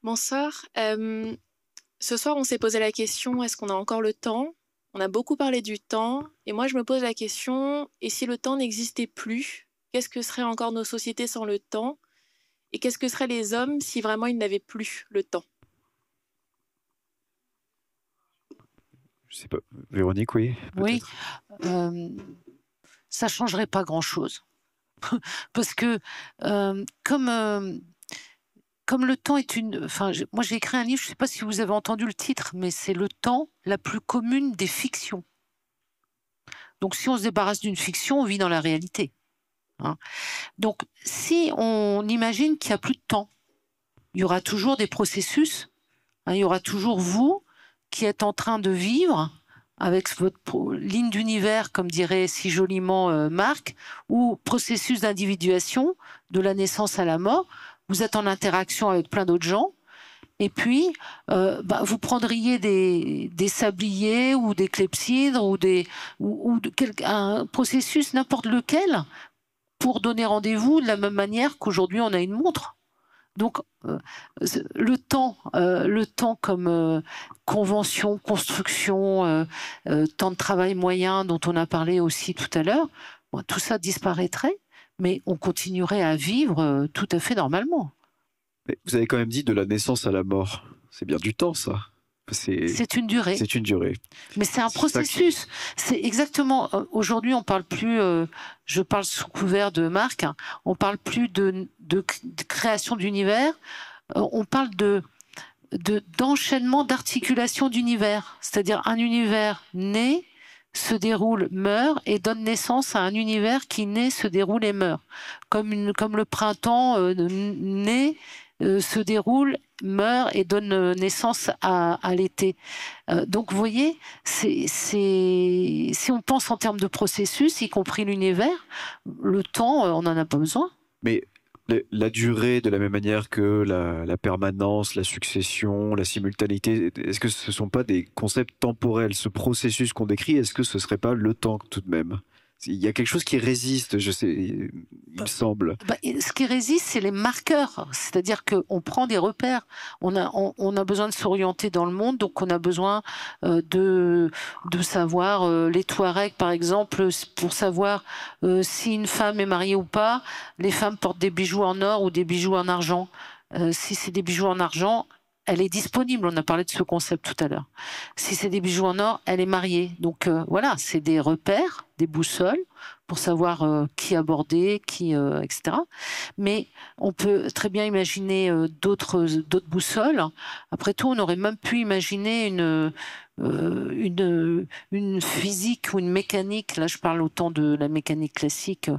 Bonsoir. Ce soir, on s'est posé la question, est-ce qu'on a encore le temps? On a beaucoup parlé du temps. Et moi, je me pose la question, et si le temps n'existait plus, qu'est-ce que seraient encore nos sociétés sans le temps? Et qu'est-ce que seraient les hommes si vraiment ils n'avaient plus le temps? Je sais pas. Véronique, oui. Oui. Ça ne changerait pas grand-chose. Parce que comme le temps est une... Enfin, moi, j'ai écrit un livre, je ne sais pas si vous avez entendu le titre, mais c'est le temps la plus commune des fictions. Donc, si on se débarrasse d'une fiction, on vit dans la réalité. Hein. Donc, si on imagine qu'il n'y a plus de temps, il y aura toujours des processus, hein, il y aura toujours vous qui êtes en train de vivre avec votre ligne d'univers, comme dirait si joliment Marc, ou processus d'individuation de la naissance à la mort. Vous êtes en interaction avec plein d'autres gens, et puis vous prendriez des sabliers ou des clepsydres ou un processus n'importe lequel pour donner rendez-vous de la même manière qu'aujourd'hui on a une montre. Donc le temps comme convention, construction, temps de travail moyen dont on a parlé aussi tout à l'heure, tout ça disparaîtrait. Mais on continuerait à vivre tout à fait normalement. Mais vous avez quand même dit de la naissance à la mort. C'est bien du temps, ça. C'est une durée. C'est une durée. Mais c'est un processus. C'est exactement... Aujourd'hui, on parle plus... je parle sous couvert de Marc. Hein, on parle plus de création d'univers. On parle d'enchaînement, d'articulation d'univers. C'est-à-dire un univers né... se déroule, meurt et donne naissance à un univers qui naît, se déroule et meurt. Comme le printemps naît, se déroule, meurt et donne naissance à l'été. Donc vous voyez, si on pense en termes de processus, y compris l'univers, le temps, on n'en a pas besoin. Mais la durée, de la même manière que la permanence, la succession, la simultanéité, est-ce que ce ne sont pas des concepts temporels? Ce processus qu'on décrit, est-ce que ce ne serait pas le temps tout de même? Il y a quelque chose qui résiste, je sais, il me semble. Ce qui résiste, c'est les marqueurs. C'est-à-dire qu'on prend des repères. On a besoin de s'orienter dans le monde, donc on a besoin de savoir les Touaregs, par exemple, pour savoir si une femme est mariée ou pas. Les femmes portent des bijoux en or ou des bijoux en argent. Si c'est des bijoux en argent, elle est disponible, on a parlé de ce concept tout à l'heure. Si c'est des bijoux en or, elle est mariée. Donc voilà, c'est des repères, des boussoles, pour savoir qui aborder, etc. Mais on peut très bien imaginer d'autres boussoles. Après tout, on aurait même pu imaginer une physique ou une mécanique, là je parle autant de la mécanique classique,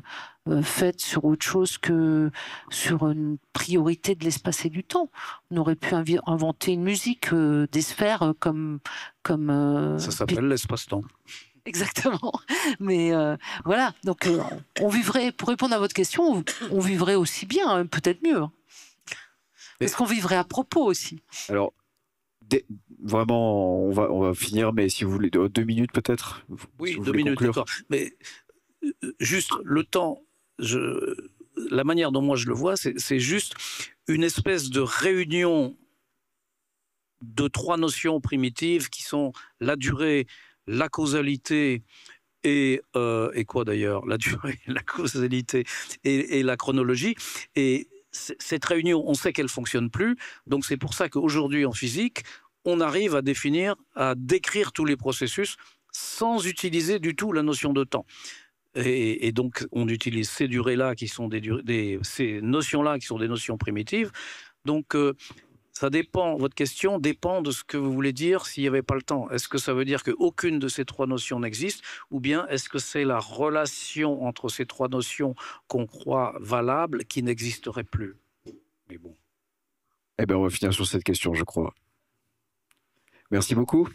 faite sur autre chose que sur une priorité de l'espace et du temps. On aurait pu inventer une musique, des sphères comme ça s'appelle l'espace-temps. Exactement. Mais voilà, donc on vivrait, pour répondre à votre question, on vivrait aussi bien, peut-être mieux. Parce qu'on vivrait à propos aussi. Alors, vraiment, on va finir, mais si vous voulez, 2 minutes peut-être. Oui, si 2 minutes, conclure. d'accord. Mais juste le temps, la manière dont moi je le vois, c'est juste une espèce de réunion de 3 notions primitives qui sont la durée, la causalité et quoi d'ailleurs? La durée, la causalité et la chronologie. Et cette réunion, on sait qu'elle ne fonctionne plus. Donc c'est pour ça qu'aujourd'hui en physique, on arrive à décrire tous les processus sans utiliser du tout la notion de temps. Et donc on utilise ces durées-là qui sont ces notions-là qui sont des notions primitives. Donc ça dépend, votre question dépend de ce que vous voulez dire s'il n'y avait pas le temps. Est-ce que ça veut dire qu'aucune de ces 3 notions n'existe, ou bien est-ce que c'est la relation entre ces 3 notions qu'on croit valables qui n'existerait plus? Mais bon. Eh bien, on va finir sur cette question, je crois. Merci beaucoup.